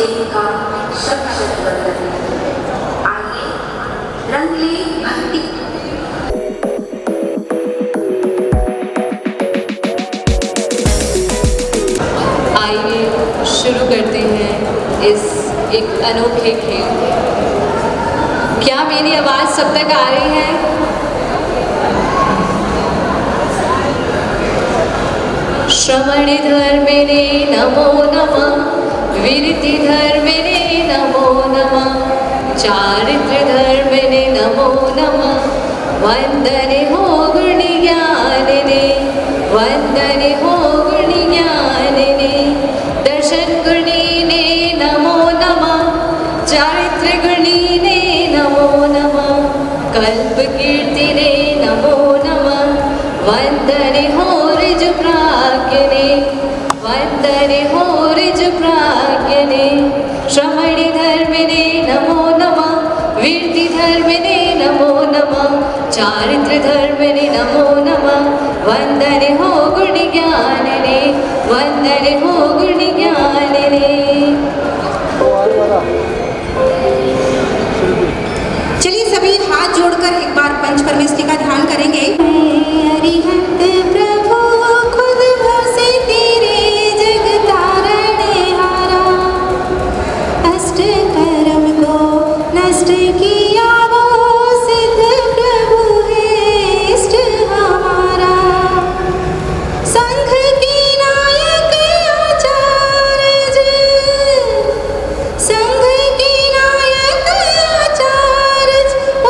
प्रेम का शत शत वंदन। आइए रंग ले भक्ति। आइए शुरू करते हैं इस एक अनोखे खेल को। क्या मेरी आवाज सब तक आ रही है? श्रवण धर्मिणे नमो नमः, वीरति धर्मिणे नमो नमः, चारित्र धर्मिणे नमो नमः, वंदने हो गुण ज्ञानिने, वंदने हो गुण ज्ञानिने, दर्शन गुणिने नमो नमः, चारित्र गुणिने नमो नमः, कल्प कीर्तिने नमो नमः, वंदने हो ऋज प्राज्ञने, वंदने हो ऋज प्राज्ञने, श्रवण धर्मिणे नमो नमः, वीरति धर्मिणे नमो नमः, चारित्र धर्मिणे नमो नमः, वंदने हो गुण ज्ञानिने, वंदने हो गुण ज्ञानिने। चलिए सभी हाथ जोड़कर एक बार पंच परमेष्टि का ध्यान करेंगे। अरिहंत प्रभु खुद भसे तेरे जग तारणहारा, अष्ट कर्म को नष्ट किया वो सिद्ध प्रभु है इष्ट हमारा, संघ के नायक आचार्य, संघ के नायक आचार्य,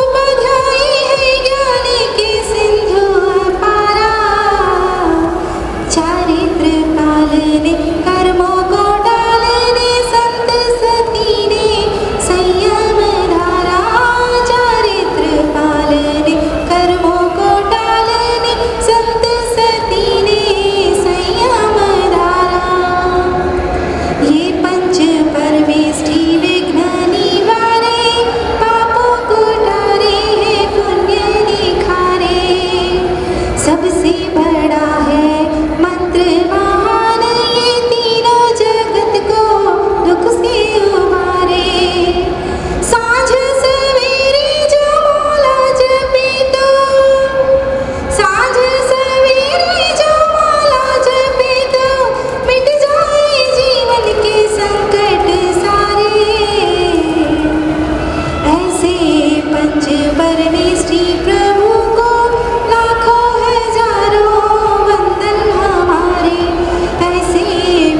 उपाध्याय है ज्ञान के सिंधु अपारा, चारित्र पालने कर्मों को डालने संत सती ने संयम धारा, चारित्र पालने कर्मों को डालने संत सती ने संयम धारा, ये पंच परमेष्टि विघ्न निवारे, पापों को टारे है पुण्य निखारे, सबसे बड़ा है मंत्र महान, ये तीनों जगत को दुख से उबारे, सांझ सवेरे जो माला जपे तो, सांझ सवेरे जो माला जपे तो, मिट जाए जीवन के संकट सारे, ऐसे पंच परमेष्टि प्रभु को लाखों हजारों वंदन हमारे, ऐसे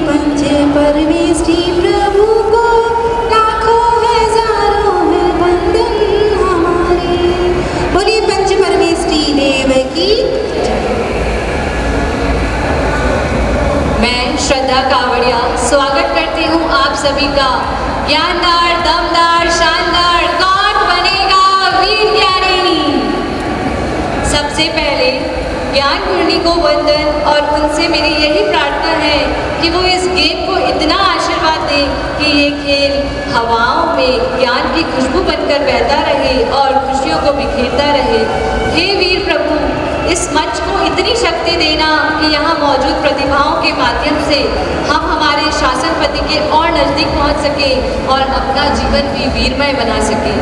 पंच परमेष्टि प्रभु को लाखों हजारों वंदन हमारे। बोलिए पंच परमेष्टि देव की। मैं श्रद्धा कावड़िया स्वागत करती हूँ आप सभी का। ज्ञानदार, दमदार, शानदार, कौन बनेगा वीर ज्ञानी? सबसे पहले ज्ञान गुरनी को वंदन, और उनसे मेरी यही प्रार्थना है कि वो इस गेम को इतना आशीर्वाद दें कि ये खेल हवाओं में ज्ञान की खुशबू बनकर बहता रहे और खुशियों को बिखेरता रहे। हे वीर प्रभु, इस मंच को इतनी शक्ति देना कि यहाँ मौजूद प्रतिभाओं के माध्यम से हम हमारे शासनपति के और नज़दीक पहुँच सकें और अपना जीवन भी वीरमय बना सकें।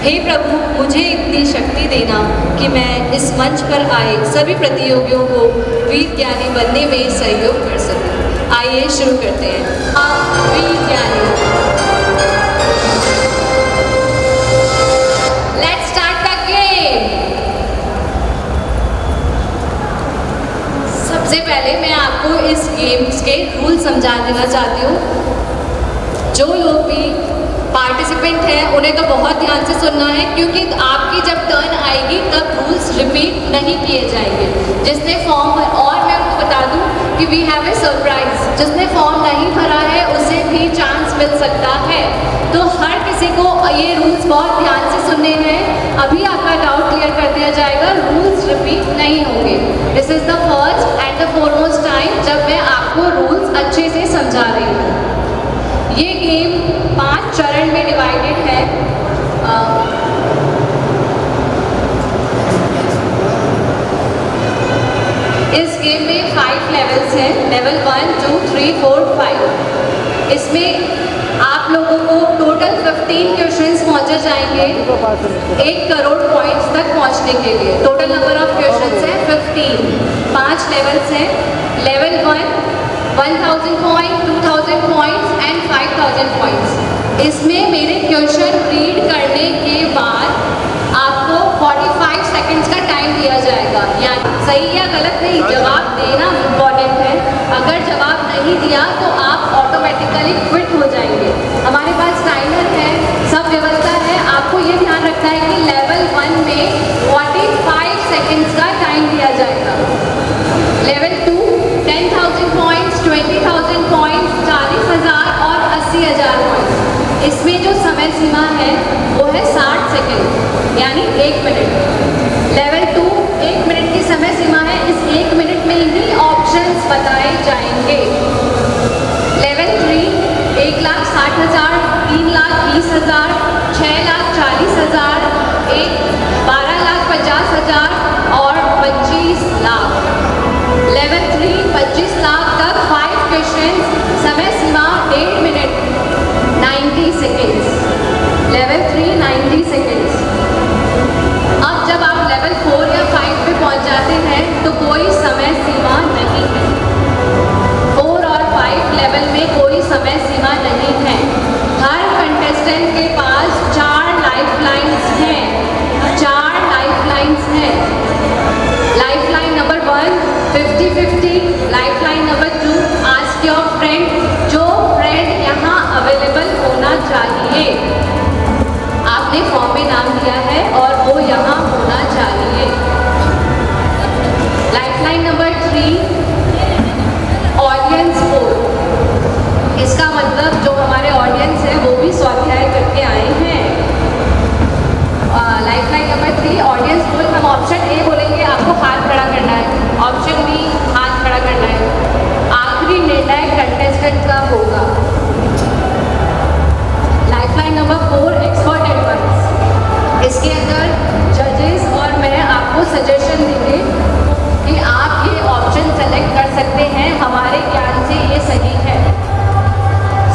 हे प्रभु, मुझे इतनी शक्ति देना कि मैं इस मंच पर आए सभी प्रतियोगियों को वीर ज्ञानी बनने में सहयोग कर सकूं। आइए शुरू करते हैं। वीर ज्ञानी। Let's start the game. सबसे पहले मैं आपको इस गेम्स के रूल समझा देना चाहती हूँ। जो लोग भी पार्टिसिपेंट हैं उन्हें तो बहुत ध्यान से सुनना है, क्योंकि आपकी जब टर्न आएगी तब रूल्स रिपीट नहीं किए जाएंगे। जिसने फॉर्म भर, और मैं आपको बता दूं कि वी हैव ए सरप्राइज, जिसने फॉर्म नहीं भरा है उसे भी चांस मिल सकता है। तो हर किसी को ये रूल्स बहुत ध्यान से सुनने हैं। अभी आपका डाउट क्लियर कर दिया जाएगा, रूल्स रिपीट नहीं होंगे। This is the first and the foremost time जब मैं आपको रूल्स अच्छे से समझा रही हूँ। ये गेम 5 चरण में डिवाइडेड है। इस गेम में 5 लेवल्स हैं, लेवल 1, 2, 3, 4, 5। इसमें आप लोगों को टोटल 15 क्वेश्चंस पहुंचे जाएंगे 1 करोड़ पॉइंट्स तक पहुंचने के लिए। टोटल नंबर ऑफ क्वेश्चंस है 15। 5 लेवल्स हैं। Level 1 1000 point, 2000 points and 5000 points. इसमें मेरे क्वेश्चन रीड करने के बाद आपको 45 सेकंड्स का टाइम दिया जाएगा। यानी सही या गलत नहीं, जवाब देना इम्पॉर्टेंट है। अगर जवाब नहीं दिया तो आप ऑटोमेटिकली क्विट हो जाएंगे। हमारे पास टाइमर है, सब व्यवस्था है। आपको ये ध्यान रखना है कि लेवल 1 में 45 सेकंड्स का टाइम दिया जाएगा। लेवल 2 10,000 पॉइंट्स, 20,000 पॉइंट्स, 40,000 और 80,000 पॉइंट्स। इसमें जो समय सीमा है वो है 60 सेकंड, यानी 1 मिनट। लेवल 2 1 मिनट की समय सीमा है। इस 1 मिनट में ही ऑप्शंस बताए जाएंगे। लेवल 3 1,60,000, 3,20,000, 6,40,000, 12,50,000 और 25 लाख। लेवल 3 25 लाख तक 5 क्वेश्चन, समय सीमा 1.5 मिनट 90 सेकेंड्स। Level 3 90 seconds. अब जब आप लेवल 4 या 5 पे पहुंच जाते हैं तो कोई समय सीमा नहीं है। 4 और 5 लेवल में कोई समय सीमा नहीं है। हर कंटेस्टेंट के पास 4 लाइफलाइंस हैं। 4 लाइफलाइंस हैं। Lifeline number 1 50-50, lifeline number 2 ask your friend. जो फ्रेंड यहाँ अवेलेबल होना चाहिए, आपने फॉर्म में नाम दिया है और वो यहाँ होना चाहिए। Lifeline number 3 audience poll. इसका मतलब जो हमारे ऑडियंस है वो भी स्वाध्याय करके आए हैं। Lifeline number 3 audience poll. हम ऑप्शन ए बोलेंगे, आपको हाथ खड़ा करना है। ऑप्शन बी हाथ खड़ा करना है। आखिरी निर्णय कंटेस्टेंट का होगा। Lifeline number 4 expert advice. इसके अंदर जजेस और मैं आपको सजेशन देंगे कि आप ये ऑप्शन सेलेक्ट कर सकते हैं। हमारे ज्ञान से ये सही है।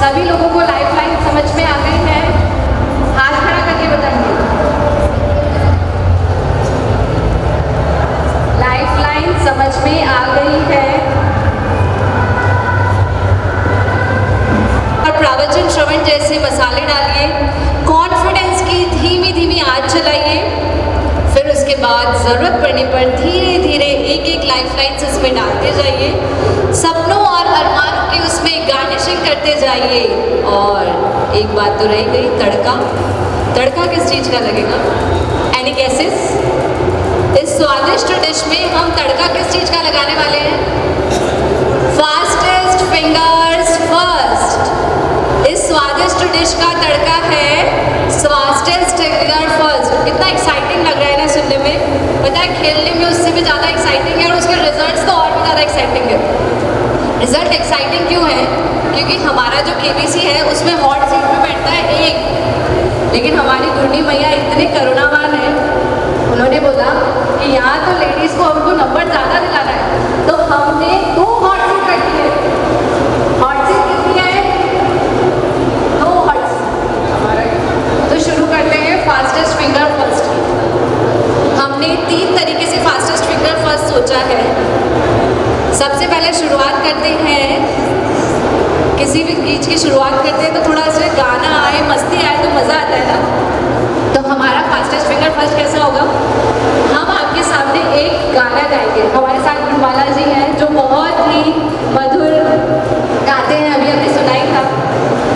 सभी लोगों को लाइफलाइन समझ में आ गई है? हाथ खड़ा करके बताइए। लाइफलाइन समझ में आ गई है? और प्रवचन श्रवण जैसे मसाले डालिए। कॉन्फिडेंस की धीमी धीमी आंच चलाइए। फिर उसके बाद ज़रूरत पड़ने पर धीरे धीरे एक लाइफलाइंस उसमें डालते जाइए। सपनों और अरमानों की उसमें गार्निशिंग करते जाइए। और एक बात तो रह गई, तड़का। तड़का किस चीज़ का लगेगा? Any guesses? इस स्वादिष्ट डिश में हम तड़का किस चीज़ का लगाने वाले हैं? Fastest fingers first. इस स्वादिष्ट डिश का तड़का है फास्टेस्ट फिंगर फर्स्ट। कितना एक्साइटिंग लग रहा है ना सुनने में। पता है खेलने में उससे भी ज़्यादा एक्साइटिंग है और उसके रिजल्ट्स तो और भी ज़्यादा एक्साइटिंग है। रिजल्ट एक्साइटिंग क्यों है? क्योंकि हमारा जो KBC है उसमें हॉट सीट पे बैठता है 1, लेकिन हमारी गुरनी मैया इतने करुणावान है, उन्होंने बोला कि यहाँ तो लेडीज़ को हमको नंबर ज़्यादा दिलाना है, तो हमने 2 हॉट सीट रखी है। हॉट सीट कितनी है? 2 हॉट सीट हमारा। तो शुरू करते हैं फास्टेस्ट फिंगर फर्स्ट। हमने 3 तरीके से फास्टेस्ट फिंगर फर्स्ट सोचा है। सबसे पहले शुरुआत करते हैं, किसी भी चीज़ की शुरुआत करते हैं तो थोड़ा सा गाना आए, मस्ती आए तो मज़ा आता है ना। तो हमारा फास्टेस्ट फिंगर फर्स्ट कैसा होगा? हम आपके सामने एक गाना गाएंगे। हमारे साथ गुणवाला जी हैं जो बहुत ही मधुर गाते हैं, अभी हमने सुनाई था।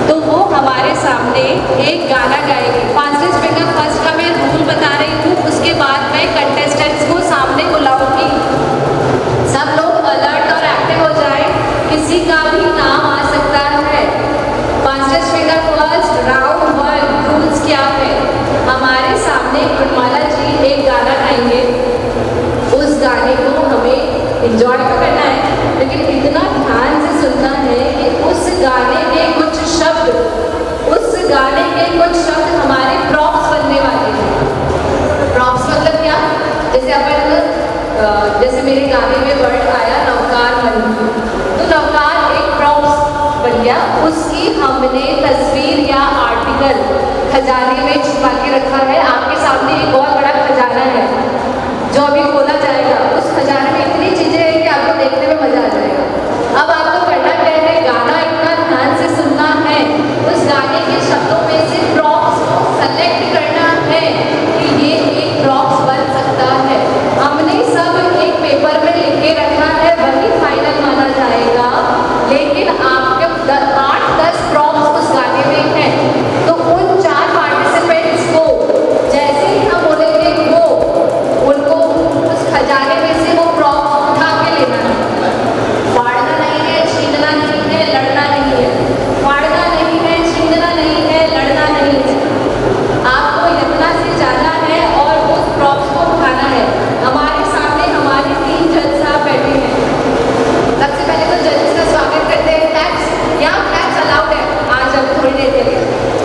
तो वो हमारे सामने एक गाना गाएंगे। फास्टेस्ट फिंगर फर्स्ट का मैं रूल बता रही हूँ, उसके बाद मैं कंटेस्टेंट्स को सामने बुलाऊंगी। सब लोग अलर्ट और एक्टिव हो जाए, किसी का भी नाम आ सकता है। Fastest finger first round 1 rules क्या है? हमारे सामने गुणमाला जी एक गाना गाएंगे। उस गाने को हमें एंजॉय तो करना है, लेकिन इतना ध्यान से सुनना है कि उस गाने के कुछ शब्द हमारे प्रॉप्स बनने वाले हैं। प्रॉप्स मतलब क्या? जैसे अपन जैसे मेरे गाने में वर्ड आया नवकार बन, तो नवकार एक प्रॉप्स बन गया। उसकी हमने तस्वीर फाइनल खजाने में छुपा के रखा है। आपके सामने एक बहुत बड़ा खजाना है जो अभी खोला जाएगा। उस खजाने में इतनी चीजें हैं कि आपको देखने में मजा आ जाएगा। अब आपको करना क्या है, गाना इतना ध्यान से सुनना है, उस गाने के शब्दों में से प्रॉप्स को सेलेक्ट करना है कि ये एक प्रॉप्स बन सकता है। हमने सब एक पेपर में लिख के रखा है, वही फाइनल माना जाएगा। लेकिन आपके 8-10 प्रॉप्स उस गाने में हैं, तो उन 4 पार्टिसिपेंट्स को जैसे ही हम बोलेंगे वो, उनको उस खजाने में से वो प्रॉप्स उठा के लेना है। फाड़ना नहीं है, छीनना नहीं है, लड़ना नहीं है। फाड़ना नहीं है, छीनना नहीं है, लड़ना नहीं है। आपको यत्ना से जाना है और उस प्रॉप्स को उठाना है। हमारे सामने हमारे 3 जज साहब बैठे हैं। सबसे पहले तो जजेस का स्वागत करते हैं। क्लैप्स, यहाँ क्लैप्स अलाउड है आज अभी थोड़ी देर के लिए।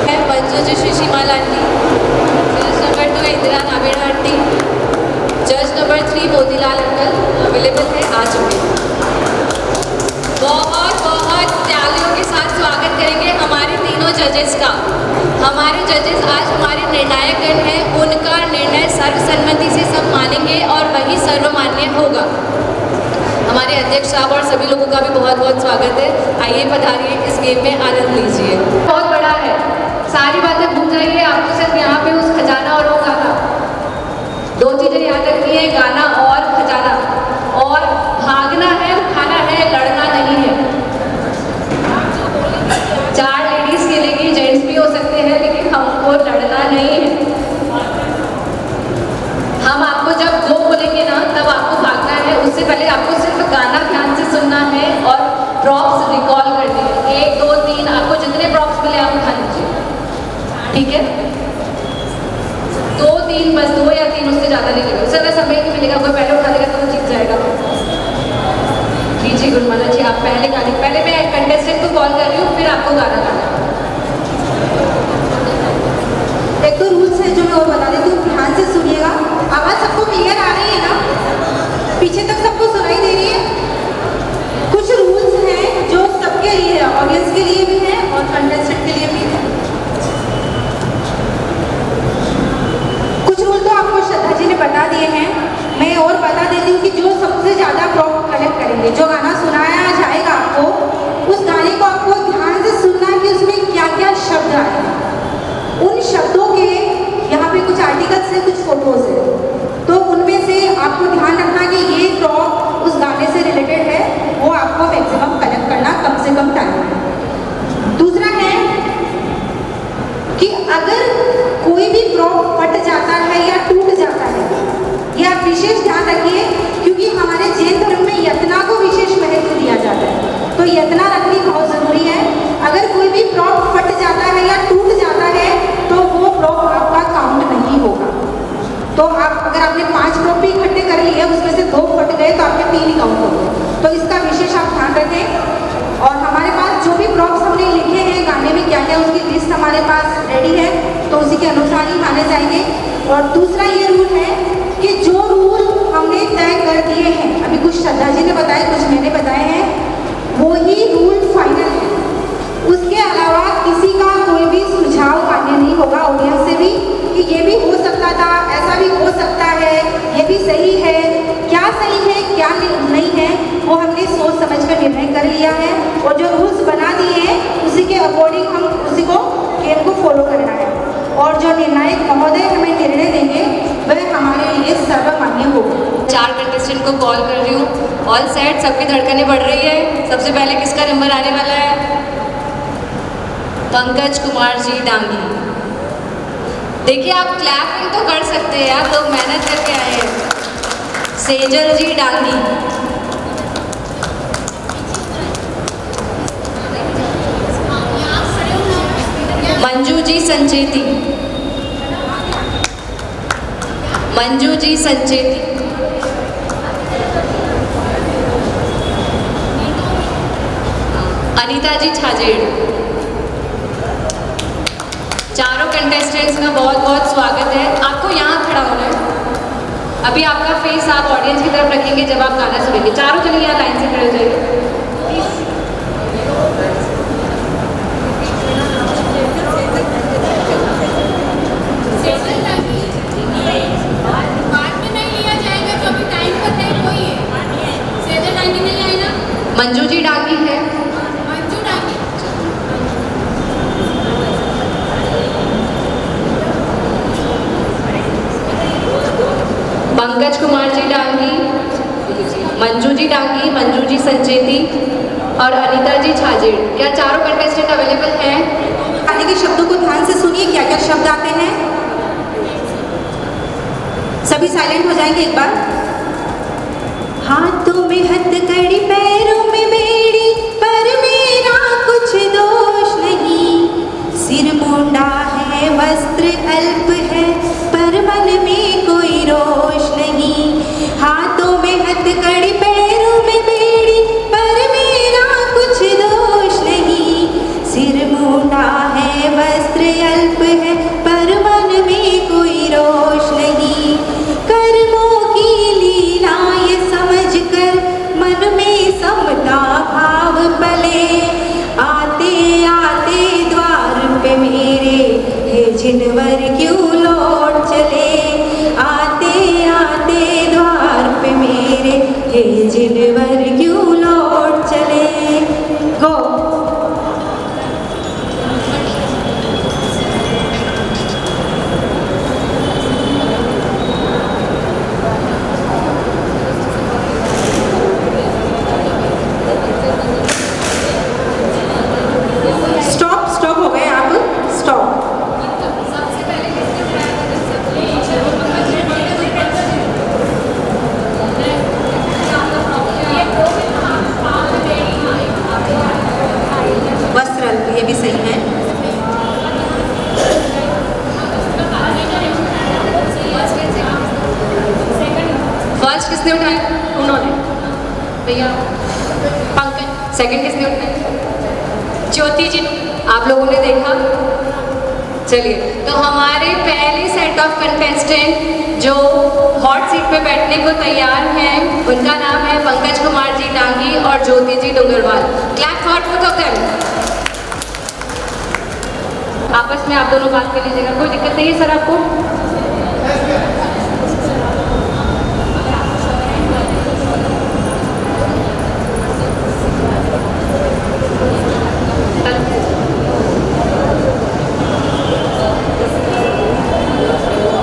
है मंजू जी शिशिमाल आंटी, जज नंबर 2 इंदिरा नावेड़ा आंटी, जज नंबर 3 मोतीलाल अंकल अवेलेबल है, आ चुके हैं। बहुत बहुत तालियों के साथ स्वागत करेंगे हमारे तीनों जजेस का। हमारे जजेस आज हमारे निर्णायक गण हैं, उनका निर्णय सर्वसम्मति से सब मानेंगे और वही सर्वमान्य होगा। हमारे अध्यक्ष साहब और सभी लोगों का भी बहुत बहुत स्वागत है। आइए पधारिए, इस गेम में आनंद लीजिए। बहुत बड़ा है, सारी बातें भूल जाइए, आपको सिर्फ यहाँ पे उस खजाना और वो गाना, 2 चीजें याद रखनी है, गाना और खजाना। और भागना है, उठाना है, लड़ना नहीं है। 4 लेडीज खेलेंगी, जेंट्स भी हो सकते हैं, लेकिन हमको लड़ना नहीं है। हम आपको जब गो बोलेंगे ना, तब आपको भागना है। उससे पहले आपको सिर्फ गाना ध्यान से सुनना है और प्रॉप्स रिकॉल करने हैं। 1, 2, 3, आपको जितने प्रॉप्स मिले आप उठा लीजिए, ठीक है? 2, 3 बस, 2 या 3, उससे ज़्यादा नहीं लेगा, उससे ज़्यादा समय नहीं मिलेगा। कोई पहले उठा लेगा तो वो जीत जाएगा। जी गुरमाला जी, आप पहले गाने, पहले मैं कंटेस्टेंट को कॉल कर रही हूँ, फिर आपको गाना गाना। एक तो रूल्स है जो मैं और बता देती हूँ, ध्यान से सुनिएगा। आवाज़ सबको क्लियर आ रही है ना? पीछे तक सबको सुनाई दे रही है? कुछ रूल्स हैं जो सबके लिए है, ऑडियंस के लिए भी है और कंटेस्टेंट के लिए भी है। कुछ रूल तो आपको श्रद्धा जी ने बता दिए हैं, मैं और बता देती हूँ कि जो सबसे ज़्यादा प्रॉप कलेक्ट करेंगे, जो गाना सुनाया जाएगा आपको, उस गाने को आपको ध्यान से सुनना है कि उसमें क्या क्या शब्द आए हैं। उन शब्दों के यहाँ पे कुछ आर्टिकल्स हैं, कुछ फोटोज हैं, तो उनमें से आपको ध्यान रखना कि ये प्रॉप उस गाने से रिलेटेड है, वो आपको मैक्सिमम कलेक्ट करना कम से कम टाइम में। दूसरा है कि अगर कोई भी प्रॉप फट जाता है या टूट जाता है, ये आप विशेष ध्यान रखिए, क्योंकि हमारे जैन धर्म में यतना को विशेष महत्व दिया जाता है, तो यतना रखनी बहुत ज़रूरी है। अगर कोई भी प्रॉप फट जाता है या टूट जाता है तो वो प्रॉप आपका काउंट नहीं होगा। तो आप अगर आपने 5 प्रॉप भी इकट्ठे कर लिए, उसमें से 2 फट गए तो आपके 3 ही काउंट हो गए। तो इसका विशेष आप ध्यान रखें। और हमारे पास जो भी प्रॉप्स हमने लिखे हैं गाने में क्या क्या, उसकी लिस्ट हमारे पास रेडी है, तो उसी के अनुसार ही गाने जाएंगे। और दूसरा ये रूल है कि जो रूल हमने तय कर दिए हैं, अभी कुछ श्रद्धा जी ने बताए, कुछ मैंने बताए हैं, वो ही रूल फाइनल है। उसके अलावा किसी का कोई भी सुझाव मान्य नहीं होगा ऑडियंस से भी कि ये भी हो सकता था, ऐसा भी हो सकता है, ये भी सही है। क्या सही है क्या नहीं है वो हमने सोच समझ कर निर्णय कर लिया है, और जो रूल्स बना दिए हैं उसी के अकॉर्डिंग हम उसी को गेम को फॉलो करना है। और जो निर्णायक महोदय हमें निर्णय देंगे वह हमारे लिए सर्वमान्य होगा। 4 कंटेस्टेंट को कॉल कर रही हूँ। ऑल सेट, सबकी धड़कनें बढ़ रही है। सबसे पहले किसका नंबर आने वाला है? पंकज कुमार जी डांगी। देखिए आप क्लैपिंग तो कर सकते हैं, आप लोग मेहनत करके आए हैं। सेजल जी डांगी, मंजू जी संचेती, मंजू जी संचेती, अनीता जी छाजेड़। चारों कंटेस्टेंट्स का बहुत बहुत स्वागत है। आपको यहाँ खड़ा होना है। अभी आपका फेस आप ऑडियंस की तरफ रखेंगे जब आप गाना सुनेंगे। चारों चलिए यहाँ लाइन से खड़े हो जाइए। मंजू जी डांगी, मंजू जी संचेती और अनीता जी छाजेड़। क्या चारों कंटेस्टेंट अवेलेबल हैं? गाने के शब्दों को ध्यान से सुनिए, क्या क्या शब्द आते हैं। सभी साइलेंट हो जाएंगे एक बार। हाथों में हथकड़ी, पैरों में बेड़ी, पर मेरा कुछ दोष नहीं। सिर मुंडा है, वस्त्र अल्प है, पर मन में कोई रोष नहीं। हाथों में हथकड़ी, पैरों में बेड़ी, पर मेरा कुछ दोष नहीं। सिर मुंडा है, वस्त्र अल्प है, पर मन में कोई रोष नहीं। कर्मों की लीला ये समझकर मन में समता भाव पले। आते आते द्वार पे मेरे हे जिनवर क्यों लौट चले। आते आते द्वार पे मेरे हे जिनवर क्यों लौट चले। गो। स्टॉप हो गए आप, स्टॉप। वस्त्र ये भी सही है। फर्स्ट किसने उठाया? उन्होंने। भैया पंकज। सेकंड किसने उठाया? ज्योति जी। आप लोगों ने देखा? चलिए, तो हमारे पहले सेट ऑफ कंटेस्टेंट जो हॉट सीट पे बैठने को तैयार हैं, उनका नाम है पंकज कुमार जी डांगी और Jyoti ji Dungarwal. Clap for both of them. आपस में आप दोनों बात कर लीजिएगा, कोई दिक्कत नहीं है सर आपको?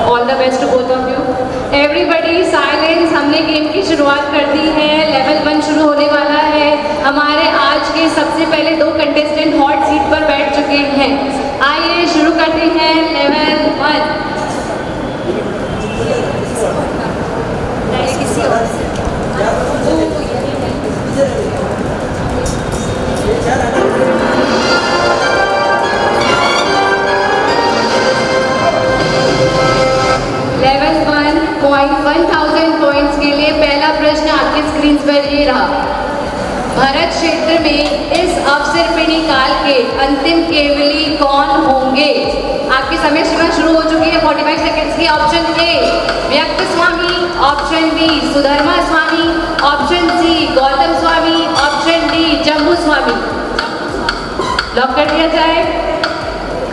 All the best to both of you. Everybody silence. हमने गेम की शुरुआत कर दी है। लेवल 1 शुरू होने वाला है। हमारे आज के सबसे पहले 2 कंटेस्टेंट हॉट सीट पर बैठ चुके हैं। आइए शुरू करते हैं लेवल 1। लेवल 1 1000 पॉइंट्स के लिए पहला प्रश्न आपके स्क्रीन पर ये रहा। भरत क्षेत्र में इस अवसर्पिणी काल के अंतिम केवली कौन होंगे? आपकी समय सीमा शुरू हो चुकी है। 45 सेकंड्स की। ऑप्शन ए व्यक्त स्वामी, ऑप्शन बी सुधर्मा स्वामी, option C Gautam Swami, option D Jambu स्वामी। लॉक कर दिया जाए।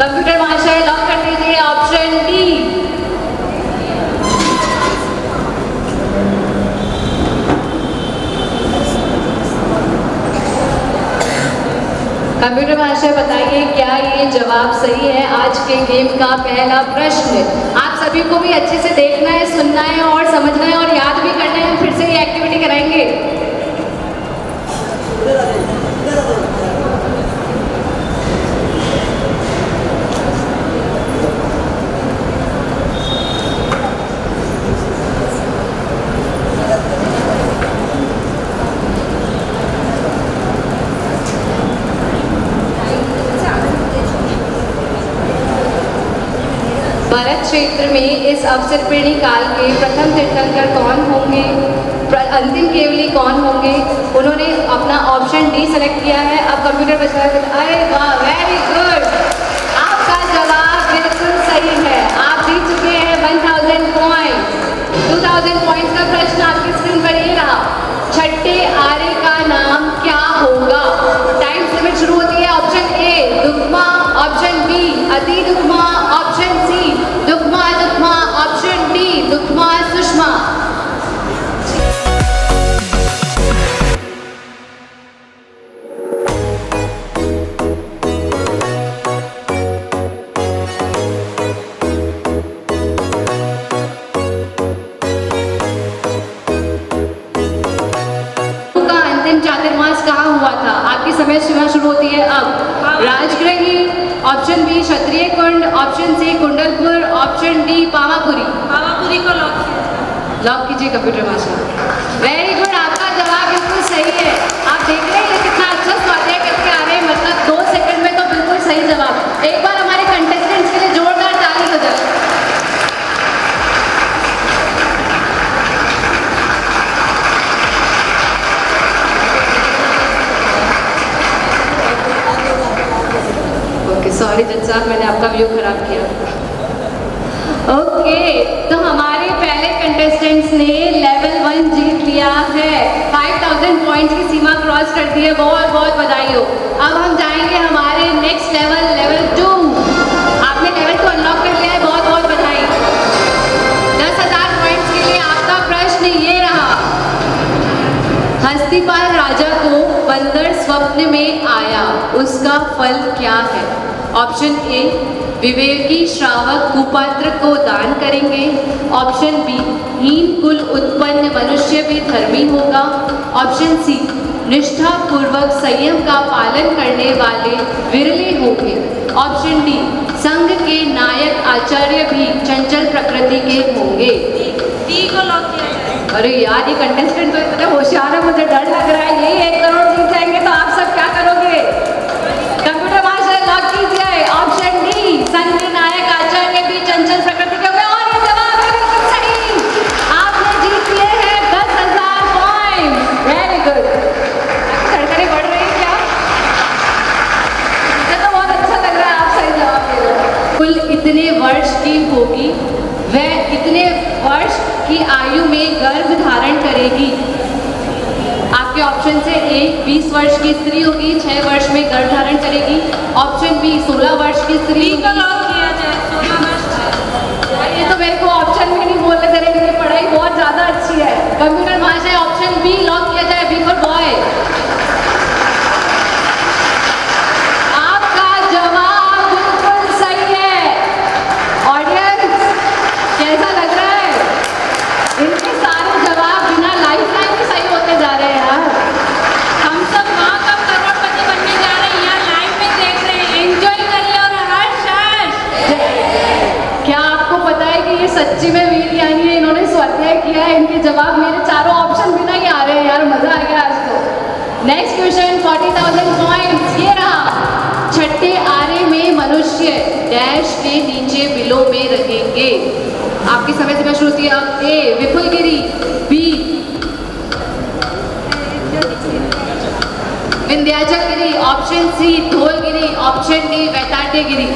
कंप्यूटर महाशय लॉक कर दीजिए ऑप्शन डी। कंप्यूटर भाषा बताइए क्या ये जवाब सही है? आज के गेम का पहला प्रश्न। आप सभी को भी अच्छे से देखना है, सुनना है और समझना है और याद भी करना है। हम फिर से ये एक्टिविटी कराएंगे। भरत क्षेत्र में इस अवसर्पिणी काल के प्रथम तीर्थंकर कौन होंगे? अंतिम केवली कौन होंगे? उन्होंने अपना ऑप्शन डी सेलेक्ट किया है। अब कंप्यूटर बचा है। अरे वाह, वेरी गुड। आपका जवाब बिल्कुल सही है। आप जीत चुके हैं 1000 पॉइंट। 2000 पॉइंट्स का प्रश्न आपकी स्क्रीन पर ये रहा। छठे आर्य का नाम क्या होगा? टाइम लिमिट शुरू होती है। ऑप्शन ए दुग्मा, ऑप्शन बी अति दुग्मा, ऑप्शन सी दुग्मा दुग्मा, ऑप्शन डी दुग्मा सुषमा। Rajgrihi, option B Kshatriyakund, option C Kundalpur, option D Pawapuri. Pawapuri को लॉक कीजिए कंप्यूटर मास्टर। वेरी गुड, आपका जवाब बिल्कुल सही है। आप देख रहे हैं कितना अच्छा स्वाध्याय करके आ रहे हैं, मतलब 2 सेकंड में तो बिल्कुल सही जवाब। एक बार हमारे कंटेस्टेंट्स के लिए जोरदार ताली हो जाए। ओके सॉरी जज साहब, मैंने आपका व्यू खराब किया। ओके तो हमारे पहले कंटेस्टेंट्स ने लेवल 1 जीत लिया है, 5000 पॉइंट्स की सीमा क्रॉस कर दी है। बहुत बहुत बधाई हो। अब हम जाएंगे हमारे नेक्स्ट लेवल, लेवल 2। आपने लेवल 2 अनलॉक कर लिया है, बहुत बहुत बधाई। 10,000 पॉइंट्स के लिए आपका प्रश्न ये रहा। हस्तिपाल राजा को बंदर स्वप्न में आया, उसका फल क्या है? ऑप्शन ए विवेकी श्रावक कुपात्र को दान करेंगे, ऑप्शन बी हीन कुल उत्पन्न मनुष्य भी धर्मी होगा, ऑप्शन सी निष्ठा पूर्वक संयम का पालन करने वाले विरले होंगे, ऑप्शन डी संघ के नायक आचार्य भी चंचल प्रकृति के होंगे। डी को लॉक किया जाए। अरे यार ये कंटेस्टेंट तो इतने होशियार है, मुझे डर लग रहा है यही 1 करोड़ जीत जाएंगे तो आप सब क्या करोगे? कंप्यूटर मास्टर लॉक कीजिए ऑप्शन डी संघ के नायक आचार्य भी चंचल प्रकृति के होंगे। और ये जवाब है बिल्कुल सही, आपने जीत लिए हैं 10,000 पॉइंट। Very good. धड़कने बढ़ रही है क्या? मुझे तो बहुत अच्छा लग रहा है, आप सही जवाब दे रहे हो। कुल इतने वर्ष की होगी, वह इतने वर्ष की आयु में गर्भ धारण करेगी। आपके ऑप्शन से ए 20 वर्ष की स्त्री होगी, 6 वर्ष में गर्भ धारण करेगी, ऑप्शन बी 16 वर्ष की स्त्री डी को लॉक किया जाए। 16 वर्ष। ये तो मेरे को ऑप्शन भी नहीं बोलने दे रहे, मेरी पढ़ाई बहुत ज़्यादा अच्छी है। कंप्यूटर भाषा ऑप्शन बी लॉक किया जाए, बी फॉर बॉय। आपका जवाब बिल्कुल सही है। ऑडियंस कैसा लग रहा है? इनके सारे जवाब बिना लाइफलाइन के सही होते जा रहे हैं यार। हम सब वहाँ कब करोड़पति बनने जा रहे हैं, यहाँ लाइव में देख रहे हैं। एंजॉय करिए और क्या आपको पता है कि ये सच्ची में वीर ज्ञानी है? इन्होंने स्वाध्याय किया है, इनके जवाब मेरे चारों ऑप्शन बिना ही आ रहे हैं यार, मजा आ गया आज तो। नेक्स्ट क्वेश्चन 40,000 पॉइंट्स ये रहा। छठे आरे में मनुष्य डैश के नीचे बिलों में रहेंगे। आपकी समय सीमा शुरू होती है अब। A Vipulgiri, B Vindhyachalgiri, option C Dhaulagiri, option D Vaitatyagiri.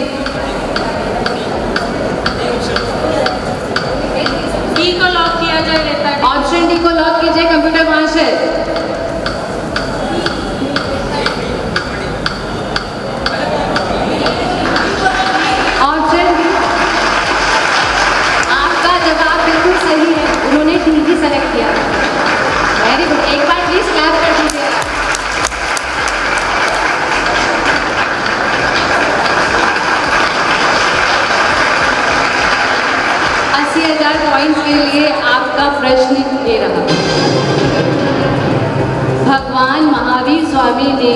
D को लॉक किया जाए। रहता ऑप्शन डी को लॉक कीजिए कंप्यूटर मास्टर। ऑप्शन डी, आपका जवाब बिल्कुल सही है, उन्होंने डी ही सेलेक्ट किया। वेरी गुड, एक बार प्लीज क्लैप कर दीजिए। पॉइंट्स के लिए आपका प्रश्न ये रहा। भगवान महावीर स्वामी ने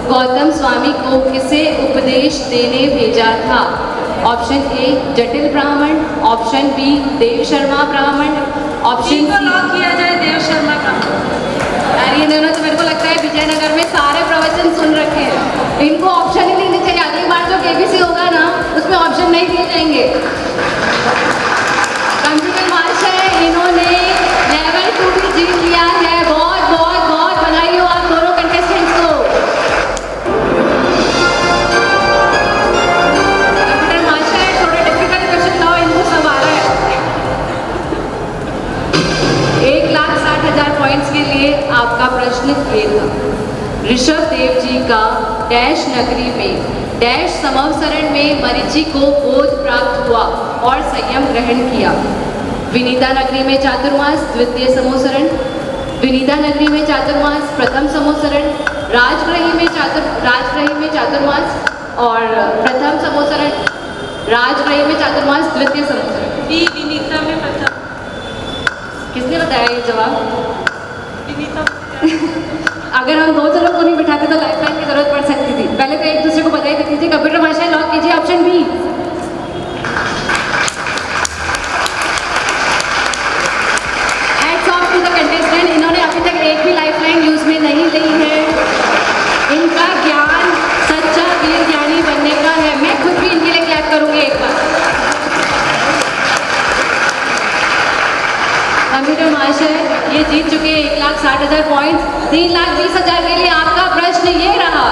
गौतम स्वामी को किसे उपदेश देने भेजा था? ऑप्शन ए जटिल ब्राह्मण, ऑप्शन बी देव शर्मा ब्राह्मण, ऑप्शन को लॉक किया जाए। देव शर्मा ब्राह्मण। यार ये दोनों तो मेरे को लगता है विजयनगर में सारे प्रवचन सुन रखे हैं, इनको ऑप्शन ही नहीं चाहिए। अगली बार जो केबीसी होगा ना उसमें ऑप्शन नहीं दिए जाएंगे। कंप्यूटर मास्टर इन्होंने लेवल 2 भी जीत लिया है। बहुत बहुत बहुत बधाई हो आप दोनों कंटेस्टेंट्स को। कंप्यूटर मास्टर थोड़े डिफिकल्ट क्वेश्चन लाओ, इनको सब आ रहा है। 1,60,000 पॉइंट्स के लिए आपका प्रश्न ये था। ऋषभ देव जी का डैश नगरी में डैश समवसरण में मरीचि को बोध प्राप्त हुआ और संयम ग्रहण किया। विनीता नगरी में चातुर्मास द्वितीय समोसरण, विनीता नगरी में चातुर्मास प्रथम समोसरण, राजग्रही में चातुर्मास और प्रथम समोसरण, राजग्रही में चातुर्मास द्वितीय समोसरण। बी विनीता में प्रथम। किसने बताया ये जवाब? विनीता। अगर हम 2 जनों को नहीं बिठाते तो लाइफलाइन की जरूरत पड़ सकती थी। पहले तो एक दूसरे को बताइए 60,000 पॉइंट्स। 3,20,000 के लिए आपका प्रश्न ये रहा,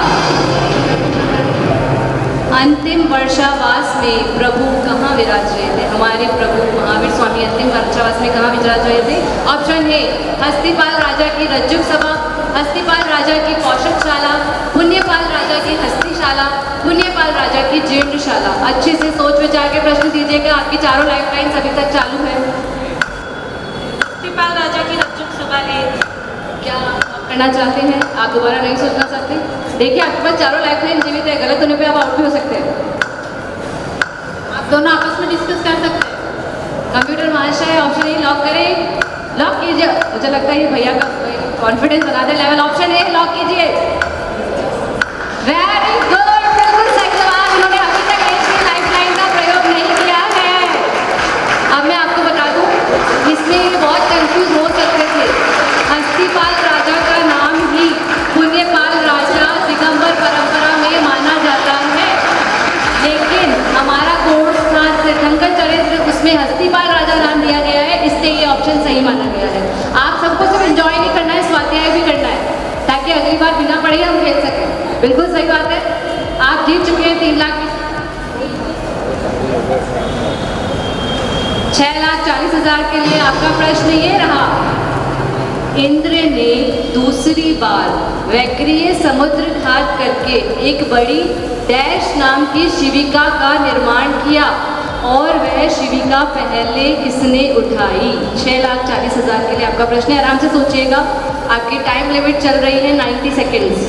अंतिम वर्षावास में प्रभु कहाँ विराज रहे थे? हमारे प्रभु महावीर स्वामी अंतिम वर्षावास में कहाँ विराज रहे थे? ऑप्शन ए, हस्तिपाल राजा की रज्जुक सभा, हस्तिपाल राजा की कौशकशाला, पुण्यपाल राजा की हस्तिशाला, पुण्यपाल राजा की जीर्णशाला। अच्छे से सोच विचार के प्रश्न दीजिएगा, आपकी चारों लाइफलाइंस अभी तक चालू है। हस्तिपाल राजा की रज्जुक सभा है। क्या आप करना चाहते हैं? आप दोबारा नहीं सोचना चाहते? देखिए, आपके पास चारों लाइफलाइन जीवित है, गलत होने पे आप आउट भी हो सकते हैं। आप दोनों आपस में डिस्कस कर सकते हैं। कंप्यूटर महाशय ऑप्शन ए लॉक करें, लॉक कीजिए। मुझे लगता है ये भैया का कॉन्फिडेंस बना दे लेवल। ऑप्शन ए लॉक कीजिए। वेरी गुड, बिल्कुल सही जवाब। इन्होंने अभी तक एक भी लाइफलाइन का प्रयोग नहीं किया है। अब मैं आपको बता दूं, इसमें ये बहुत कंफ्यूज हो सकते थे। हस्तिपाल राजा का नाम ही पुण्यपाल राजा दिगंबर परंपरा में माना जाता है, लेकिन हमारा कोर्स था तीर्थंकर चरित्र, उसमें हस्तिपाल राजा नाम दिया गया है, इसलिए ये ऑप्शन सही माना गया है। आप सबको सिर्फ एंजॉय नहीं करना है, स्वाध्याय भी करना है, ताकि अगली बार बिना पढ़े हम खेल सकें। बिल्कुल सही बात है। आप जीत चुके हैं 3 लाख 6,40,000 के लिए आपका प्रश्न ये रहा, इंद्र ने दूसरी बार वैक्रिय समुद्र घात करके एक बड़ी डैश नाम की शिविका का निर्माण किया, और वह शिविका पहले किसने उठाई? 6,40,000 के लिए आपका प्रश्न है। आराम से सोचिएगा, आपकी टाइम लिमिट चल रही है 90 सेकेंड्स।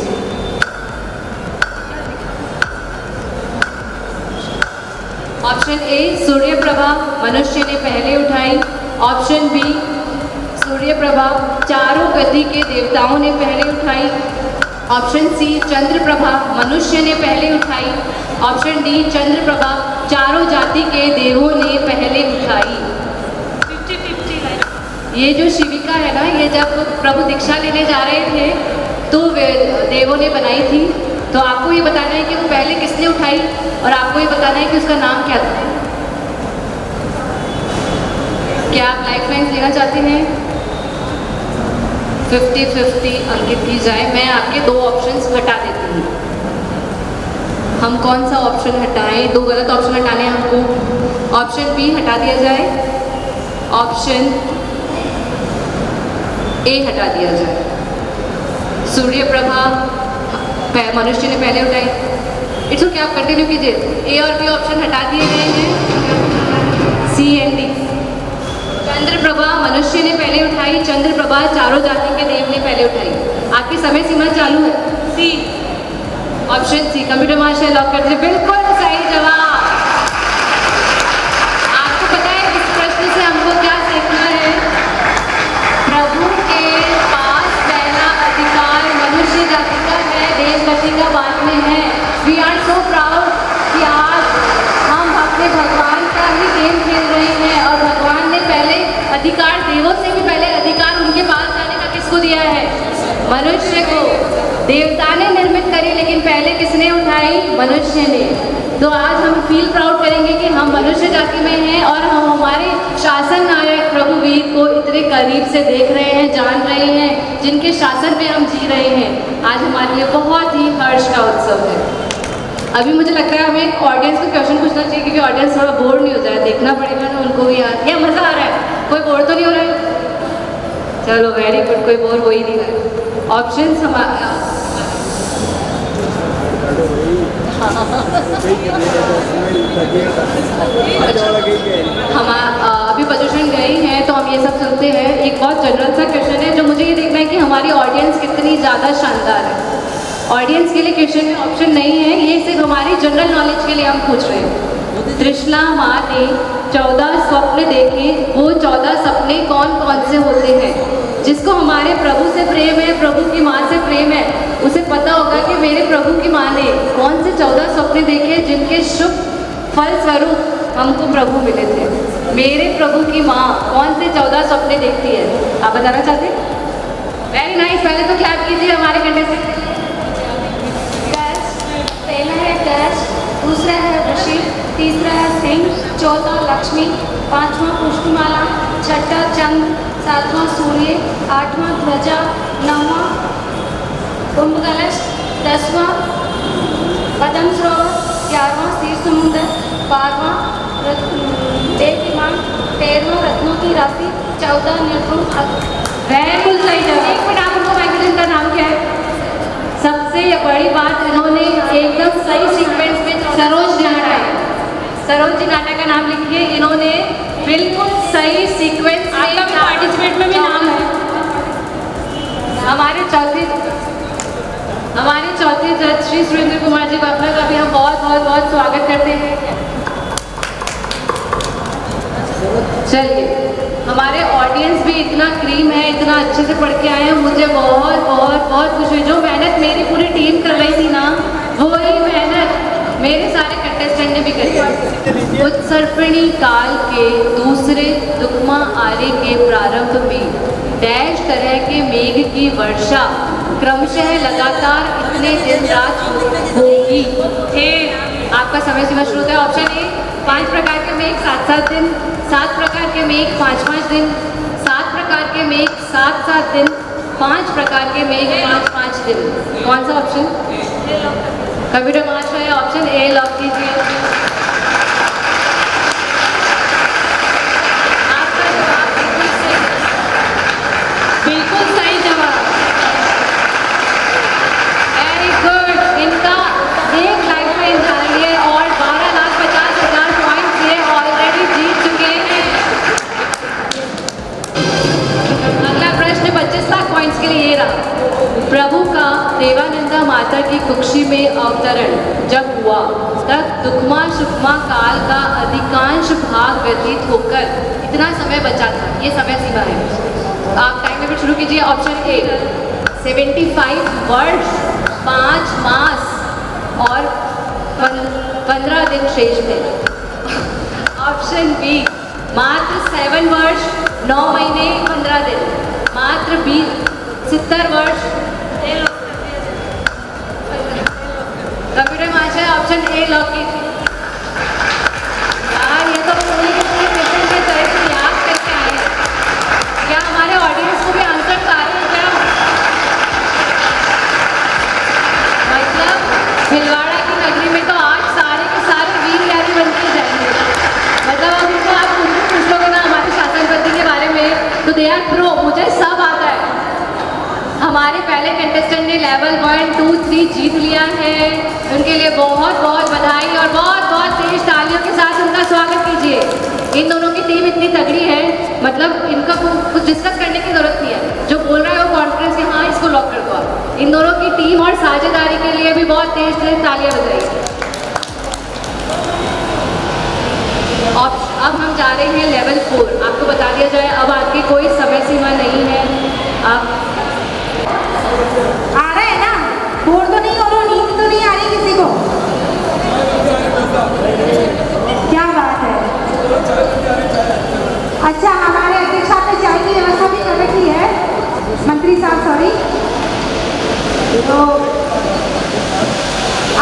ऑप्शन ए, सूर्यप्रभा मनुष्य ने पहले उठाई। ऑप्शन बी, सूर्यप्रभा चारों गति के देवताओं ने पहले उठाई। ऑप्शन सी, चंद्रप्रभा मनुष्य ने पहले उठाई। ऑप्शन डी, चंद्रप्रभा चारों जाति के देवों ने पहले उठाई। 50-50 ये जो शिविका है ना, ये जब प्रभु दीक्षा लेने जा रहे थे तो देवों ने बनाई थी। तो आपको ये बताना है कि वो पहले किसने उठाई, और आपको ये बताना है कि उसका नाम क्या था। क्या आप लाइफलाइंस लेना चाहते हैं? 50-50 अंकित की जाए। मैं आपके 2 ऑप्शंस हटा देती हूँ। हम कौन सा ऑप्शन हटाएं? 2 गलत ऑप्शन हटाने हैं हमको। ऑप्शन बी हटा दिया जाए, ऑप्शन ए हटा दिया जाए। सूर्यप्रभा मनुष्य ने पहले उठाई। इट्स ओके, आप कंटिन्यू कीजिए। ए और बी ऑप्शन हटा दिए गए हैं। सी एंड डी। चंद्रप्रभा मनुष्य ने पहले उठाई, चंद्रप्रभा चारों जाति के देव ने पहले उठाई। आपकी समय सीमा चालू है। सी, ऑप्शन सी। कंप्यूटर महाशय लॉक कर दीजिए। बिल्कुल सही जवाब। आपको पता है इस प्रश्न से हमको क्या सीखना है? प्रभु के पास पहला अधिकार मनुष्य जाति का है, देव गति का बाद में है। वी आर सो प्राउड कि आज हम अपने भगवान का ही गेम खेल रहे हैं, और भगवान ने पहले अधिकार, देवों से भी पहले अधिकार उनके पास जाने का किसको दिया है? मनुष्य को। देवता ने निर्मित करी, लेकिन पहले किसने उठाई? मनुष्य ने। तो आज हम फील प्राउड करेंगे कि हम मनुष्य जाति में हैं, और हम हमारे शासन नायक प्रभु वीर को इतने करीब से देख रहे हैं, जान रहे हैं, जिनके शासन में हम जी रहे हैं। आज हमारे लिए बहुत ही हर्ष का उत्सव है। अभी मुझे लगता है हमें ऑडियंस को क्वेश्चन पूछना चाहिए, क्योंकि ऑडियंस थोड़ा बोर नहीं हो जाए। देखना पड़ेगा ना उनको भी, यार क्या मज़ा आ रहा है। कोई बोर तो नहीं हो रहा है? चलो वेरी गुड, कोई बोर हो ही नहीं रहा है। ऑप्शंस हम अभी पोजीशन गई हैं, तो हम ये सब सुनते हैं। एक बहुत जनरल सा क्वेश्चन है, जो मुझे ये देखना है कि हमारी ऑडियंस कितनी ज़्यादा शानदार है। ऑडियंस के लिए क्वेश्चन में ऑप्शन नहीं है, ये सिर्फ हमारी जनरल नॉलेज के लिए हम पूछ रहे हैं। तृष्णा माँ ने 14 स्वप्न देखे, वो 14 सपने कौन कौन से होते हैं? जिसको हमारे प्रभु से प्रेम है, प्रभु की माँ से प्रेम है, उसे पता होगा कि मेरे प्रभु की माँ ने कौन से 14 सपने देखे, जिनके शुभ फल स्वरूप हमको प्रभु मिले थे। मेरे प्रभु की माँ कौन से 14 सपने देखती है? आप बताना चाहते हैं? Very nice. पहले तो क्या कीजिए हमारे कंटेस्टेंट। पहला है गज, दूसरा है वृषिक, तीसरा है सिंह, चौथा लक्ष्मी, पांचवा पुष्पमाला, छठा चंद्र, सातवां सूर्य, आठवां ध्वजा, नौवां कुंभ कलश, 10वां पद्म सरोवर, 11वां क्षीर समुद्र, 12वां देव विमान, 13वां रत्नों की राशि, 14 निर्गुण बिल्कुल सही जवाब। एक मिनट, आप उनको माइक इनका नाम क्या है? सबसे बड़ी बात, इन्होंने एकदम सही सीक्वेंस में सरोज नाटा, सरोज जी नाटा का नाम लिखिए। इन्होंने बिल्कुल सही सीक्वेंस में आपका भी पार्टिसिपेट में भी नाम है। हमारे चौथे जज श्री सुरेंद्र कुमार जी बाफला का भी हम बहुत बहुत बहुत स्वागत करते हैं। चलिए, हमारे ऑडियंस भी इतना क्रीम है, इतना अच्छे से पढ़ के आए हैं, मुझे बहुत बहुत बहुत खुश हुई। जो मेहनत मेरी पूरी टीम कर रही थी ना, वही मेहनत मेरे सारे कंटेस्टेंट ने भी करी। उत्सर्पिणी काल के दूसरे दुक्मा आले के प्रारंभ में डैश तरह के मेघ की वर्षा क्रमशः लगातार इतने दिन रात होगी। आपका समय सीमा शुरू होता है। ऑप्शन ए, 5 प्रकार के मेघ 7-7 दिन, 7 प्रकार के मेघ 5-5 दिन, 7 प्रकार के मेघ 7-7 दिन, 5 प्रकार के मेघ 5-5 दिन। कौन सा ऑप्शन? कंप्यूटर महाशय, ऑप्शन ए लॉक कीजिए। आपका जवाब बिल्कुल सही जवाब। Very good. इनका एक लाइफ में इंतजार लिए और 12,50,000 पॉइंट्स ये ऑलरेडी जीत चुके हैं। अगला प्रश्न 25 लाख पॉइंट्स के लिए ये रहा। प्रभु का देवानंदा माता की कुक्षी में अवतरण जब हुआ, तब दुक्मा शुक्मा काल का अधिकांश भाग व्यतीत होकर इतना समय बचा था। ये समय सीमा है। आप टाइम लिमिट शुरू कीजिए। ऑप्शन ए, 75 वर्ष, 5 मास और 15 दिन शेष थे। ऑप्शन बी, मात्र 7 वर्ष, 9 महीने 15 दिन, मात्र 70 वर्ष। कंप्यूटर महाशय, ऑप्शन ए लॉक कीजिए। यार, ये तो पूरी की पूरी क्वेश्चन के तरह से याद करके आए हैं। क्या हमारे ऑडियंस को भी आंसर आ रहे हैं क्या? मतलब भिलवाड़ा की नगरी में तो आज सारे के सारे वीर यारी बनते जाएंगे। मतलब अब उनको आप पूछ लोगे ना हमारे शासन पद्धति के बारे में, तो दे आर प्रो, मुझे सब आता है। हमारे पहले कंटेस्टेंट ने लेवल 1, 2, 3 जीत लिया है। उनके लिए बहुत बहुत बधाई और बहुत बहुत तेज तालियों के साथ उनका स्वागत कीजिए। इन दोनों की टीम इतनी तगड़ी है, मतलब इनका कुछ डिस्कस करने की जरूरत नहीं है। जो बोल रहा है वो कॉन्फ्रेंस के, हाँ इसको लॉक कर दो आप। इन दोनों की टीम और साझेदारी के लिए भी बहुत तेज तेज तालियां बजाइए। अब हम जा रहे हैं लेवल 4। आपको बता दिया जाए, अब आपकी कोई समय सीमा नहीं है। आप आ रहा है ना? बोर तो नहीं हो रहा, नींद तो नहीं आ रही किसी को? क्या बात है। अच्छा, हमारे अध्यक्ष आपने चाय की व्यवस्था भी कर रखी है, मंत्री साहब, सॉरी। तो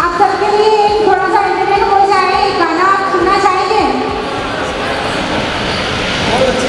आप सबके लिए थोड़ा सा एंटरटेन हो जाए, गाना सुनना चाहेंगे? बहुत अच्छी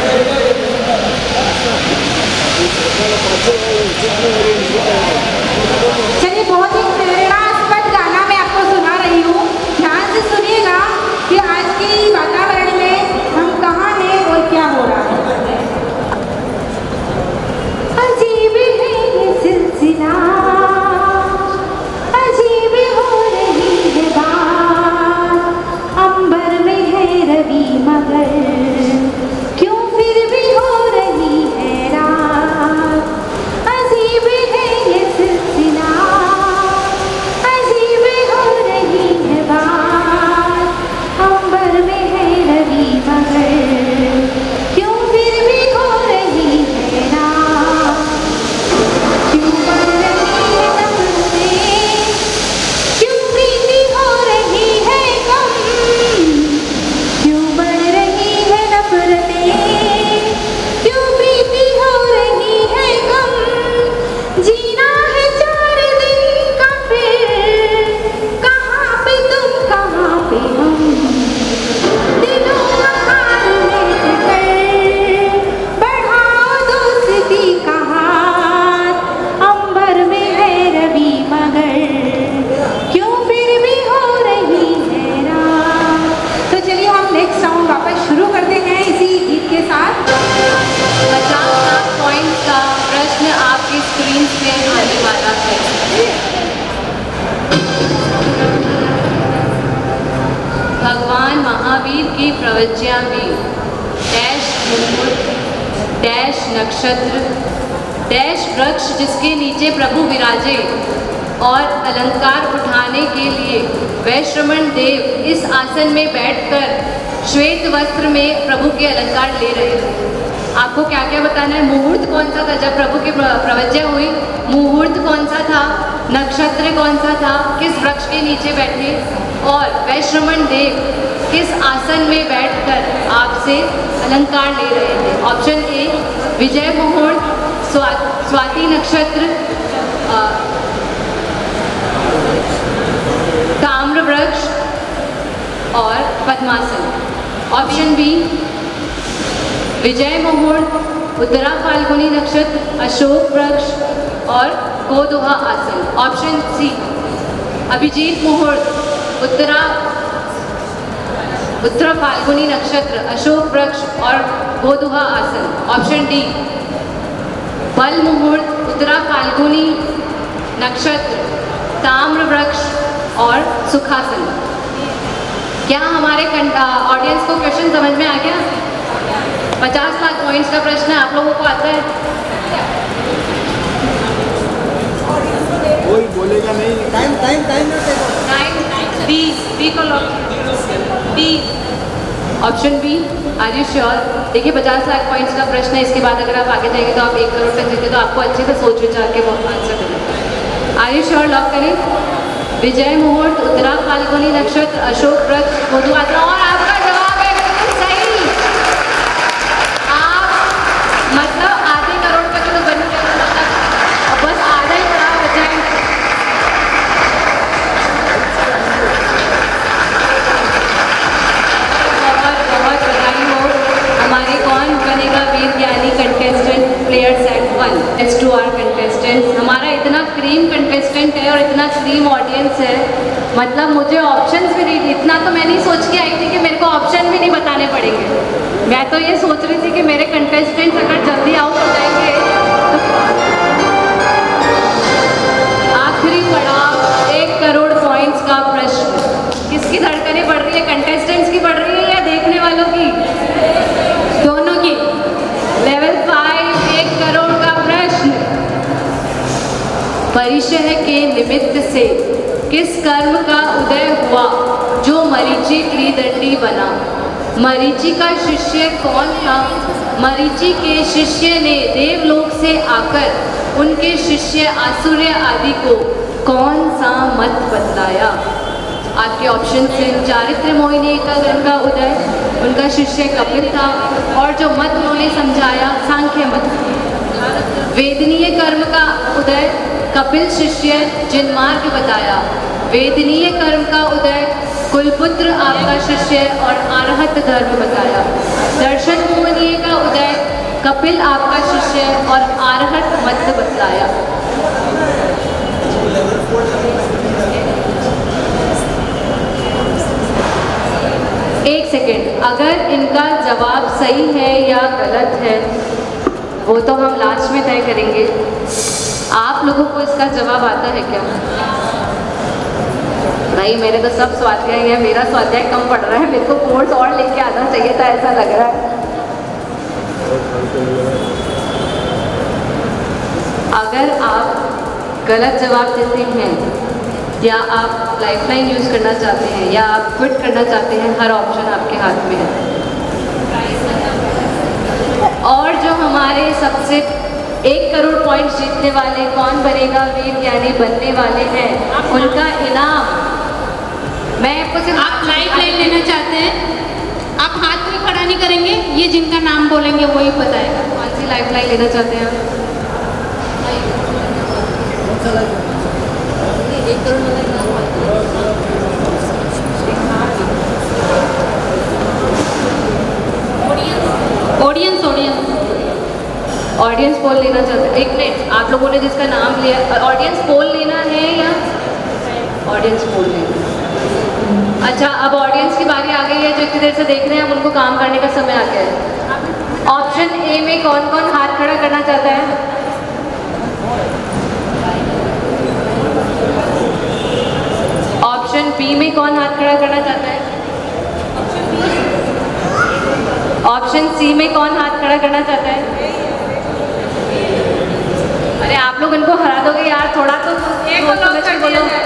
की प्रवज्ञा भी डैश मुहूर्त डैश नक्षत्र डैश वृक्ष जिसके नीचे प्रभु विराजे और अलंकार उठाने के लिए वैश्रमण देव इस आसन में बैठकर श्वेत वस्त्र में प्रभु के अलंकार ले रहे थे। आपको क्या क्या बताना है? मुहूर्त कौन सा था जब प्रभु की प्रवज्ञा हुई, मुहूर्त कौन सा था, नक्षत्र कौन सा था, किस वृक्ष के नीचे बैठे, और वैश्रमण देव किस आसन में बैठकर आपसे अलंकार ले रहे थे। ऑप्शन ए विजय मुहूर्त, स्वाति नक्षत्र, ताम्र वृक्ष और पद्मासन। ऑप्शन बी विजय मुहूर्त, उत्तरा फाल्गुनी नक्षत्र, अशोक वृक्ष और गोदुहा आसन। ऑप्शन सी अभिजीत मुहूर्त, उत्तरा फाल्गुनी नक्षत्र, अशोक वृक्ष और गोदुहा आसन। ऑप्शन डी बल मुहूर्त, उत्तरा फाल्गुनी नक्षत्र, ताम्र वृक्ष और सुखासन। क्या हमारे ऑडियंस को क्वेश्चन समझ में आ गया? 50 लाख पॉइंट्स का प्रश्न है, आप लोगों को आता है? कोई बोलेगा नहीं। टाइम बी को lock, B option B. Are you sure? देखिए 50 लाख पॉइंट्स का प्रश्न है, इसके बाद अगर आप आगे जाएंगे तो आप 1 करोड़ तक जीते, तो आपको अच्छे से सोच विचार के आंसर देना। Are you sure? लॉक करें। विजय मुहूर्त, उत्तरा फाल्गुनी नक्षत्र, अशोक वृक्ष, गोदुहा आसन। और आपका जवाब है बिल्कुल सही। आप मतलब आधे करोड़ तक तो बन गए, मतलब बस आधा ही पड़ा बचा है। बहुत बधाई हो हमारे कौन बनेगा वीर ज्ञानी contestant player set 1। Let's to our contestants. हमारा इतना क्रीम कंटेस्टेंट है और इतना क्रीम ऑडियंस है, मतलब मुझे ऑप्शंस भी नहीं, इतना तो मैं नहीं सोच के आई थी कि मेरे को ऑप्शन भी नहीं बताने पड़ेंगे। मैं तो ये सोच रही थी कि मेरे कंटेस्टेंट्स अगर जल्दी आउट हो जाएंगे तो आखिरी पड़ाव 1 करोड़ पॉइंट्स का प्रश्न। किसकी धड़कनें बढ़ रही है? कंटेस्टेंट्स की बढ़ रही है या देखने वालों की? दोनों की। लेवल 5 1 करोड़ का प्रश्न। परिचय के निमित्त से किस कर्म का उदय हुआ जो मरीचि त्रिदंडी बना? मरीचि का शिष्य कौन था? मरीचि के शिष्य ने देवलोक से आकर उनके शिष्य आसुर्य आदि को कौन सा मत बतलाया? आपके ऑप्शन से चारित्र मोहिनी का कर्म का उदय, उनका शिष्य कपिल था, और जो मत उन्होंने समझाया सांख्य मत। वेदनीय कर्म का उदय कपिल शिष्य जिनमार्ग बताया। वेदनीय कर्म का उदय कुलपुत्र आपका शिष्य और आरहत धर्म बताया। दर्शन मोहनीय का उदय कपिल आपका शिष्य और आरहत मत बतलाया। एक सेकेंड, अगर इनका जवाब सही है या गलत है वो तो हम लास्ट में तय करेंगे। आप लोगों को इसका जवाब आता है क्या? भाई मेरे तो सब स्वाध्याय है, मेरा स्वाध्याय कम पड़ रहा है, मेरे को कोर्स और लेके आना चाहिए था, ऐसा लग रहा है। अगर आप गलत जवाब देते हैं या आप लाइफलाइन यूज़ करना चाहते हैं या आप क्विट करना चाहते हैं, हर ऑप्शन आपके हाथ में है। और जो हमारे सबसे 1 करोड़ पॉइंट जीतने वाले कौन बनेगा वीर ज्ञानी बनने वाले हैं, उनका इनाम मैं आपको सिर्फ आप लाइफ लाइन लेना चाहते हैं? आप हाथ भी खड़ा नहीं करेंगे, ये जिनका नाम बोलेंगे वही बताएगा। कौन सी लाइफ लाइन लेना चाहते हैं आप? 1 करोड़ ऑडियंस ऑडियंस पोल लेना चाहते हैं? 1 मिनट, आप लोगों ने जिसका नाम लिया, ऑडियंस पोल लेना है या ऑडियंस पोल लेना? अच्छा, अब ऑडियंस की बारी आ गई है जो इतनी देर से देख रहे हैं, अब उनको काम करने का समय आ गया है। ऑप्शन ए में कौन कौन हाथ खड़ा करना चाहता है? ऑप्शन बी में कौन हाथ खड़ा करना चाहता है? ऑप्शन सी में कौन हाथ खड़ा करना चाहता है? अरे आप लोग इनको हरा दोगे यार, थोड़ा तो एक को लॉक कर दिया जाए।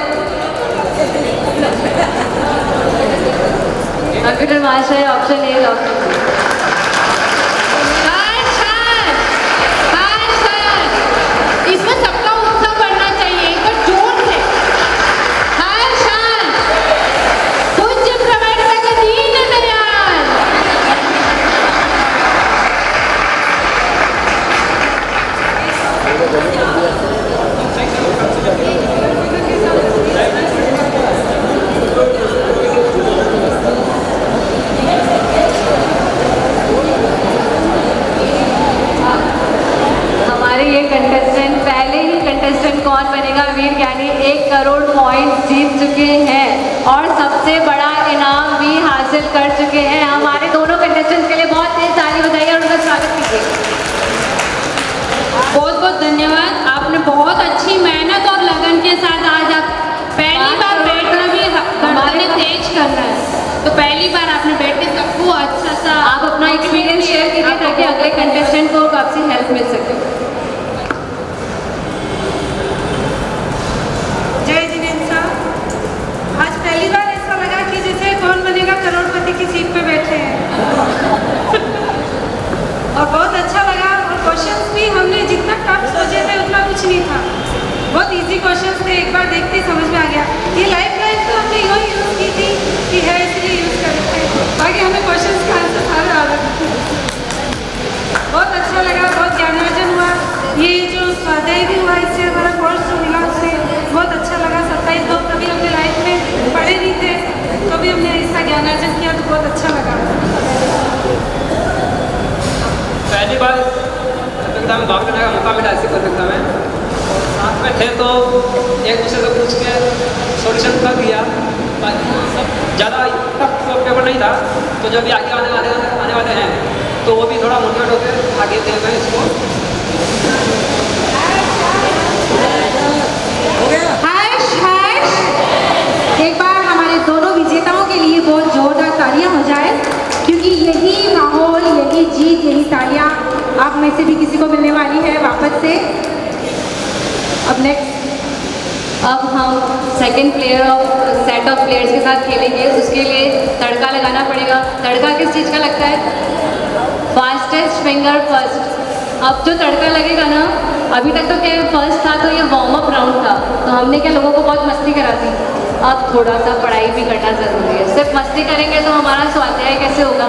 कंप्यूटर महाशय ऑप्शन ए लॉक कर दीजिए। इसमें सबका उत्साह बढ़ना चाहिए, एक बार जोर से। हर शान पूज्य प्रवर्तक दीन दयाल। हमारे ये कंटेस्टेंट पहले ही कंटेस्टेंट कौन बनेगा वीर ज्ञानी 1 करोड़ पॉइंट जीत चुके हैं और सबसे बड़ा इनाम भी हासिल कर चुके हैं। हमारे दोनों कंटेस्टेंट्स के लिए बहुत तेज ताली बजाइए और उनका स्वागत कीजिए। बहुत बहुत धन्यवाद, आपने बहुत अच्छी मेहनत और लगन के साथ आज आप पहली बार बैठना भी गर्दनें तेज करना है, तो पहली बार आपने बैठ के सबको अच्छा सा आप अपना एक्सपीरियंस शेयर कीजिए ताकि अगले कंटेस्टेंट को आपसे हेल्प मिल सके। जय जिनेन्द्र साहब, आज पहली बार ऐसा लगा कि जैसे कौन बनेगा करोड़पति की सीट पे बैठे हैं और बहुत अच्छा लगा। और क्वेश्चंस भी हमने जितना टफ सोचे थे उतना कुछ नहीं था, बहुत इजी क्वेश्चंस थे, एक बार देखते ही समझ में आ गया। ये लाइफ लाइन तो हमने यूँ यूज़ की थी कि है इसलिए यूज़ कर रहे थे, बाकी हमें क्वेश्चंस का आंसर सारे आ रहे थे। बहुत अच्छा लगा, बहुत ज्ञानार्जन हुआ। ये जो स्वाध्याय भी हुआ इससे हमारा कोर्स जो मिला उससे बहुत अच्छा लगा। 27 लोग कभी अपने लाइफ में पढ़े नहीं थे, तो भी हमने इसका ज्ञानार्जन किया तो बहुत अच्छा लगा। पहली बार प्रतियोगिता में भाग लेने का मौका मिला ऐसी प्रतियोगिता में, और साथ में थे तो एक दूसरे से पूछ के सॉल्यूशन कर दिया। बाकी सब ज़्यादा टफ पेपर नहीं था, तो जब भी आगे आने वाले हैं तो वो भी थोड़ा मोटिवेट होकर आगे दे गए इसको। हर्ष हर्ष, एक बार हमारे दोनों विजेताओं के लिए बहुत जोरदार तालियां हो जाए, क्योंकि यही माहौल, यही जीत, यही तालियां आप में से भी किसी को मिलने वाली है वापस से। अब नेक्स्ट अब हम second player of set of players के साथ खेलेंगे। उसके लिए तड़का लगाना पड़ेगा। तड़का किस चीज़ का लगता है? Fastest finger first. अब जो तड़का लगेगा ना, अभी तक तो क्या फर्स्ट था तो ये वार्म अप राउंड था, तो हमने क्या लोगों को बहुत मस्ती करा दी। अब थोड़ा सा पढ़ाई भी करना ज़रूरी है, सिर्फ मस्ती करेंगे तो हमारा स्वाध्याय कैसे होगा।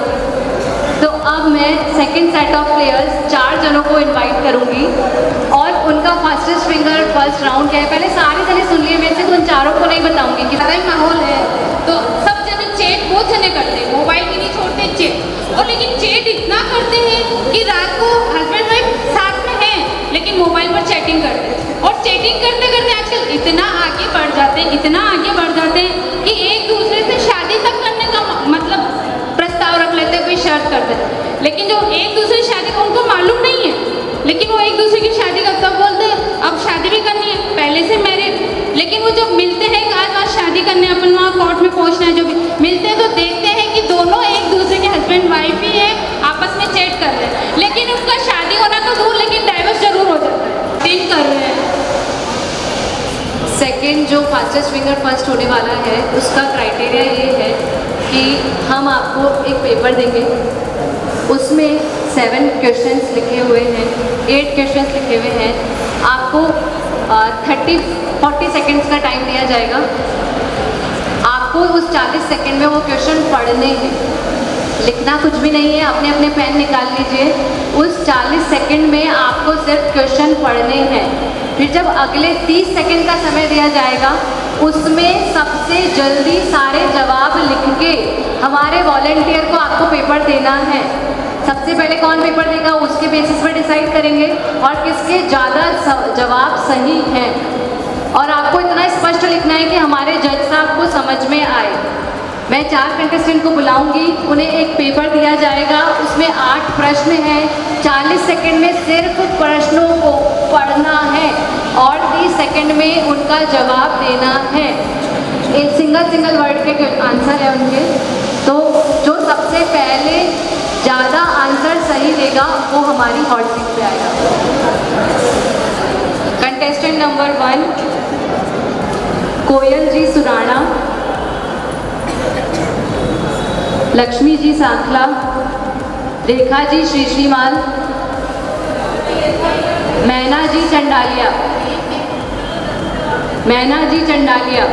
तो अब मैं सेकंड सेट ऑफ प्लेयर्स 4 जनों को इनवाइट करूंगी और उनका फास्टेस्ट फिंगर फर्स्ट राउंड क्या है पहले सारे जने सुन लिए मेरे से, तो उन चारों को नहीं बताऊंगी कि ज़्यादा ही माहौल है तो सब जने चैट बहुत जने करते हैं, मोबाइल भी नहीं छोड़ते चैट। और लेकिन चैट इतना करते हैं कि रात को हस्बैंड वाइफ साथ में हैं लेकिन मोबाइल पर चैटिंग करते हैं। और चैटिंग करते करते आजकल इतना आगे बढ़ जाते हैं, इतना आगे बढ़ जाते हैं कि एक दूसरे से शादी तक करने का मतलब प्रस्ताव रख लेते हैं, कोई शर्त करते हैं। लेकिन जो एक दूसरे की शादी को उनको मालूम नहीं है, लेकिन वो एक दूसरे की शादी का कब बोलते हैं, अब शादी भी करनी है, पहले से मैरिड। लेकिन वो जब मिलते हैं आज शादी करने, अपन वहाँ कोर्ट में पहुँचना है, जो भी मिलते हैं तो देखते हैं कि दोनों एक दूसरे के हस्बैंड वाइफ ही है, आपस में चैट कर रहे हैं। लेकिन उनका शादी होना तो दूर, लेकिन डाइवर्स जरूर हो जाता है, चैट कर रहे हैं। सेकंड जो फास्टेस्ट फिंगर फर्स्ट होने वाला है उसका क्राइटेरिया ये है कि हम आपको एक पेपर देंगे, उसमें 7 क्वेश्चंस लिखे हुए हैं, 8 क्वेश्चंस लिखे हुए हैं। आपको 30-40 सेकंड्स का टाइम दिया जाएगा। आपको उस 40 सेकंड में वो क्वेश्चन पढ़ने हैं, लिखना कुछ भी नहीं है। अपने अपने पेन निकाल लीजिए। उस 40 सेकंड में आपको सिर्फ क्वेश्चन पढ़ने हैं। फिर जब अगले 30 सेकंड का समय दिया जाएगा, उसमें सबसे जल्दी सारे जवाब लिख के हमारे वॉलंटियर को आपको पेपर देना है। सबसे पहले कौन पेपर देगा उसके बेसिस पर डिसाइड करेंगे और किसके ज़्यादा जवाब सही हैं। और आपको इतना स्पष्ट लिखना है कि हमारे जज साहब को समझ में आए। मैं 4 कंटेस्टेंट को बुलाऊंगी, उन्हें एक पेपर दिया जाएगा, उसमें 8 प्रश्न हैं। 40 सेकंड में सिर्फ प्रश्नों को पढ़ना है और 30 सेकंड में उनका जवाब देना है। एक सिंगल वर्ड के आंसर है उनके। तो जो सबसे पहले ज़्यादा आंसर सही देगा वो हमारी हॉट सीट पे आएगा। कंटेस्टेंट नंबर 1 कोयल जी सुराणा, लक्ष्मी जी सांखला, रेखा जी श्रीश्रीमाल, मैना जी चंडालिया, मैना जी चंडालिया।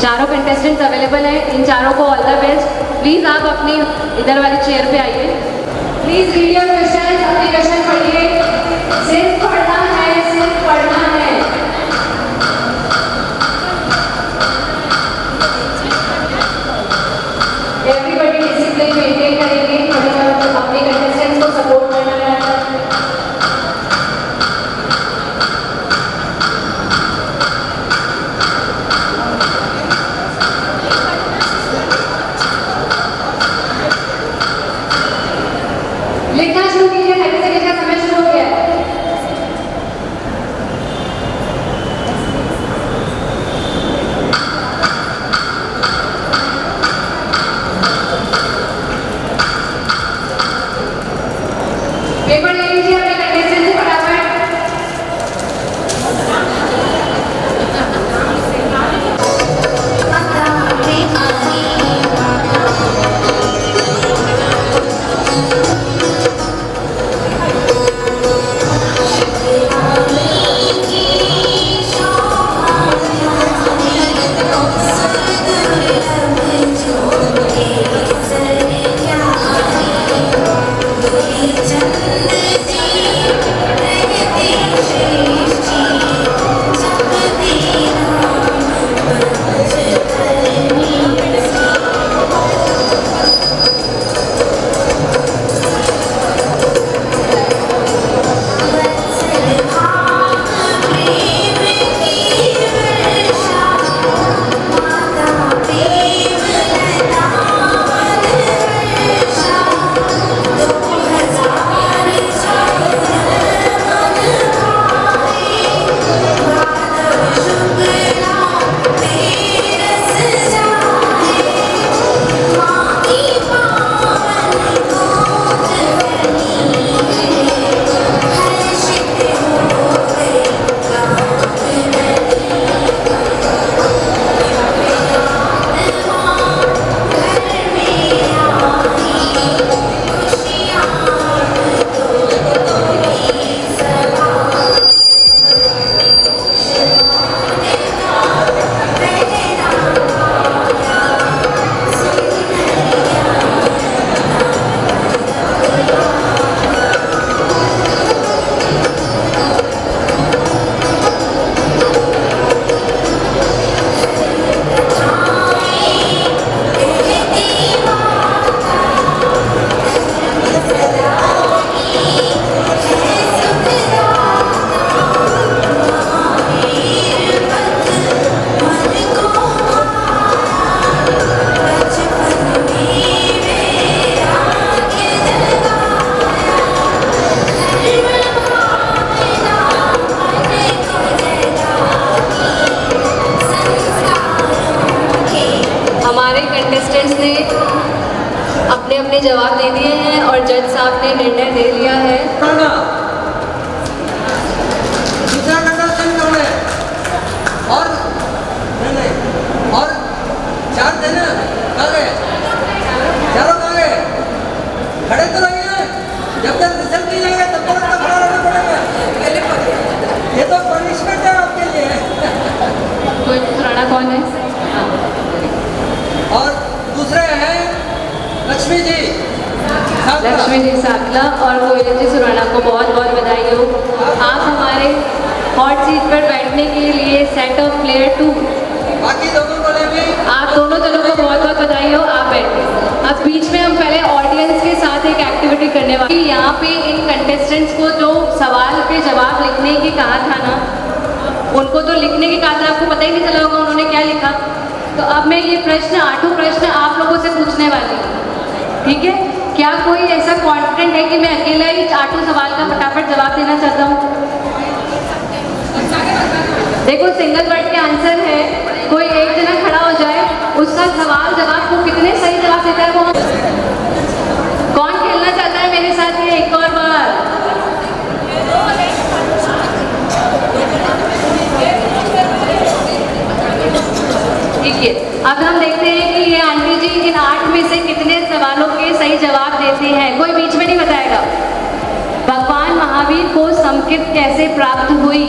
चारों कंटेस्टेंट्स अवेलेबल हैं, इन चारों को ऑल द बेस्ट। प्लीज़ आप अपनी इधर वाली चेयर पे आइए। प्लीज़ रीड योर क्वेश्चन, अपने क्वेश्चन पढ़िए। सिर्फ पढ़ना है, सिर्फ पढ़ना है। एवरीबॉडी डिसिप्लिन मेंटेन करेंगे, अपने कंटेस्टेंट्स को सपोर्ट करना है। लिखना शुरू कीजिए, 30 सेकंड का समय शुरू हो गया है। पेपर ले लीजिए अपने कंटेस्टेंट से फटाफट। कंटेस्टेंट्स ने अपने अपने जवाब दे दिए हैं और जज साहब ने निर्णय दे लिया है। दूसरा कंटेस्टेंट कौन है? और नहीं और चार थे ना, कहाँ गए? चारों कहाँ गए? खड़े तो रहिए, जब तक रिजल्ट नहीं आएगा तब तक तो खड़ा रहना पड़ेगा। ये तो पनिशमेंट है आपके लिए। कोई सुराना कौन है? और दूसरे हैं लक्ष्मी जी सांखला। लक्ष्मी जी सांखला और कोयल जी सुराना को बहुत बहुत बधाई हो। आप हमारे हॉट सीट पर बैठने के लिए सेट ऑफ प्लेयर 2। बाकी दोनों बोले भी आप दोनों जनों को बहुत बहुत बधाई हो। आप बैठिए। अब बीच में हम पहले ऑडियंस के साथ एक एक्टिविटी करने वाले हैं। यहाँ पे इन कंटेस्टेंट्स को जो सवाल पे जवाब लिखने की कहा था ना, उनको तो लिखने की कहा था, आपको पता ही नहीं चला होगा उन्होंने क्या लिखा। तो अब मैं ये प्रश्न 8 प्रश्न आप लोगों से पूछने वाली हूँ, ठीक है? क्या कोई ऐसा कॉन्फिडेंट है कि मैं अकेला ही 8 सवाल का फटाफट जवाब देना चाहता हूँ? देखो सिंगल वर्ड के आंसर है, कोई एक जना खड़ा हो जाए, उसका सवाल जवाब को कितने सही जवाब ठीक है, अब हम देखते हैं कि ये आंटी जी इन 8 में से कितने सवालों के सही जवाब देते हैं। कोई बीच में नहीं बताएगा। भगवान महावीर को संस्कृत कैसे प्राप्त हुई?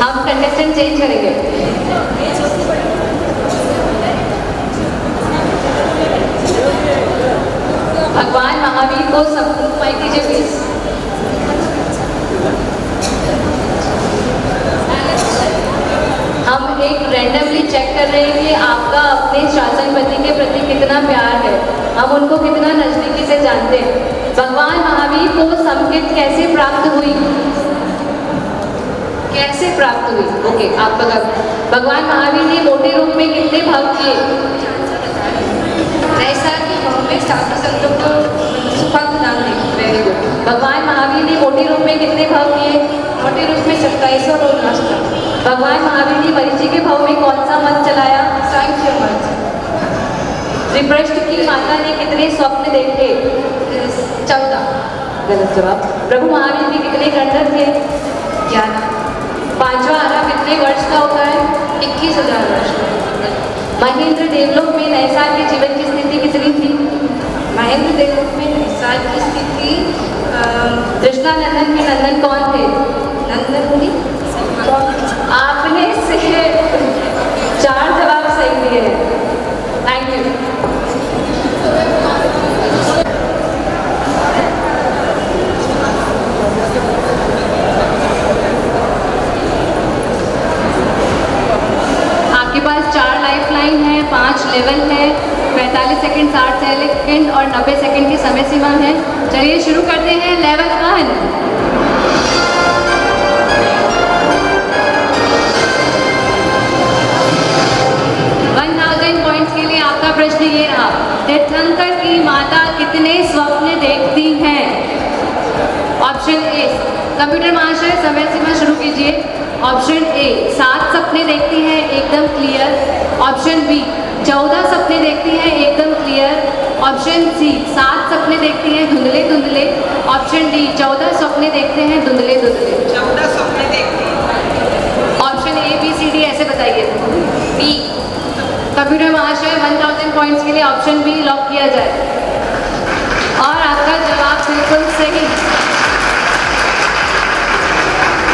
हम कंटेस्टेंट चेंज करेंगे। भगवान महावीर को संस्कृत माइक दीजिए प्लीज। हम एक रैंडमली चेक कर रहे हैं कि आपका अपने शासनपति के प्रति कितना प्यार है, हम उनको कितना नजदीकी से जानते हैं। भगवान महावीर को संस्कृत कैसे प्राप्त हुई? कैसे प्राप्त हुई? ओके, आप बता। भगवान महावीर ने मोटे रूप में कितने भाव किए? ऐसा कि हमें साधु संतों को सुखद नाम दें। Very good. भगवान महावीर ने मोटे रूप में कितने भाव किए? मोटे रूप में 27 और 19। भगवान महावीर ने मरीचि के भाव में कौन सा मत चलाया? सांख्य मत। त्रिप्रष्ट की माता ने कितने स्वप्न देखे? 14। गलत जवाब। प्रभु महावीर के कितने कंधर थे? 11। पांचवा आना कितने वर्ष का होता है? 21,000 वर्ष। महेंद्र देवलोक में नैसार के जीवन की स्थिति कितनी थी? महेंद्र देवलोक में नैसार की स्थिति कृष्णानंदन के नंदन कौन थे? नंदन मुनि। आपने से 4 जवाब सही दिए हैं। Thank you. आपके पास 4 लाइफ लाइन है, 5 लेवल है, 45 सेकंड, 60 सेकंड और 90 सेकंड की समय सीमा है। चलिए शुरू करते हैं लेवल 1। 1000 पॉइंट्स के लिए आपका प्रश्न ये रहा, तीर्थंकर की माता कितने स्वप्न देखती हैं? ऑप्शन ए, कंप्यूटर महाशय समय सीमा शुरू कीजिए। ऑप्शन ए 7 सपने देखती हैं एकदम क्लियर। ऑप्शन बी 14 सपने देखती हैं एकदम क्लियर। ऑप्शन सी 7 सपने देखती हैं धुंधले धुंधले। ऑप्शन डी 14 सपने देखते हैं धुंधले धुंधले। 14 सपने देखती हैं। Option A B C D ऐसे बताइए। बी। कंप्यूटर महाशय 1000 पॉइंट्स के लिए ऑप्शन बी लॉक किया जाए। और आपका जवाब बिल्कुल सही।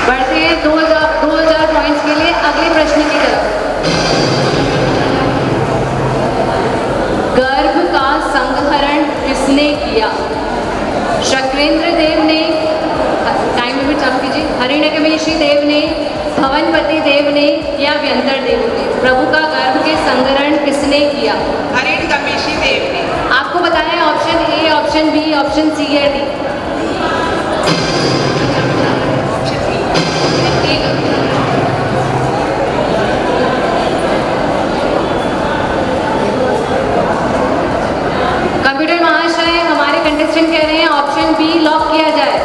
बढ़ते हैं 2000 पॉइंट्स के लिए अगले प्रश्न की तरफ। गर्भ का संहरण किसने किया? शक्रेंद्र देव ने, टाइम लिमिट चालू कीजिए, हिरण्यकशिपु देव ने, भवनपति देव ने या व्यंतर देव ने? प्रभु का गर्भ के संहरण किसने किया? हिरण्यकशिपु देव ने। आपको बताया है option A, option B, option C या डी? कंप्यूटर महाशय हमारे कंटेस्टेंट कह रहे हैं ऑप्शन बी लॉक किया जाए।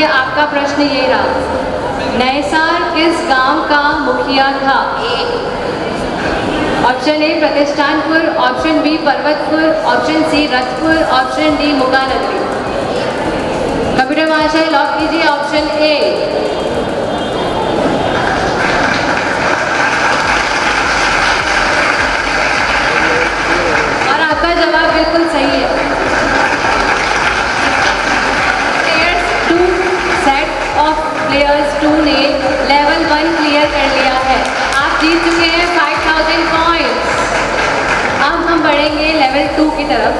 आपका प्रश्न ये रहा, नैसार किस गांव का मुखिया था? Option A Pratishthanpur, option B Parvatpur, option C Rathpur, option D Mukanagari. Computer महाशय लॉक कीजिए ऑप्शन ए। क्लियर कर लिया है। आप जीत चुके हैं 5000 पॉइंट्स। अब हम बढ़ेंगे लेवल 2 की तरफ।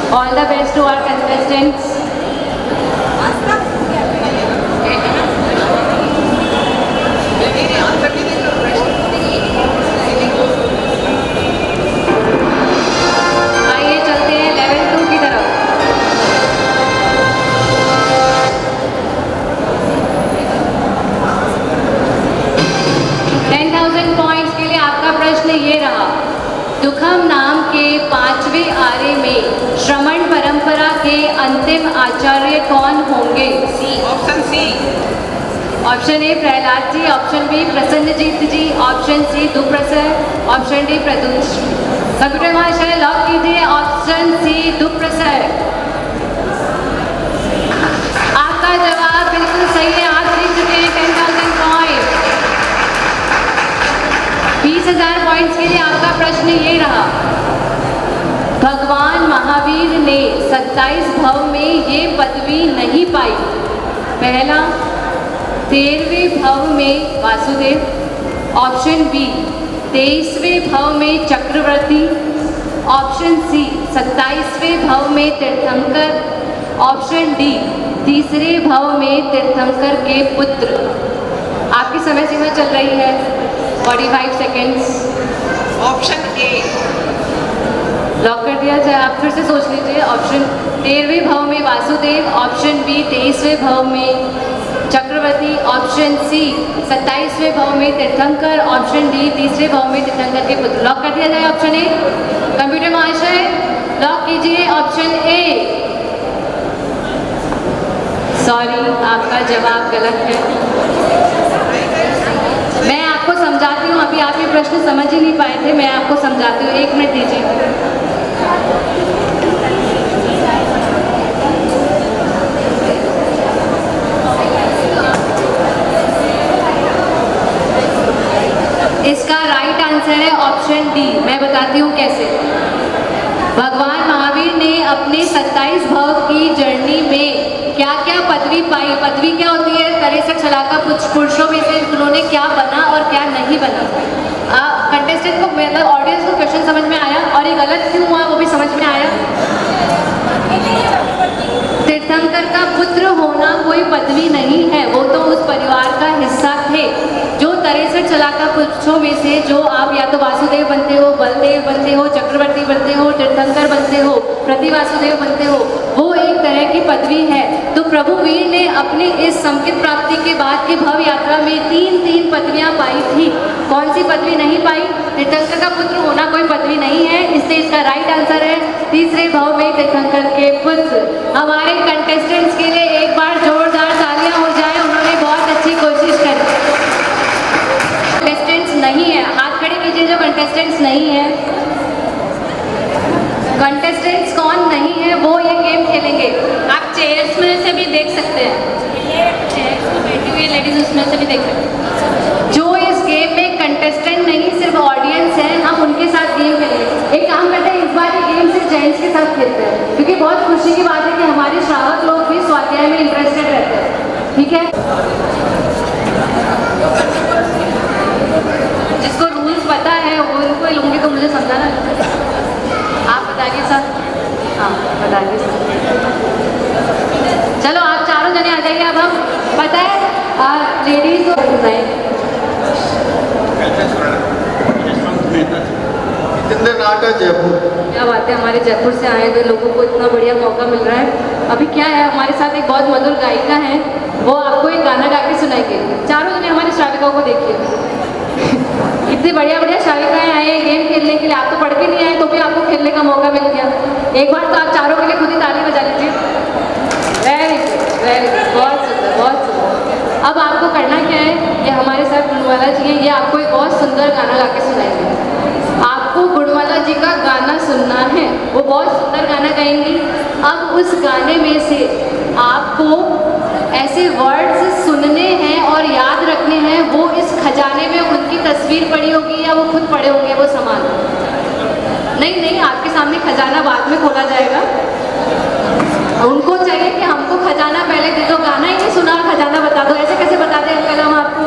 All the best to our contestants. आइए चलते हैं लेवल 2 की तरफ। पॉइंट्स के लिए आपका प्रश्न ये रहा, दुखम नाम के 5वें आर्य में श्रमण परंपरा के अंतिम आचार्य कौन होंगे? Option C. Option A Prahlad ji, option B Prasannajit ji, option C Duprasar, option D Pradush. Computer महाशय लॉक कीजिए ऑप्शन सी दुप्रसर। आपका जवाब बिल्कुल सही है, आप जीत चुके हैं 10,000 पॉइंट। 20,000 पॉइंट्स के लिए आपका प्रश्न ये रहा, भगवान महावीर ने 27 भव में ये पदवी नहीं पाई। पहला, 13वें भव में वासुदेव, ऑप्शन बी 23वें भव में चक्रवर्ती, ऑप्शन सी 27वें भव में तीर्थंकर, ऑप्शन डी 3रे भव में तीर्थंकर के पुत्र। आपकी समय सीमा चल रही है 45 सेकेंड्स। Option A. लॉक कर दिया जाए, आप फिर से सोच लीजिए। ऑप्शन 13वें भव में वासुदेव, ऑप्शन बी 23वें भव में चक्रवर्ती, ऑप्शन सी 27वें भव में तीर्थंकर, ऑप्शन डी 3रे भव में तीर्थंकर के पुत्र। लॉक कर दिया जाए ऑप्शन ए। कंप्यूटर महाशय लॉक कीजिए ऑप्शन ए। सॉरी, आपका जवाब गलत है। मैं आपको समझाती हूँ, अभी आप ये प्रश्न समझ ही नहीं पाए थे, मैं आपको समझाती हूँ, 1 मिनट दीजिए। इसका राइट आंसर है ऑप्शन डी। मैं बताती हूँ कैसे। भगवान महावीर ने अपने 27 भव की जर्नी में क्या क्या पदवी पाई। पदवी क्या होती है? 63 शलाका पुरुषों में से उन्होंने क्या बना और क्या नहीं बना। कंटेस्टेंट को, मतलब ऑडियंस को क्वेश्चन समझ में आया और ये गलत क्यों हुआ वो भी समझ में आया। तीर्थंकर का पुत्र होना कोई पदवी नहीं है, वो तो उस परिवार का हिस्सा थे। जो 63 शलाका पुरुषों में से जो आप या तो वासुदेव बनते हो, बलदेव बनते हो, चक्रवर्ती बनते हो, तीर्थंकर बनते हो, प्रतिवासुदेव बनते हो, वो एक तरह की पदवी है। तो प्रभु वीर ने अपनी इस संकित प्राप्ति के बाद की भव यात्रा में 3 पदवियां पाई थी। कौन सी पदवी नहीं पाई? तीर्थंकर का पुत्र होना कोई पदवी नहीं है, इसलिए इसका राइट आंसर है 3रे भव में तीर्थंकर के पुत्र। हमारे कंटेस्टेंट्स के लिए एक बार जोरदार तालियां हो जाए, उन्होंने बहुत अच्छी कोशिश करी। कंटेस्टेंट्स नहीं है, हाथ खड़े कीजिए जो कंटेस्टेंट्स नहीं है। कंटेस्टेंट्स कौन नहीं है वो ये गेम खेलेंगे। आप चेयर्स में से भी देख सकते हैं, चेयर्स में बैठी हुई लेडीज उसमें से भी देख सकते हैं। जो इस गेम में कंटेस्टेंट नहीं सिर्फ ऑडियंस है, हम उनके साथ गेम खेलेंगे। एक काम करते हैं, इस बार ये गेम सिर्फ जेंट्स के साथ खेलते हैं, क्योंकि बहुत खुशी की बात है कि हमारे श्रावक लोग भी स्वाध्याय में इंटरेस्टेड रहते हैं। ठीक है, जिसको रूल्स पता है वो इनको लूँगी, तो मुझे समझाना। आप बताइए सर। हाँ बताइए सर। चलो आप चारों जने आ जाइए। अब हम पता है लेडीज जयपुर। क्या बात है, हमारे जयपुर से आए हुए लोगों को इतना बढ़िया मौका मिल रहा है। अभी क्या है, हमारे साथ एक बहुत मधुर गायिका है, वो आपको एक गाना गा के सुनाएंगे। चारों जने हमारी श्राविकाओं को देखिए। इतनी बढ़िया बढ़िया श्राविकाएं आए हैं गेम खेलने के लिए। आप तो पढ़ के नहीं आए तो भी आपको खेलने का मौका मिल गया। एक बार तो आप चारों के लिए खुद ही ताली बजा लीजिए। वेरी गुड, वेरी गुड, बहुत सुंदर, बहुत सुंदर। अब आपको करना क्या है, ये हमारे साथ गुणवाला जी हैं, ये आपको एक बहुत सुंदर गाना गा के सुनाएंगे। आपको गुणवाला जी का गाना सुनना है, वो बहुत सुंदर गाना गाएंगी। अब उस गाने में से आपको ऐसे वर्ड्स सुनने हैं और याद रखने हैं हैं वो इस खजाने में उनकी तस्वीर पड़ी होगी या वो खुद पड़े होंगे वो सामान? नहीं नहीं, आपके सामने खजाना बाद में खोला जाएगा। उनको चाहिए कि हमको खजाना पहले दे दो, गाना ही नहीं सुना खजाना बता दो। ऐसे कैसे बताते हैं अंकल हम आपको?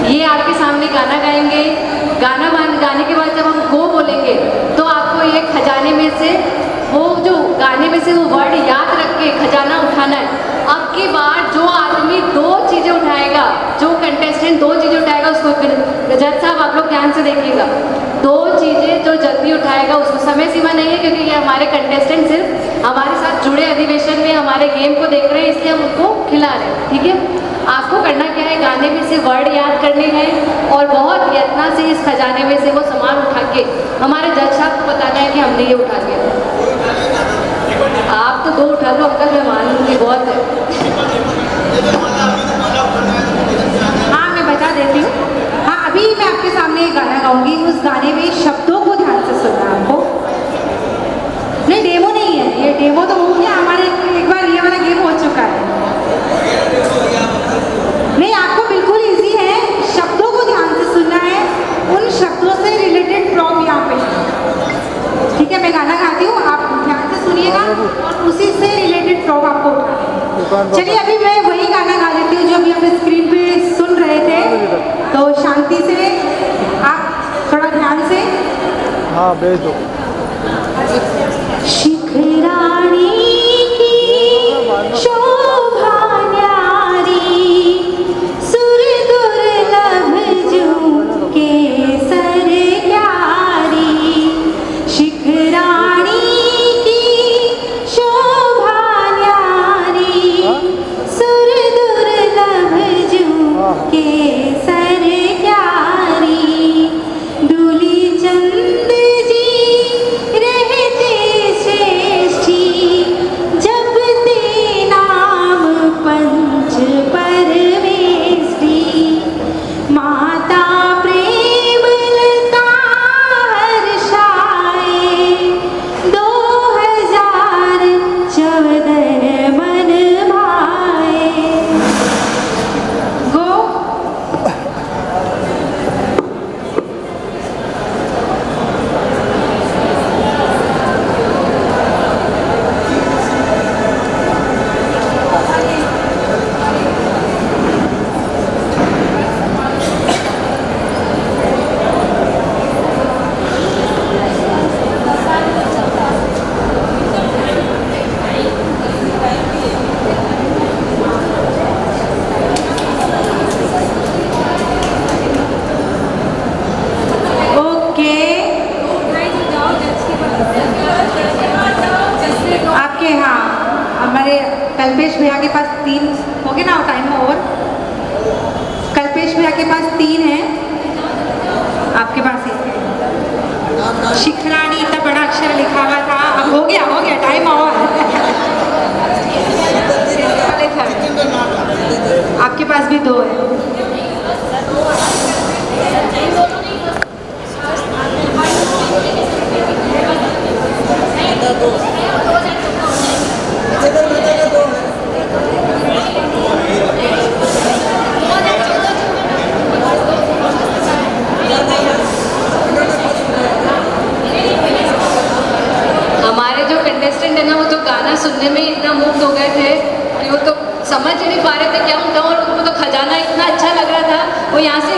ये आपके सामने गाना गाएंगे, गाने के बाद जब हम गो बोलेंगे तो आपको ये खजाने में से वो जो गाने में से वो वर्ड याद रख के खजाना उठाना है। अब की बार जो आदमी 2 चीज़ें उठाएगा, जो कंटेस्टेंट 2 चीज़ें उठाएगा, उसको जज साहब आप लोग ध्यान से देखिएगा, 2 चीज़ें जो जल्दी उठाएगा उसको, समय सीमा नहीं है क्योंकि ये हमारे कंटेस्टेंट सिर्फ हमारे साथ जुड़े अधिवेशन में हमारे गेम को देख रहे हैं, इसलिए हम उनको खिला रहे हैं। ठीक है, आपको करना क्या है, गाने में से वर्ड याद करने हैं और बहुत यत्न से इस खजाने में से वो सामान उठा के हमारे जज साहब को बताना है कि हमने ये उठा लिया। आप तो 2 उठा लो अंकल, मैं मान लूँगी, बहुत है। हाँ, मैं बता देती हूँ। हाँ, अभी मैं आपके सामने एक गाना गाऊंगी, उस गाने में शब्दों को ध्यान से सुनना आपको। नहीं, डेमो नहीं है, ये डेमो तो हो गया हमारे, एक बार ये वाला गेम हो चुका है। नहीं, आपको बिल्कुल इजी है, शब्दों को ध्यान से सुनना है, उन शब्दों से रिलेटेड प्रॉप यहाँ पे है। ठीक है, मैं गाना गाती हूँ, आप ध्यान से सुनिएगा और उसी से रिलेटेड प्रॉप आपको उठाना है। चलिए, अभी मैं वही गाना गा लेती हूँ जो अभी हम स्क्रीन पे सुन रहे थे, तो शांति से आप थोड़ा ध्यान से। हाँ, भेज दो। शिखराणी की शोभा न्यारी, सुर दुर्लभ जू के सर क्यारी। शिखराणी की शोभा न्यारी, सुर दुर्लभ जू के सर क्यारी। दूली चंद जी रहते श्रेष्ठी, जपते नाम पंच परमेष्ठी। माता प्रेम लता हर्षाए, 2014 मन भाए। गो। आपके, हाँ, हमारे कल्पेश भैया के पास 3 हो गए ना, टाइम ओवर। कल्पेश भैया के पास 3 है, आपके पास 1 है। शिखराणी इतना बड़ा अक्षर लिखा हुआ था, अब हो गया टाइम ओवर। आपके पास भी 2 है। हमारे जो कंटेस्टेंट है ना, वो तो गाना सुनने में इतना मुग्ध हो गए थे कि वो तो समझ ही नहीं पा रहे थे क्या उनका, और उनको तो खजाना इतना अच्छा लग रहा था, वो यहाँ से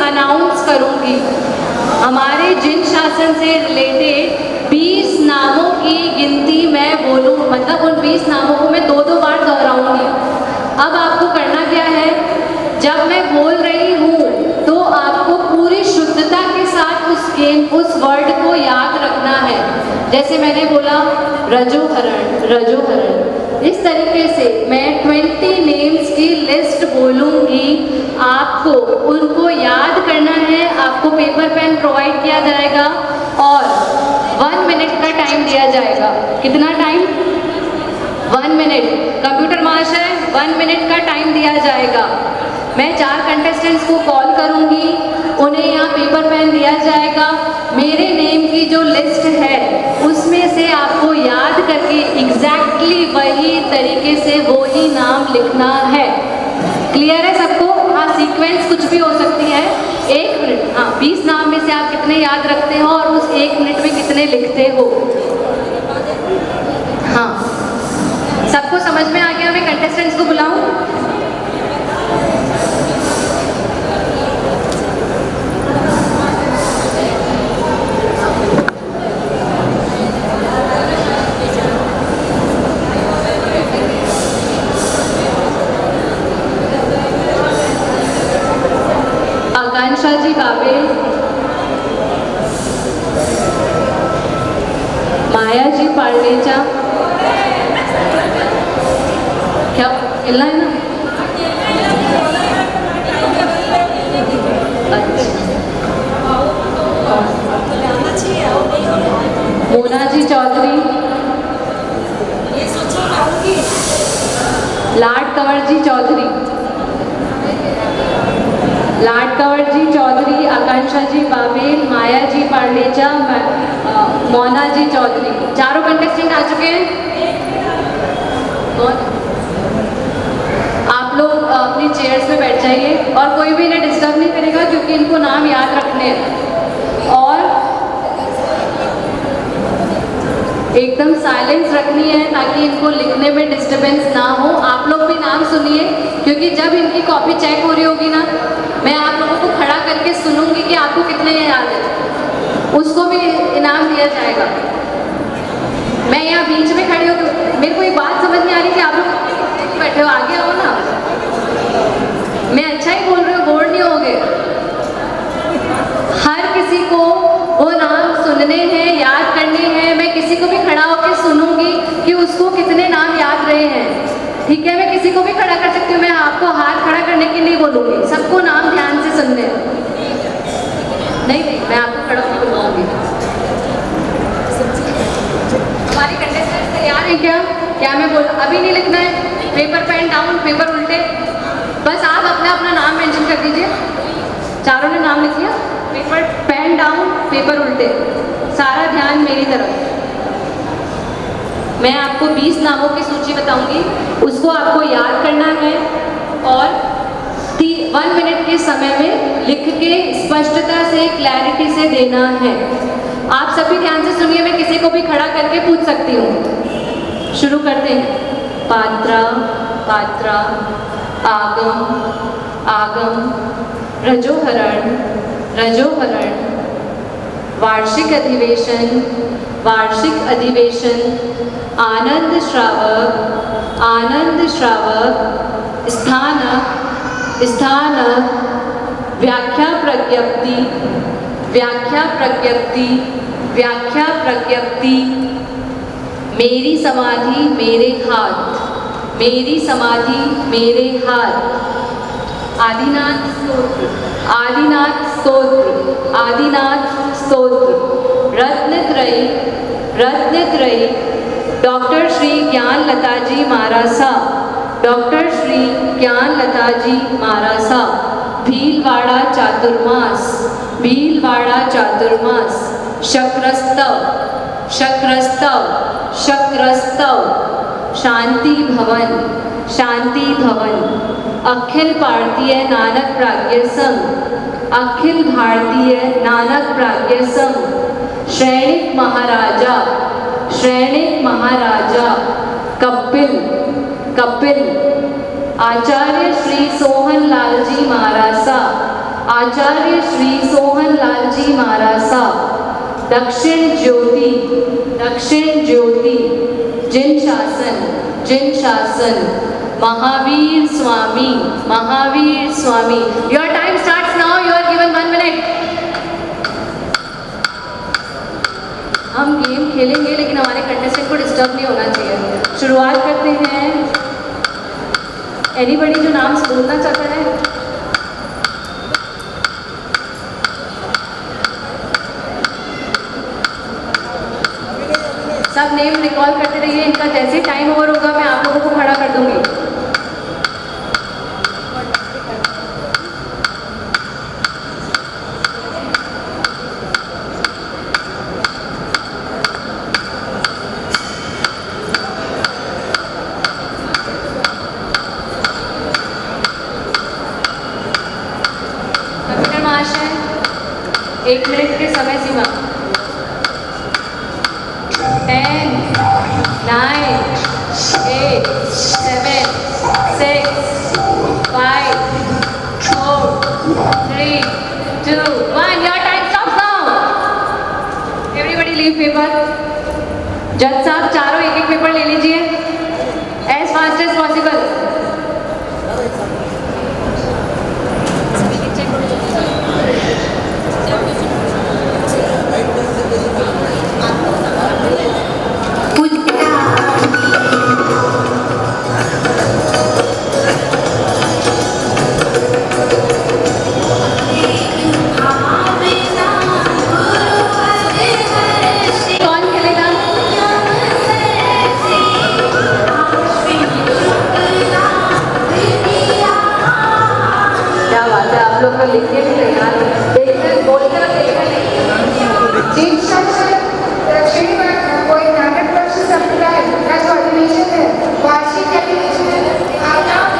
अनाउंस करूंगी। हमारे जिन शासन से रिलेटेड 20 नामों की गिनती मैं बोलूं, मतलब उन 20 नामों को मैं 2-2 बार दोहराऊंगी। अब आपको करना क्या है, जब मैं बोल रही हूँ तो आपको पूरी शुद्धता के साथ उस वर्ड को याद रखना है। जैसे मैंने बोला रजोहरण, रजोहरण, इस तरीके से मैं 20 नेम्स की लिस्ट बोलूँगी। आपको उनको याद करना है। आपको पेपर पेन प्रोवाइड किया जाएगा और 1 मिनट का टाइम दिया जाएगा। कितना टाइम? 1 मिनट। कंप्यूटर महाशय 1 मिनट का टाइम दिया जाएगा। मैं 4 कंटेस्टेंट्स को कॉल करूंगी, उन्हें यहाँ पेपर पेन दिया जाएगा। मेरे नेम की जो लिस्ट है उसमें से आपको याद करके एग्जैक्टली वही तरीके से वो ही नाम लिखना है। क्लियर है सबको? हाँ, सीक्वेंस कुछ भी हो सकती है। 1 मिनट, हाँ, 20 नाम में से आप कितने याद रखते हो और उस 1 मिनट में कितने लिखते हो। हाँ, सबको समझ में आ गया? मैं कंटेस्टेंट्स को बुलाऊं? आकांक्षा जी बाबे, माया जी पारनेचा, क्या मिलना है ना? मोना जी चौधरी, लाड कंवर जी चौधरी, लाड कंवर जी चौधरी, आकांक्षा जी बाबेल, माया जी पांडेचा, मोना जी चौधरी। चारों कंटेस्टेंट आ चुके हैं। आप लोग अपनी चेयर्स पे बैठ जाइए और कोई भी इन्हें डिस्टर्ब नहीं करेगा क्योंकि इनको नाम याद रखने हैं। और एकदम साइलेंस रखनी है ताकि इनको लिखने में डिस्टर्बेंस ना हो। आप लोग भी नाम सुनिए क्योंकि जब इनकी कॉपी चेक हो रही होगी ना, मैं आप लोगों को खड़ा करके सुनूंगी कि आपको कितने याद है, उसको भी इनाम दिया जाएगा। मैं यहाँ बीच में खड़ी होकर, मेरे को एक बात समझ नहीं आ रही कि आप लोग बैठे हो, आगे आओ ना। मैं अच्छा ही बोल रही हूँ, बोर नहीं होगे। हर किसी को वो नाम सुनने हैं, याद करने हैं। मैं किसी को भी खड़ा होकर सुनूंगी कि उसको कितने नाम याद रहे हैं। ठीक है, मैं किसी को भी खड़ा कर सकती हूँ, मैं आपको हाथ खड़ा करने के लिए बोलूँगी। सबको नाम ध्यान से सुनने हैं। नहीं, मैं आपको खड़ा होकर बुलाऊंगी। हमारी कंटेस्टेंट तैयार है क्या? क्या मैं बोल अभी नहीं लिखना है? पेपर पेन डाउन, पेपर उल्टे। बस आप अपना अपना नाम मेंशन कर दीजिए। चारों ने नाम लिख लिया? पेपर पेन डाउन, पेपर उल्टे। सारा ध्यान मेरी तरफ। मैं आपको 20 नामों की सूची बताऊंगी, उसको आपको याद करना है और 1 मिनट के समय में लिख के स्पष्टता से, क्लैरिटी से देना है। आप सभी ध्यान से सुनिए, मैं किसी को भी खड़ा करके पूछ सकती हूँ। शुरू करते हैं। पात्रा, पात्रा, आगम, आगम, रजोहरण, रजोहरण, वार्षिक अधिवेशन, वार्षिक अधिवेशन, आनंद श्रावक, आनंद श्रावक, स्थानक, स्थानक, व्याख्या प्रज्ञप्ति, व्याख्या प्रज्ञप्ति, व्याख्या प्रज्ञप्ति, मेरी समाधि मेरे हाथ, मेरी समाधि मेरे हाथ, आदिनाथ स्तोत्र, आदिनाथ स्तोत्र, आदिनाथ स्तोत्र, रत्नत्रयी, रत्नत्रयी, डॉक्टर श्री ज्ञान लता जी मारासा, डॉक्टर श्री ज्ञान लता जी मारासा, भीलवाड़ा चातुर्मास, भीलवाड़ा चातुर्मास, शक्रस्तव, शक्रस्तव, शक्रस्तव, शांति भवन, शांति भवन, अखिल भारतीय नानक प्राज्ञ संघ, अखिल भारतीय नानक प्राज्ञ संघ, श्रेणिक महाराजा, श्रेणिक महाराजा, कपिल, कपिल, आचार्य श्री सोहन लाल जी मारासा, आचार्य श्री सोहन लाल जी महाराज साहब, दक्षिण ज्योति, जिन शासन, Mahavir Swami. Your time starts now, you are given 1 minute. हम गेम खेलेंगे लेकिन हमारे कंटेस्टेंट को डिस्टर्ब नहीं होना चाहिए। शुरुआत करते हैं। एनीबडी जो नाम बोलना चाहता है? सब नेम रिकॉल करते रहिए। इनका जैसे टाइम ओवर होगा मैं आप लोगों को खड़ा कर दूंगी। कमिश्नर महाशय, 1 मिनट के समय सीमा। 10, 9, 8, 7, 6, 5, 4, 3, 2, 1. Your time stops now. Everybody leave paper. जज साहब चारों एक पेपर ले लीजिए as fast as possible. लिखने भी तैयार है। देखकर बोलकर देखकर जिन शासन दक्षिण कोई नाटक वर्ष संप्रदाय का जो अधिवेशन है, वार्षिक अधिवेशन आगम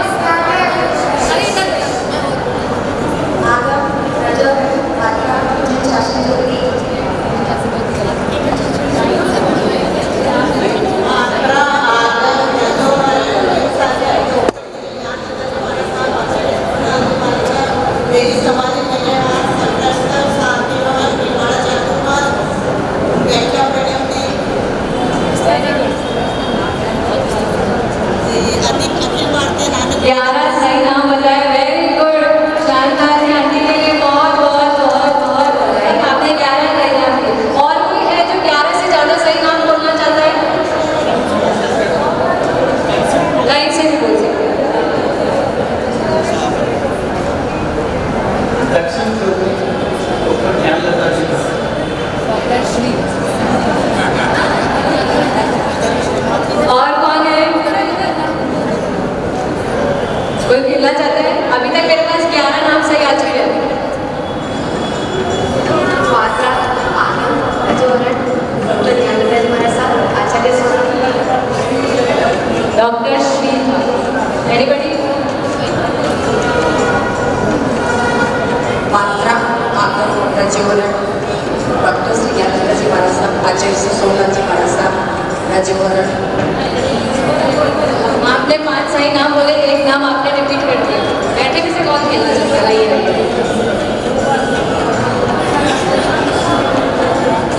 आपने 5 सही नाम बोले, एक नाम आपने रिपीट कर दिया। बैठे भी से कौन खेलना चाहता है? आइए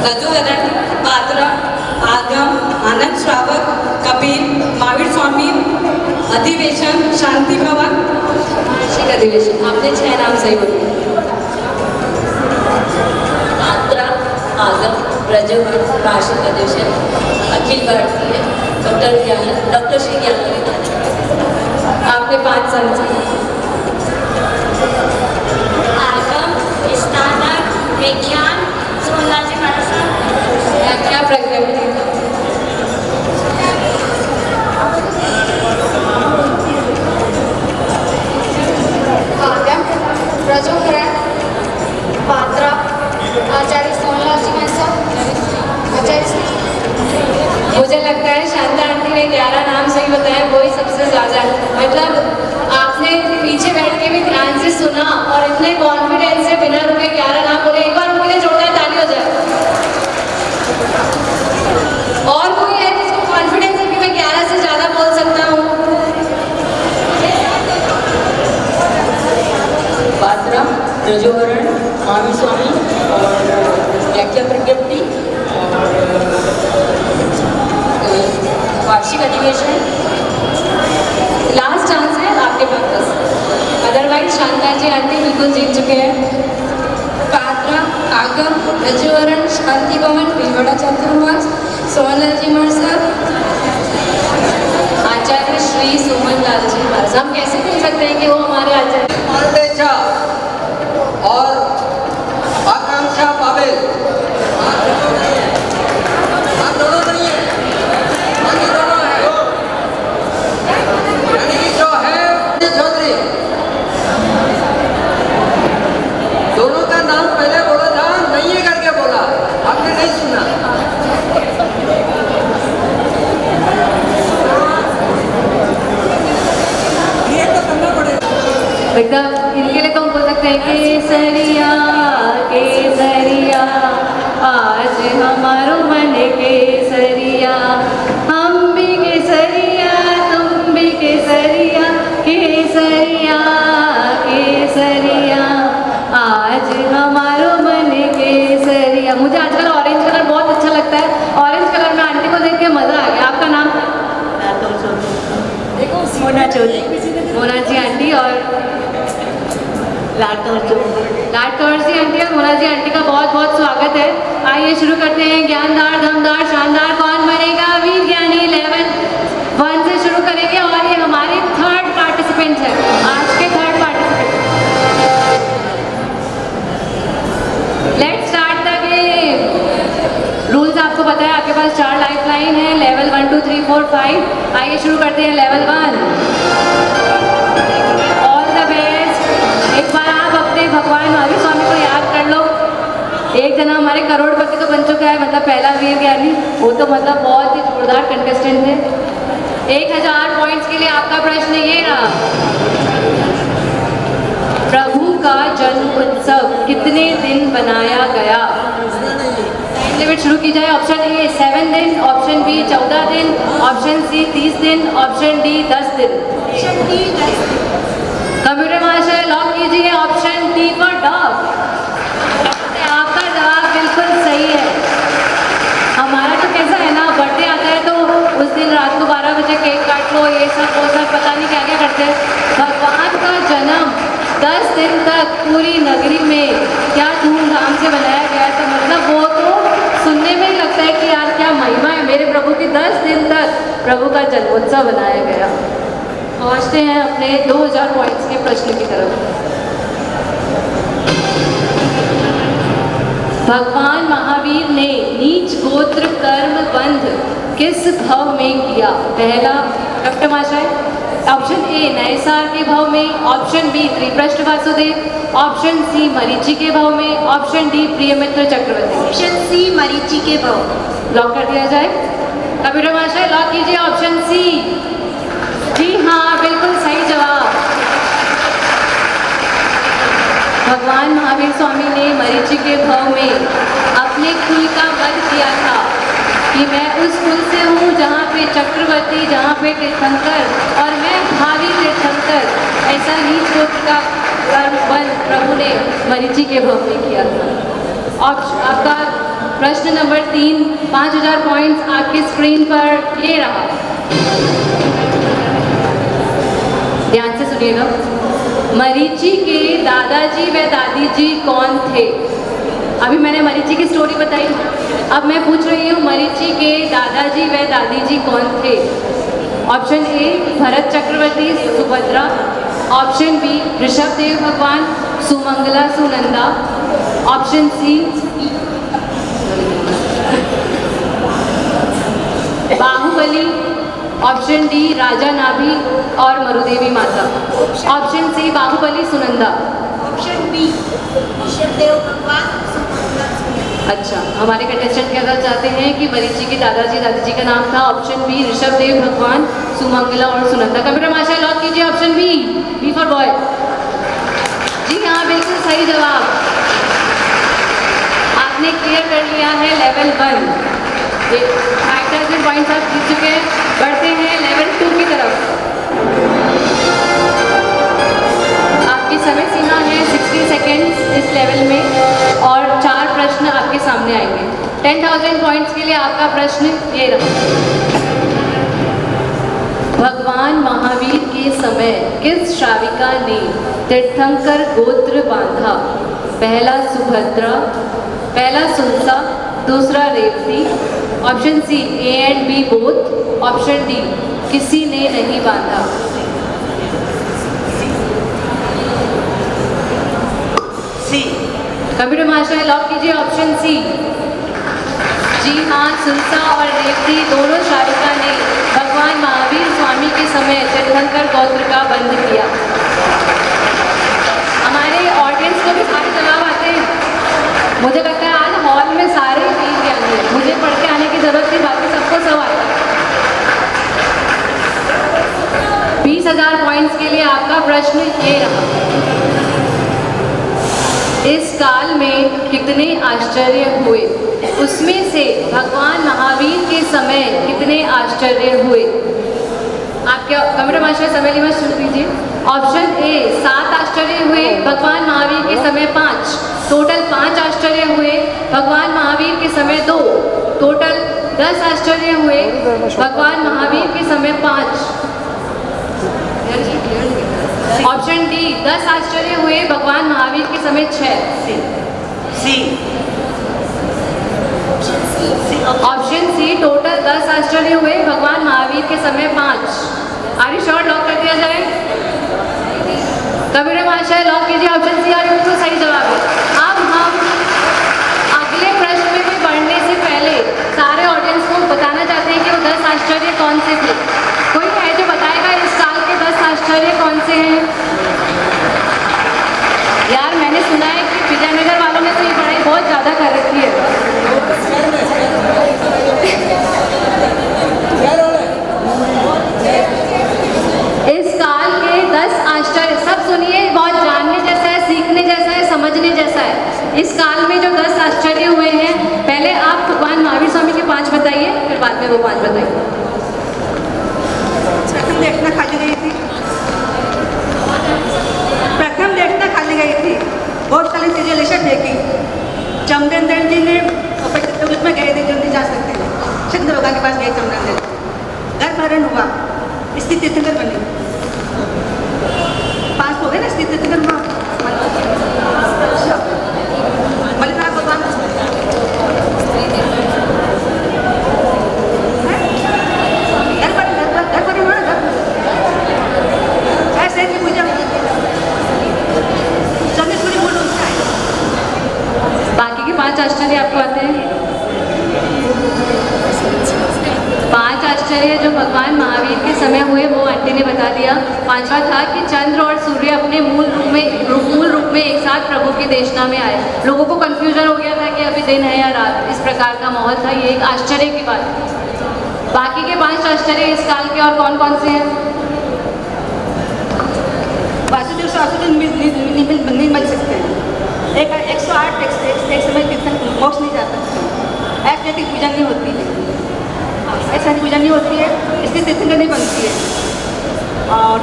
रजोधरण, पात्रा, आगम, आनंद श्रावक, कपिल, महावीर स्वामी, अधिवेशन, शांति भवन, वार्षिक अधिवेशन। आपने 6 नाम सही बोले। पात्रा, आगम, रजोधरण, वार्षिक अधिवेशन, अखिल भारतीय, डॉक्टर श्री ज्ञान। आपने 5 सही। आगम, स्नातक, विज्ञान, सोमनाथ जी महाराज साहब। क्या प्रज्ञप्ति? आगम, रजोधरण, पात्रा, आचार्य सोमनाथ जी महाराज साहब। मुझे लगता है शांता आंटी ने 11 नाम सही बताया, वही सबसे ज्यादा। मतलब आपने पीछे बैठ के भी ध्यान से सुना और इतने कॉन्फिडेंस से बिना रुके 11 नाम बोले। एक बार उनके लिए जोरदार ताली हो जाए। और कोई है जिसको कॉन्फिडेंस है कि मैं 11 से ज्यादा बोल सकता हूँ? पात्रा, रजोवरण महावीर स्वामी और व्याख्या प्रज्ञप्ति वार्षिक अधिवेशन। लास्ट चांस है आपके पास बस, अदरवाइज शांता जी आंटी बिल्कुल जीत चुके हैं। पात्रा आगम रजोवरण शांति भवन भीलवाड़ा चातुर्मास सोहनलाल जी मरसर आचार्य श्री सोमनलाल जी महाराज। हम कैसे बोल सकते हैं कि वो हमारे आचार्य? मालदेचा और आकांक्षा पावेल, आप दोनों नहीं है, बाकी दोनों है, यानी कि जो है चौधरी, दोनों का नाम पहले बोला था, नहीं है करके बोला, आपने नहीं सुना। ये तो करना पड़ेगा। एकदम इनके लिए तो हम बोल सकते हैं केसरिया केसरिया आज हमारो मन केसरिया, हम भी केसरिया तुम भी केसरिया, केसरिया केसरिया आज हमारो मन केसरिया। मुझे आजकल ऑरेंज कलर बहुत अच्छा लगता है, ऑरेंज कलर में आंटी को देख के मजा आ गया। आपका नाम? मोना चौधरी, मोना जी आंटी और लातौर लाटौर जी आंटी और मोना जी आंटी का बहुत बहुत स्वागत है। आइए शुरू करते हैं। ज्ञानदार दमदार शानदार कौन बनेगा वीर ज्ञानी, लेवल 1 से शुरू करेंगे और ये हमारे थर्ड पार्टिसिपेंट है, आज के third participant. Let's start the game. Rules आपको पता है, आपके पास 4 लाइफ लाइन है, लेवल 1 2 3 4 5। आइए शुरू करते हैं लेवल 1। All the best. एक बार आप अपने भगवान महावीर स्वामी को याद कर लो। एक जना हमारे करोड़पति तो बन चुका है, मतलब पहला वीर ज्ञानी, वो तो मतलब बहुत ही जोरदार कंटेस्टेंट है। 1000 पॉइंट्स के लिए आपका प्रश्न ये रहा, प्रभु का जन्म उत्सव कितने दिन बनाया गया? टाइम लिमिट शुरू की जाए। ऑप्शन ए 7 दिन, ऑप्शन बी 14 दिन, ऑप्शन सी 30 दिन, ऑप्शन डी 10 दिन। कंप्यूटर महाशय लॉक कीजिए ऑप्शन डी फॉर डॉग। आपका जवाब बिल्कुल सही है। हमारा तो कैसा है ना, बर्थडे आता है तो उस दिन रात को 12 बजे केक काट लो, ये सब वो सब पता नहीं क्या क्या करते हैं। भगवान का जन्म 10 दिन तक पूरी नगरी में क्या धूमधाम से बनाया गया, तो मतलब वो तो सुनने में ही लगता है कि यार क्या महिमा है मेरे प्रभु की। 10 दिन तक प्रभु का जन्मोत्सव बनाया गया। पहुँचते हैं अपने 2000 पॉइंट्स के प्रश्न की तरफ। भगवान महावीर ने नीच गोत्र कर्म बंध किस भव में किया? पहला डॉक्टर महाशय, ऑप्शन ए नैसार के भाव में, option B Triprishta Vasudev, option C Marichi के भाव में, option D Priyamitra Chakravarti. Option C Marichi के भाव। लॉक कर दिया जाए। कंप्यूटर महाशय लॉक कीजिए ऑप्शन सी। जी हाँ, बिल्कुल सही जवाब। भगवान महावीर स्वामी ने मरीचि के भाव में अपने कुल का वध किया था कि मैं उस कुल से हूँ जहाँ पे चक्रवर्ती, जहाँ पे तीर्थंकर और मैं भावी तीर्थंकर, ऐसा नीच गोत्र का कर्म प्रभु ने मरीचि के भाव में किया था। आपका प्रश्न नंबर 3, 5000 पॉइंट्स आपकी स्क्रीन पर ये रहा। ध्यान से सुनिएगा। मरीचि के दादाजी व दादी जी कौन थे? अभी मैंने मरीचि की स्टोरी बताई, अब मैं पूछ रही हूँ मरीचि के दादाजी व दादी जी कौन थे? Option A Bharat Chakravarti Subhadra, option B Rishabhdev भगवान Sumangala Sunanda, option C Bahubali, option D राजा नाभी और मरुदेवी माता। Option C Bahubali Sunanda. Option B Rishabhdev भगवान। अच्छा, हमारे कंटेस्टेंट क्या कहना चाहते हैं कि मरीचि के दादाजी दादी जी का नाम था ऑप्शन बी ऋषभदेव भगवान सुमंगला और सुनंदा। कंप्यूटर माशा लॉक कीजिए option B, B for boy. जी हाँ, बिल्कुल सही जवाब। आपने क्लियर कर लिया है लेवल 1। 5000 पॉइंट्स आप जीत चुके हैं। बढ़ते हैं लेवल 2 की तरफ। आपकी समय सीमा है 60 20 सेकेंड्स इस लेवल में और 4 प्रश्न आपके सामने आएंगे। 10,000 पॉइंट्स के लिए आपका प्रश्न ये रहा। भगवान महावीर के समय किस श्राविका ने तीर्थंकर गोत्र बांधा? पहला सुभद्रा, पहला सुनसा, दूसरा Revati. Option C A and B both, option D किसी ने नहीं बांधा। सी। कंप्यूटर मास्टर लॉक कीजिए ऑप्शन सी। जी हाँ, सुनसा और रेवती दोनों श्राविका ने भगवान महावीर स्वामी के समय तीर्थंकर गोत्र का बंध किया। हमारे ऑडियंस को भी सारे जवाब आते हैं। मुझे लगता है आज हॉल में सारे वीर ज्ञानी हैं। मुझे पढ़ के आने की जरूरत नहीं, बाकी सबको सब आता है। 20,000 पॉइंट्स के लिए आपका प्रश्न ये रहा। इस काल में कितने आश्चर्य हुए? उसमें से भगवान महावीर के समय कितने आश्चर्य हुए? आपके कंप्यूटर मास्टर समय लिमिट सुन लीजिए। ऑप्शन ए 7 आश्चर्य हुए, भगवान महावीर के समय 5, टोटल 5 आश्चर्य हुए। भगवान महावीर के समय 2, टोटल 10 आश्चर्य हुए। भगवान महावीर के समय 5। ऑप्शन डी 10 आश्चर्य हुए, भगवान महावीर के समय 6। सी। ऑप्शन सी टोटल 10 आश्चर्य हुए, भगवान महावीर के समय 5। Are you sure? लॉक कर दिया जाए। कंप्यूटर मास्टर लॉक कीजिए ऑप्शन सी और बिल्कुल सही जवाब है। अब हम अगले प्रश्न में बढ़ने से पहले सारे ऑडियंस को बताना चाहते हैं कि वो 10 आश्चर्य कौन से थे। कोई है जो बताएगा इस साल के 10 आश्चर्य कौन से हैं? यार मैंने सुना है कि विजयनगर वालों ने तो ये पढ़ाई बहुत ज़्यादा कर रखी है। इस काल के 10 आश्चर्य सब सुनिए, बहुत जानने जैसा है, सीखने जैसा है, समझने जैसा है। इस काल में जो 10 आश्चर्य हुए हैं, पहले आप भगवान महावीर स्वामी के 5 बताइए, फिर बाद में वो 5 बताइए। प्रथम देखना खाली गई थी। प्रथम देखना खाली गई थी। बहुत सारी चीजें लेकर देखी। चमरेंद्र जी ने में गए थे, जो नहीं जा सकते थे। चंद्रभागा के पास गए चमरेंद्र। गर्भहरण हुआ, स्थित तीर्थंकर बने। 5 हो गए ना, स्थित तीर्थंकर हुआ। बलिदान भगवान गर्भहरण हुआ ना, ऐसे की पूजा चंद्रसूरी बोल उनसे आए। बाकी के 5 आश्चर्य आपको आते हैं? 5 आश्चर्य जो भगवान महावीर के समय हुए वो आंटी ने बता दिया। 5वां था कि चंद्र और सूर्य अपने मूल रूप में एक साथ प्रभु की देशना में आए। लोगों को कंफ्यूजन हो गया था कि अभी दिन है या रात, इस प्रकार का माहौल था। ये एक आश्चर्य की बात थी। बाकी के 5 आश्चर्य इस काल के और कौन कौन से हैं? वासुदेव सासुदेव नहीं मिल सकते हैं। एक 108 एक समय तीर्थंकर मोक्ष नहीं जा सकते। ऐसे की पूजा नहीं होती है, ऐसा पूजा नहीं होती है, इसलिए तीर्थंकर नहीं बनती है। और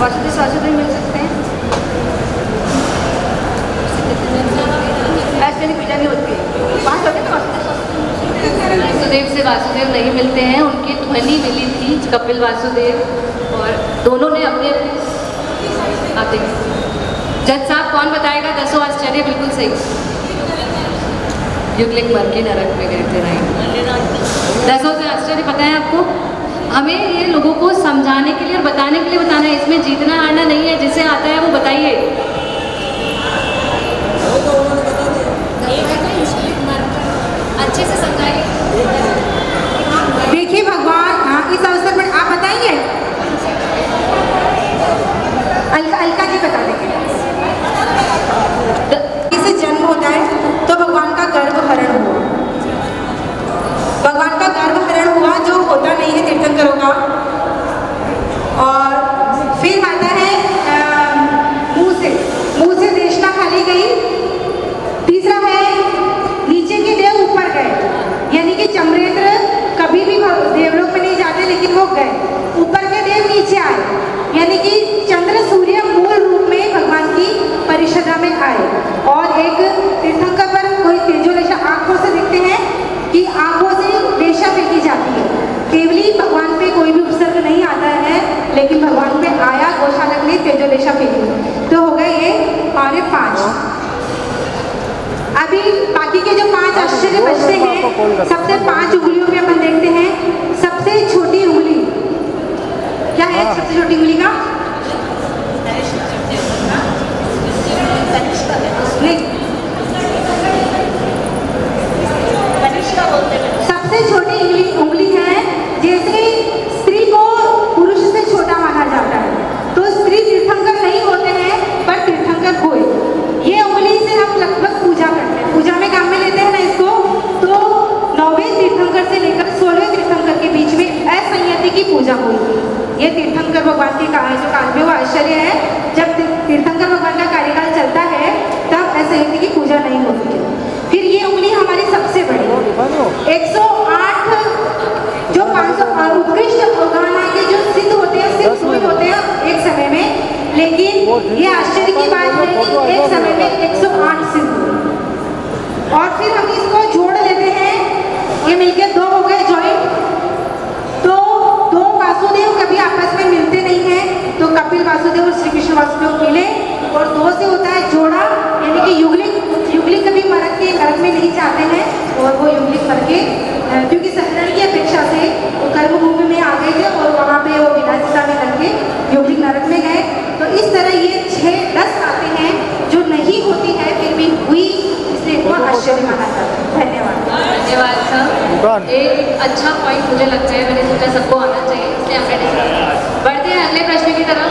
वासुदेव सासुदेव मिल सकते हैं, ऐसे नहीं पूजा नहीं होती है। 5 होते ना वासुदेव से वासुदेव नहीं मिलते हैं। उनकी ध्वनि मिली थी कपिल वासुदेव, और दोनों ने अपने आते हैं। जज साहब कौन बताएगा 10 आश्चर्य? बिल्कुल सही, युगलिंग मर के नरक में गए थे। राइट। 10 से आश्चर्य पता है आपको? हमें ये लोगों को समझाने के लिए और बताने के लिए बताना है। इसमें जीतना हारना नहीं है। जिसे आता है वो बताइए। अच्छे से समझाइए। देखिए भगवान, हाँ इस अवसर पर आप बताइए। अलका जी बता देंगे। इसे जन्म होता है तो भगवान का गर्भहरण हुआ। भगवान का गर्भहरण हुआ जो होता नहीं है तीर्थंकरों का। और फिर आता है पानी तेजोलेशा फेंकी। तो हो गए ये और ये 5। अभी बाकी के जो 5 आश्चर्य बचते हैं, सबसे 5 उंगलियों में अपन देखते हैं। सबसे छोटी उंगली क्या है? सबसे छोटी उंगली का सबसे छोटी उंगली है। जैसे स्त्री को पुरुष से छोटा माना जाता है, तो स्त्री तीर्थंकर नहीं होते हैं, पर तीर्थंकर हुए। ये उंगली से हम लगभग पूजा करते हैं, पूजा में काम में लेते हैं ना इसको। तो 9वें तीर्थंकर से लेकर 16वें तीर्थंकर के बीच में असंयति की पूजा हुई। ये तीर्थंकर भगवान के जो काल में वो आश्चर्य है, जब तीर्थंकर भगवान का कार्यकाल चलता है तब असंयति की पूजा नहीं होती है। फिर ये उंगली हमारी सबसे बड़ी 108 जो 500 उत्कृष्ट गाना के जो सिद्ध होते हैं, सिद्ध हुए होते हैं एक समय में। लेकिन ये आश्चर्य की बात है कि एक समय में 108 सिद्ध हुए। और फिर हम इसको जोड़ लेते हैं, ये मिलकर 2 हो गए जॉइंट। तो 2 वासुदेव कभी आपस में मिलते नहीं हैं, तो कपिल वासुदेव और श्री कृष्ण वासुदेव मिले और 2 से होता है जोड़ा, यानी कि युगलिक। युगलिक कभी नरक में नहीं जाते हैं, और वो युगलिक मर के क्योंकि सहरण की अपेक्षा से वो कर्मभूमि में आ गए थे और वहाँ पे वो विनाशिता में लग के युगलिक नरक में गए। तो इस तरह ये 6-10 बातें हैं जो नहीं होती है फिर भी हुई, इसलिए इनको आश्चर्य माना जाता है। धन्यवाद। धन्यवाद सर। एक अच्छा पॉइंट मुझे लगता है, मैंने सोचा सबको आना चाहिए, इसलिए हमने डिस्कस। बढ़ते हैं अगले प्रश्न की तरफ।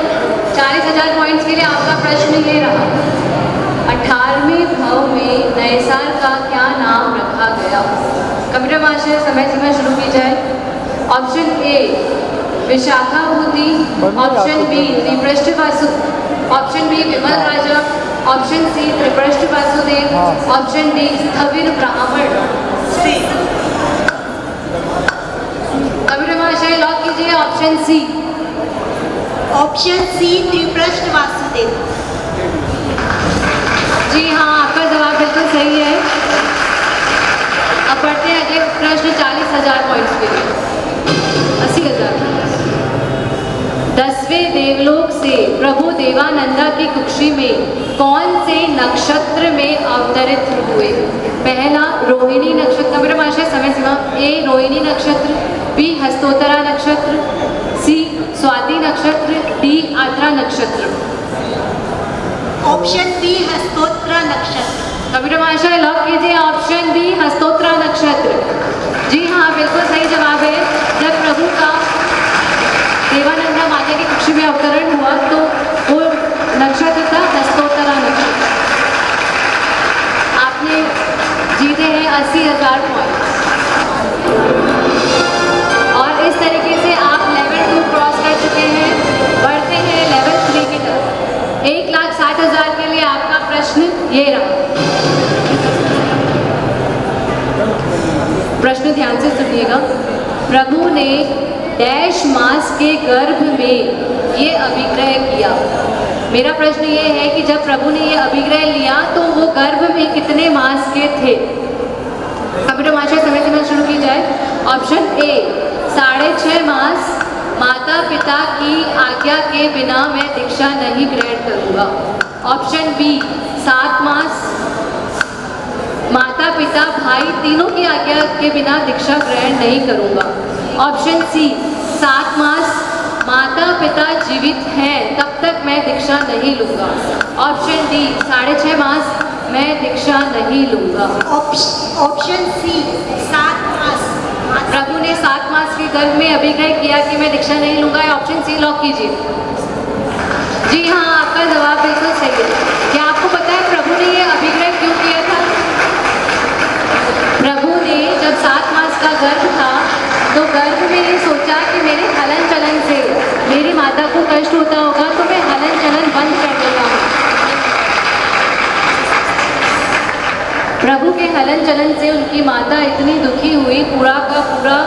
40,000 पॉइंट्स के लिए आपका प्रश्न ये रहा, 18वें भाव में नए साल का क्या नाम रखा गया? कंप्यूटर मास्टर समय सीमा शुरू की जाए। Option A Vishakhabhuti, option B Triprishta Vasu, option B Vimal Raja, option C Triprishta Vasudev, option D स्थविर ब्राह्मण। कंप्यूटर मास्टर लॉक कीजिए option C. Option C Triprishta Vasudev. जी हाँ, आपका जवाब बिल्कुल सही है। अब बढ़ते हैं अगले प्रश्न 40,000 पॉइंट्स के लिए। 80,000। 10वें देवलोक से प्रभु देवानंदा की कुक्षी में कौन से नक्षत्र में अवतरित हुए? पहला रोहिणी नक्षत्र। मेरे माशा समय सीमा। ए रोहिणी नक्षत्र, बी हस्तोत्तरा नक्षत्र, सी स्वाति नक्षत्र, डी आद्रा नक्षत्र। ऑप्शन बी हस्तोत्तरा नक्षत्र। कंप्यूटर मास्टर लॉक कीजिए ऑप्शन बी हस्तोत्तरा नक्षत्र। जी हाँ, बिल्कुल सही जवाब है। जब प्रभु का देवानंदा माता की कुक्षी में अवतरण हुआ तो वो नक्षत्र था हस्तोत्तरा नक्षत्र। आपने जीते हैं 80,000 पॉइंट। और इस तरीके से आप लेवल 2 क्रॉस कर चुके हैं। बढ़ते हैं लेवल 3 की तरफ। 1,60,000 के लिए आपका प्रश्न ये रहा। प्रश्न ध्यान से सुनिएगा। प्रभु ने डैश मास के गर्भ में ये अभिग्रह किया। मेरा प्रश्न ये है कि जब प्रभु ने ये अभिग्रह लिया तो वो गर्भ में कितने मास के थे? कंप्यूटर मास्टर समय सीमा शुरू की जाए। ऑप्शन ए 6.5 मास। माता पिता की आज्ञा के बिना मैं दीक्षा नहीं ग्रहण करूँगा। ऑप्शन बी 7 मास। माता पिता भाई तीनों की आज्ञा के बिना दीक्षा ग्रहण नहीं करूँगा। ऑप्शन सी 7 मास। माता पिता जीवित हैं तब तक मैं दीक्षा नहीं लूँगा। ऑप्शन डी 6.5 मास मैं दीक्षा नहीं लूँगा। ऑप्शन सी 7 मास। प्रभु ने 7 मास के गर्भ में अभिग्रह किया कि मैं दीक्षा नहीं लूँगा। ऑप्शन सी लॉक कीजिए। जी हाँ, आपका जवाब बिल्कुल सही है। क्या आपको पता है प्रभु ने ये अभिग्रह क्यों किया था? प्रभु ने जब 7 मास का गर्भ था तो गर्भ में ये सोचा कि मेरे हलन चलन से मेरी माता को कष्ट होता होगा, तो मैं हलन चलन बंद कर देता हूँ। प्रभु के हलन चलन से उनकी माता इतनी दुखी हुई, पूरा का पूरा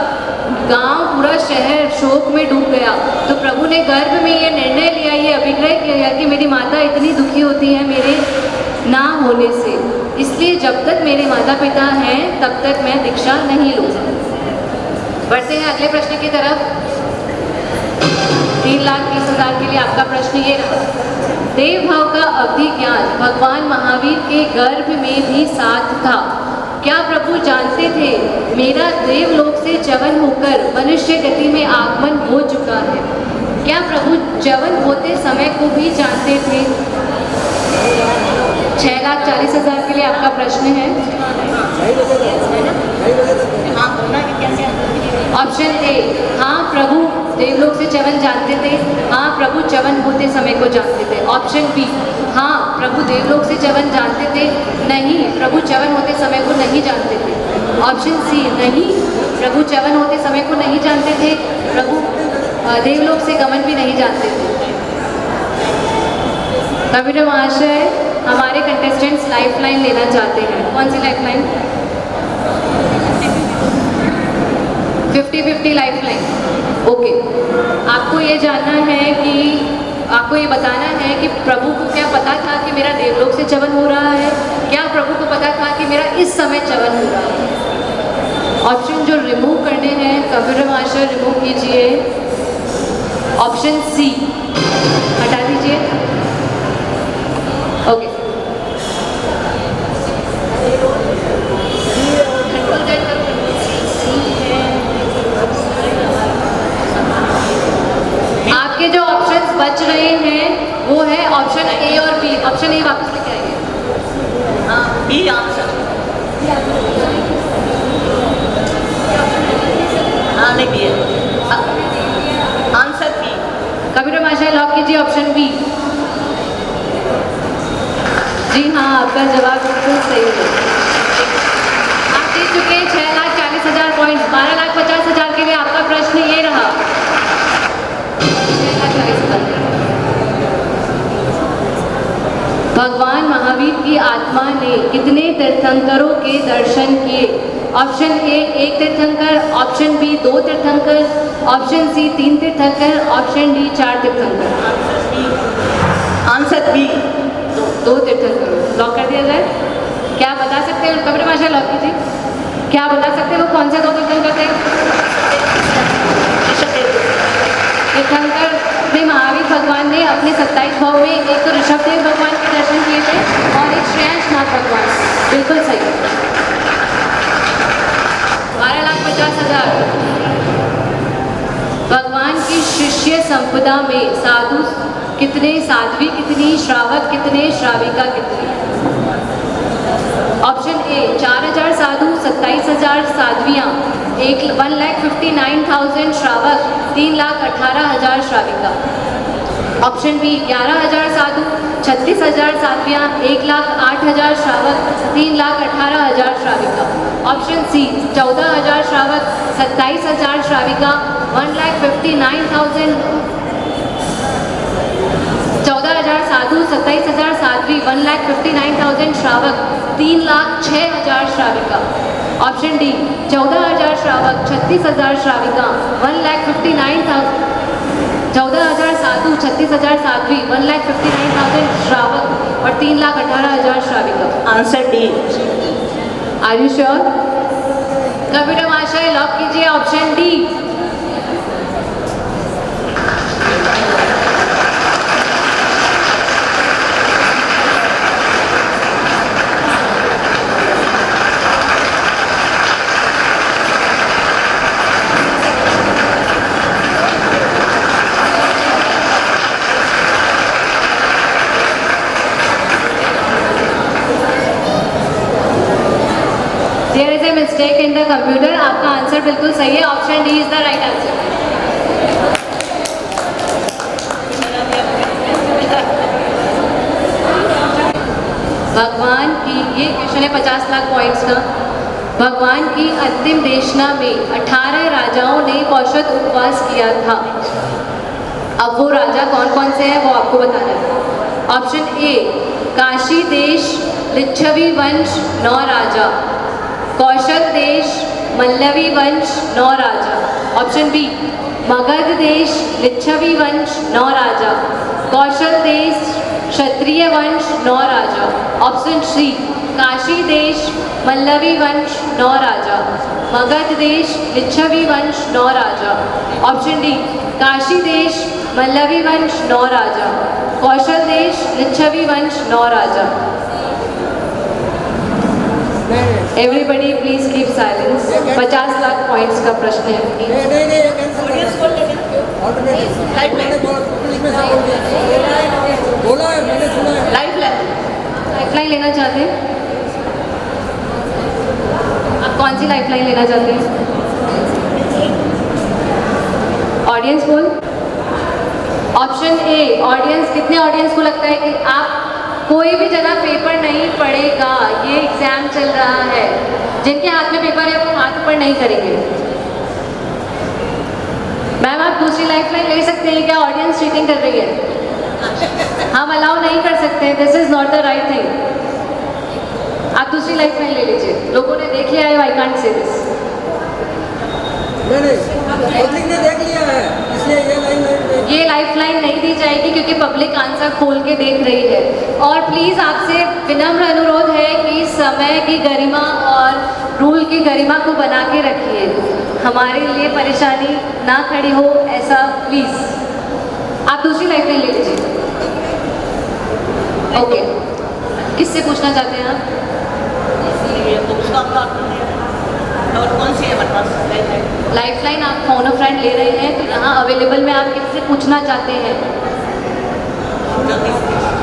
गांव, पूरा शहर शोक में डूब गया। तो प्रभु ने गर्भ में ये निर्णय लिया, ये अभिग्रह किया कि मेरी माता इतनी दुखी होती है मेरे ना होने से, इसलिए जब तक मेरे माता पिता हैं तब तक मैं दीक्षा नहीं लूँगा। बढ़ते हैं अगले प्रश्न की तरफ। 3,20,000 के लिए आपका प्रश्न ये रहा। देव भाव का अवधि ज्ञान भगवान महावीर के गर्भ में भी साथ था। क्या प्रभु जानते थे मेरा देवलोक से च्यवन होकर मनुष्य गति में आगमन हो चुका है? क्या प्रभु च्यवन होते समय को भी जानते थे? 6,40,000 के लिए आपका प्रश्न है। ऑप्शन ए, हाँ प्रभु देवलोक से च्यवन जानते थे। हाँ प्रभु च्यवन होते समय को जानते थे। ऑप्शन बी, हाँ प्रभु देवलोक से च्यवन जानते थे। नहीं, प्रभु च्यवन होते समय को नहीं जानते थे। ऑप्शन सी, नहीं प्रभु च्यवन होते समय को नहीं जानते थे। प्रभु देवलोक से गमन भी नहीं जानते थे। कंप्यूटर महाशय, हमारे कंटेस्टेंट्स लाइफलाइन लेना चाहते हैं। कौन सी लाइफलाइन? 50-50 लाइफलाइन। ओके, आपको ये जानना है कि आपको ये बताना है कि प्रभु को क्या पता था कि मेरा देवलोक से च्यवन हो रहा है? क्या प्रभु को पता था कि मेरा इस समय च्यवन हो रहा है? ऑप्शन जो रिमूव करने हैं कंप्यूटर महाशय रिमूव कीजिए। ऑप्शन सी हटा दीजिए। ओके, आपके जो ऑप्शंस बच रहे हैं वो है ऑप्शन ए और बी। ऑप्शन ए वापस लेके आइए। हाँ, बी आंसर। हाँ, नहीं बी है आंसर बी। कंप्यूटर माशाल्लाह लॉक कीजिए ऑप्शन बी। जी हाँ, आपका जवाब बिल्कुल सही है। आप जीत चुके हैं 6,40,000 पॉइंट। 12,50,000 के लिए आपका प्रश्न ये रहा। 6,40,000। भगवान महावीर की आत्मा ने कितने तीर्थंकरों के दर्शन किए? ऑप्शन ए 1 तीर्थंकर, ऑप्शन बी 2 तीर्थंकर, ऑप्शन सी 3 तीर्थंकर, ऑप्शन डी 4 तीर्थंकर। आंसर बी 2 तीर्थंकर। लॉक कर दिया जाए। क्या बता सकते हैं? कंप्यूटर भाषा लॉक कीजिए। क्या बता सकते हैं वो कौन से 2 तीर्थंकर थे? तीर्थंकर में महावीर भगवान ने अपने 27 भाव में एक तो ऋषभदेव भगवान के दर्शन किए थे और एक श्रेयांशनाथ भगवान। बिल्कुल सही। 12,50,000। भगवान की शिष्य संपदा में साधु कितने, साध्वी कितनी, श्रावक कितने, श्राविका कितनी? ऑप्शन ए 4,000 साधु, 27,000 साध्वियाँ, 1,59,000 श्रावक, 3,18,000 श्राविका। ऑप्शन बी 11,000 साधु, 36,000 साध्वियाँ, 1,08,000 श्रावक, 3,18,000 श्राविका। ऑप्शन सी 14,000 श्रावक, 27,000 श्राविका, 1,59,000 14,000 साधु, 27,000 साध्वी, 1,59,000 श्रावक, 3,06,000 श्राविका। ऑप्शन डी 14,000 श्रावक, 36,000 श्राविका, 1,59,000 14,000 साधु, 36,000 साध्वी, 1,59,000 श्रावक और 3,18,000 श्राविका। Answer D. Are you sure? Computer महाशय लॉक कीजिए option D. There is a mistake in the computer. आपका आंसर बिल्कुल सही है। Option D is the right answer. भगवान की, ये क्वेश्चन है 50 लाख पॉइंट्स का। भगवान की अंतिम देशना में 18 राजाओं ने औषध उपवास किया था। अब वो राजा कौन कौन से हैं वो आपको बताना है। ऑप्शन ए काशी देश लिच्छवी वंश 9 राजा, कौशल देश मल्लवी वंश 9 राजा। ऑप्शन बी मगध देश लिच्छवी वंश 9 राजा, कौशल देश क्षत्रिय वंश 9 राजा। ऑप्शन सी काशी देश मल्लवी वंश 9 राजा, मगध देश लिच्छवी वंश 9 राजा। ऑप्शन डी काशी देश मल्लवी वंश 9 राजा, कौशल देश लिच्छवी वंश 9 राजा। Everybody please keep silence. 50 lakh points का प्रश्न है। नहीं बोला है, मैंने सुना है। लाइफलाइन लेना चाहते हैं? आप कौन सी लाइफलाइन लेना चाहते हैं? ऑडियंस बोल। Option a audience. कितने ऑडियंस को लगता है कि आप कोई भी जगह पेपर नहीं पड़ेगा, ये एग्जाम चल रहा है? जिनके हाथ में पेपर है वो हाथ ऊपर नहीं करेंगे। मैम आप दूसरी लाइफलाइन ले सकते हैं क्या? ऑडियंस चीटिंग कर रही है, हम अलाउ नहीं कर सकते। This is not the right thing. आप दूसरी लाइफलाइन ले लीजिए, लोगों ने देख लिया है। I can't say this. Public ने देख लिया है, इसलिए ये लाइफलाइन नहीं दी जाएगी क्योंकि पब्लिक आंसर खोल के देख रही है। और प्लीज़ आपसे विनम्र अनुरोध है कि समय की गरिमा और रूल की गरिमा को बना के रखिए, हमारे लिए परेशानी ना खड़ी हो ऐसा प्लीज़। आप दूसरी लाइफलाइन ले लीजिए। ओके, किससे पूछना चाहते हैं आप? और कौन सी है बताइए। लाइफलाइन आप फोन अ फ्रेंड ले रहे हैं तो यहाँ अवेलेबल में आप किससे पूछना चाहते हैं?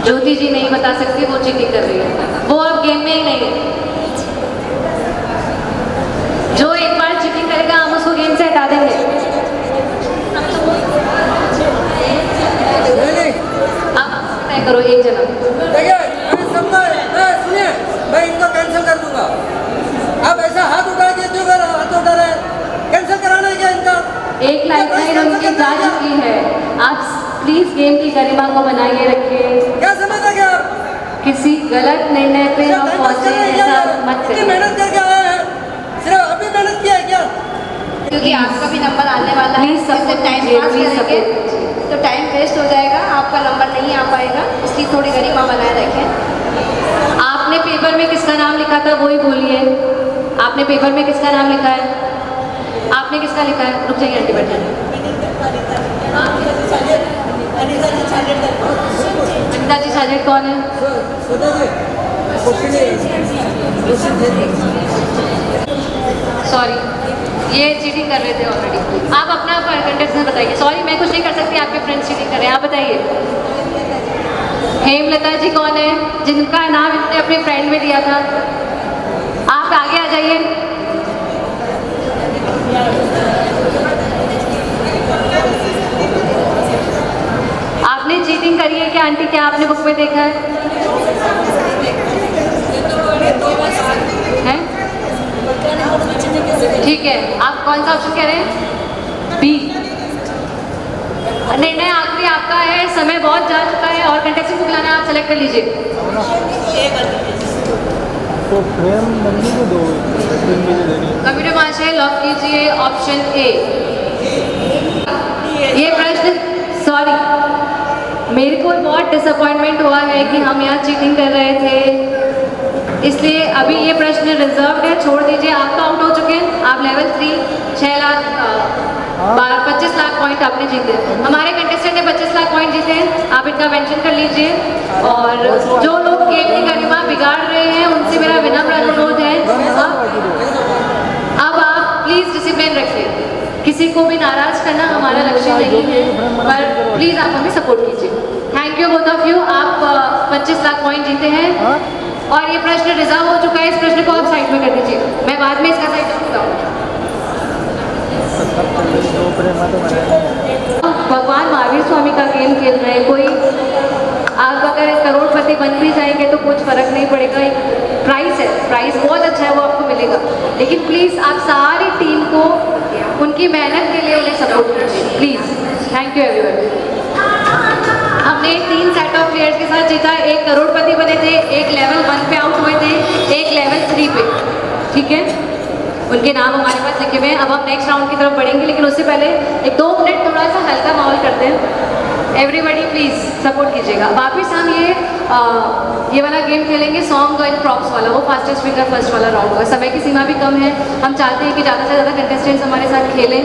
ज्योति जी नहीं बता सकती, वो चीटिंग कर रही है, वो अब गेम में ही नहीं है। जो एक बार चीटिंग करेगा हम उसको गेम से हटा देंगे। आप तय करो एक जना। देखिए सुनिए, मैं इनको कैंसिल कर दूंगा। आप ऐसा हाथ उठा के क्यों कर हाथ उठा रहे हैं? कैंसिल कराना है क्या इनका? एक लाइफलाइन उनकी जा चुकी है, आप प्लीज गेम की गरिमा को बनाए रखिए। क्या समझते क्या आप? किसी गलत निर्णय पे हम पहुंचे ऐसा मत इतनी करिए। मेहनत करके आए हैं, सिर्फ अभी मेहनत किया है क्या? क्योंकि आपका भी नंबर आने वाला है, Please support इससे टाइम कीजिए, पास please करेंगे support तो टाइम वेस्ट हो जाएगा, आपका नंबर नहीं आ पाएगा, इसकी थोड़ी गरिमा बनाए रखें। आपने पेपर में किसका नाम लिखा था वही बोलिए। आपने पेपर में किसका नाम लिखा है? आपने किसका लिखा है? रुक जाइए आंटी, बैठिए। अनिता जी साजिद कौन है? सॉरी, ये चीटिंग कर रहे थे ऑलरेडी। आप अपना कंटेस्टेंट बताइए। सॉरी मैं कुछ नहीं कर सकती, आपके फ्रेंड्स चीटिंग कर रहे हैं, आप बताइए। हेमलता जी कौन है, जिनका नाम इन्होंने अपने फ्रेंड में दिया था? आप आगे आ जाइए। आपने चीटिंग करी है क्या आंटी? क्या आपने बुक में देखा है? हैं? ठीक है, आप कौन सा ऑप्शन कह रहे हैं? बी। निर्णय आखिरी आपका है, समय बहुत जा चुका है और कंटेस्टेंट को बुलाना है, आप सेलेक्ट कर लीजिए। तो फ्रेम मम्मी को दो, कंप्यूटर महाशय लॉक कीजिए ऑप्शन ए। ये प्रश्न, सॉरी मेरे को बहुत डिसअपॉइंटमेंट हुआ है कि हम यहाँ चीटिंग कर रहे थे, इसलिए अभी ये प्रश्न रिजर्व्ड है, छोड़ दीजिए। आप तो आउट हो चुके हैं, आप लेवल 3 6 लाख 25 लाख पॉइंट आपने जीते। हमारे कंटेस्टेंट ने 25 लाख पॉइंट जीते हैं, आप इनका मेंशन कर लीजिए। और जो लोग गेम की गरिमा बिगाड़ रहे हैं उनसे मेरा विनम्र अनुरोध है, अब आप प्लीज़ डिसिप्लिन रखिए। किसी को भी नाराज करना हमारा लक्ष्य नहीं है, पर प्लीज़ आप हमें सपोर्ट कीजिए। Thank you both of you, आप 25 लाख पॉइंट जीते हैं और ये प्रश्न रिजर्व हो चुका है। इस प्रश्न को आप साइड में कर दीजिए, मैं बाद में इसका साइड बताऊँगा। भगवान महावीर स्वामी का गेम खेल रहे हैं कोई। आप अगर करोड़पति बन भी जाएंगे तो कुछ फर्क नहीं पड़ेगा, एक प्राइस है, प्राइस बहुत अच्छा है, वो आपको मिलेगा। लेकिन प्लीज़ आप सारी टीम को उनकी मेहनत के लिए उन्हें सपोर्ट कीजिए प्लीज़। Thank you everyone. हमने 3 सेट ऑफ प्लेयर्स के साथ जीता, एक करोड़पति बने थे, एक लेवल 1 पे आउट हुए थे, एक लेवल 3 पे, ठीक है। उनके नाम हमारे पास लिखे हुए हैं। अब हम नेक्स्ट राउंड की तरफ बढ़ेंगे, लेकिन उससे पहले एक 2 मिनट थोड़ा सा हल्का माहौल करते हैं। एवरीबडी प्लीज़ सपोर्ट कीजिएगा। वापिस हम ये वाला गेम खेलेंगे, सॉन्ग एंड प्रॉप्स वाला, वो फास्टेस्ट फिंगर फर्स्ट वाला राउंड होगा। समय की सीमा भी कम है, हम चाहते हैं कि ज़्यादा से ज़्यादा कंटेस्टेंट्स हमारे साथ खेलें,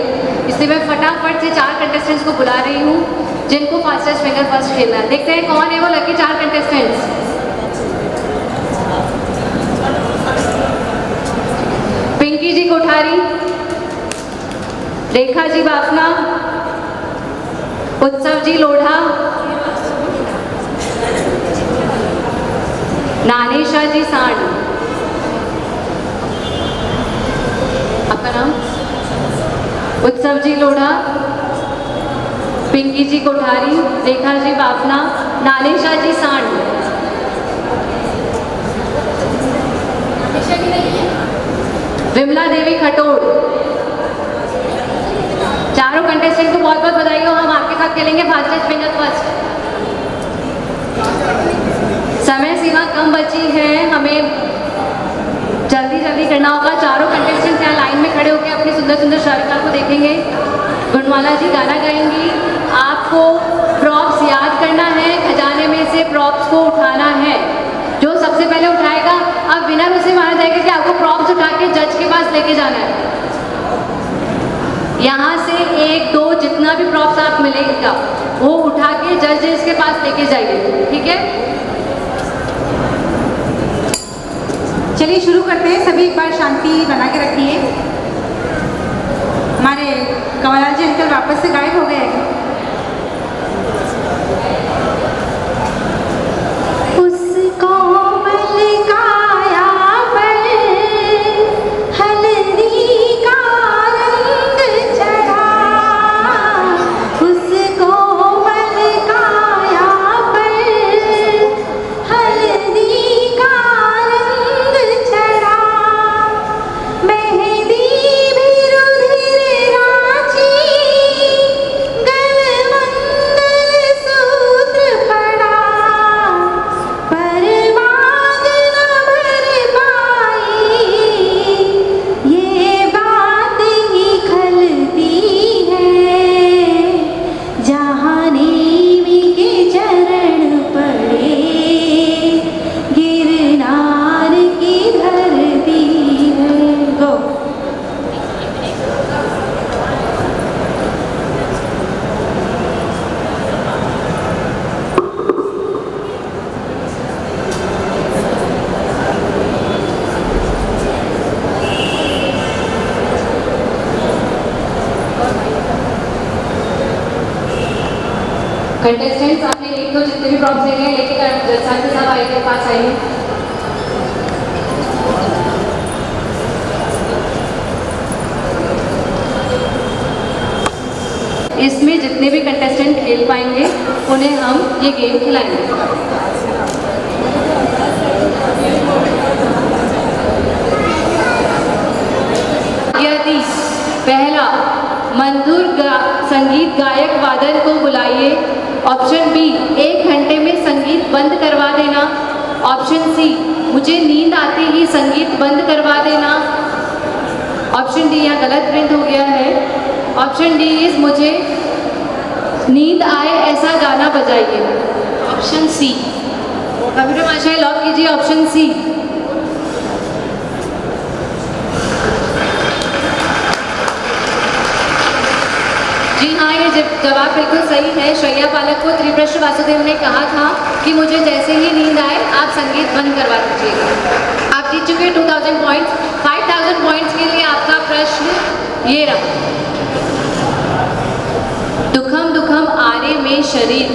इसलिए मैं फटाफट से 4 कंटेस्टेंट्स को बुला रही हूँ। जिनको फास्टेस्ट फिंगर फर्स्ट खेलना है। देखते हैं कौन है वो लकी 4 कंटेस्टेंट्स। पिंकी जी कोठारी, रेखा जी बाफना, उत्सव जी लोढ़ा, नानेशा जी सांड। आपका नाम? उत्सव जी लोढ़ा, पिंकी जी कोठारी, रेखा जी बाफना, नानेशा जी सांड। विमला देवी खटोड़। चारों कंटेस्टेंट को बहुत बहुत बधाई हो। हम आपके साथ खेलेंगे फास्टेस्ट फिंगर फर्स्ट। समय सीमा कम बची है, हमें जल्दी जल्दी करना होगा। चारों कंटेस्टेंट यहाँ लाइन में खड़े होकर अपनी सुंदर सुंदर श्राविका को देखेंगे। गुणमाला जी गाना गाएंगी। आपको प्रॉप्स याद करना है, खजाने में से प्रॉप्स को उठाना है। जो सबसे पहले उठाएगा, अब विनर उसे माना जाएगा कि आपको प्रॉप्स उठा के जज के पास लेके जाना है। यहाँ से 1 2 जितना भी प्रॉप्स आप मिलेगा वो उठा के जजेस के पास लेके जाइए, ठीक है? चलिए शुरू करते हैं। सभी एक बार शांति बना के रखिए। हमारे कंवरलाल जी अंकल वापस से गायब हो गए हैं। कंटेस्टेंट्स आपने 1 2 जितने भी प्रॉप्स लेने हैं लेके जज साहब के साथ आइए, पास आइए। इसमें जितने भी कंटेस्टेंट खेल पाएंगे उन्हें हम ये गेम खिलाएंगे। यदि पहला मंधुर संगीत गायक वादन को बुलाइए। ऑप्शन बी 1 घंटे में संगीत बंद करवा देना। ऑप्शन सी मुझे नींद आते ही संगीत बंद करवा देना। ऑप्शन डी यहाँ गलत प्रिंट हो गया है। ऑप्शन डी इज मुझे नींद आए ऐसा गाना बजाइए। Option C. कंप्यूटर माशाल्लाह लॉक कीजिए ऑप्शन सी। जी हाँ, ये जवाब बिल्कुल सही है। शैया पालक को त्रिप्रश्न वासुदेव ने कहा था कि मुझे जैसे ही नींद आए आप संगीत बंद करवा दीजिएगा। आप जीत चुके 2000 पॉइंट्स। 5000 पॉइंट्स के लिए आपका प्रश्न ये रहा। दुखम दुखम आरे में शरीर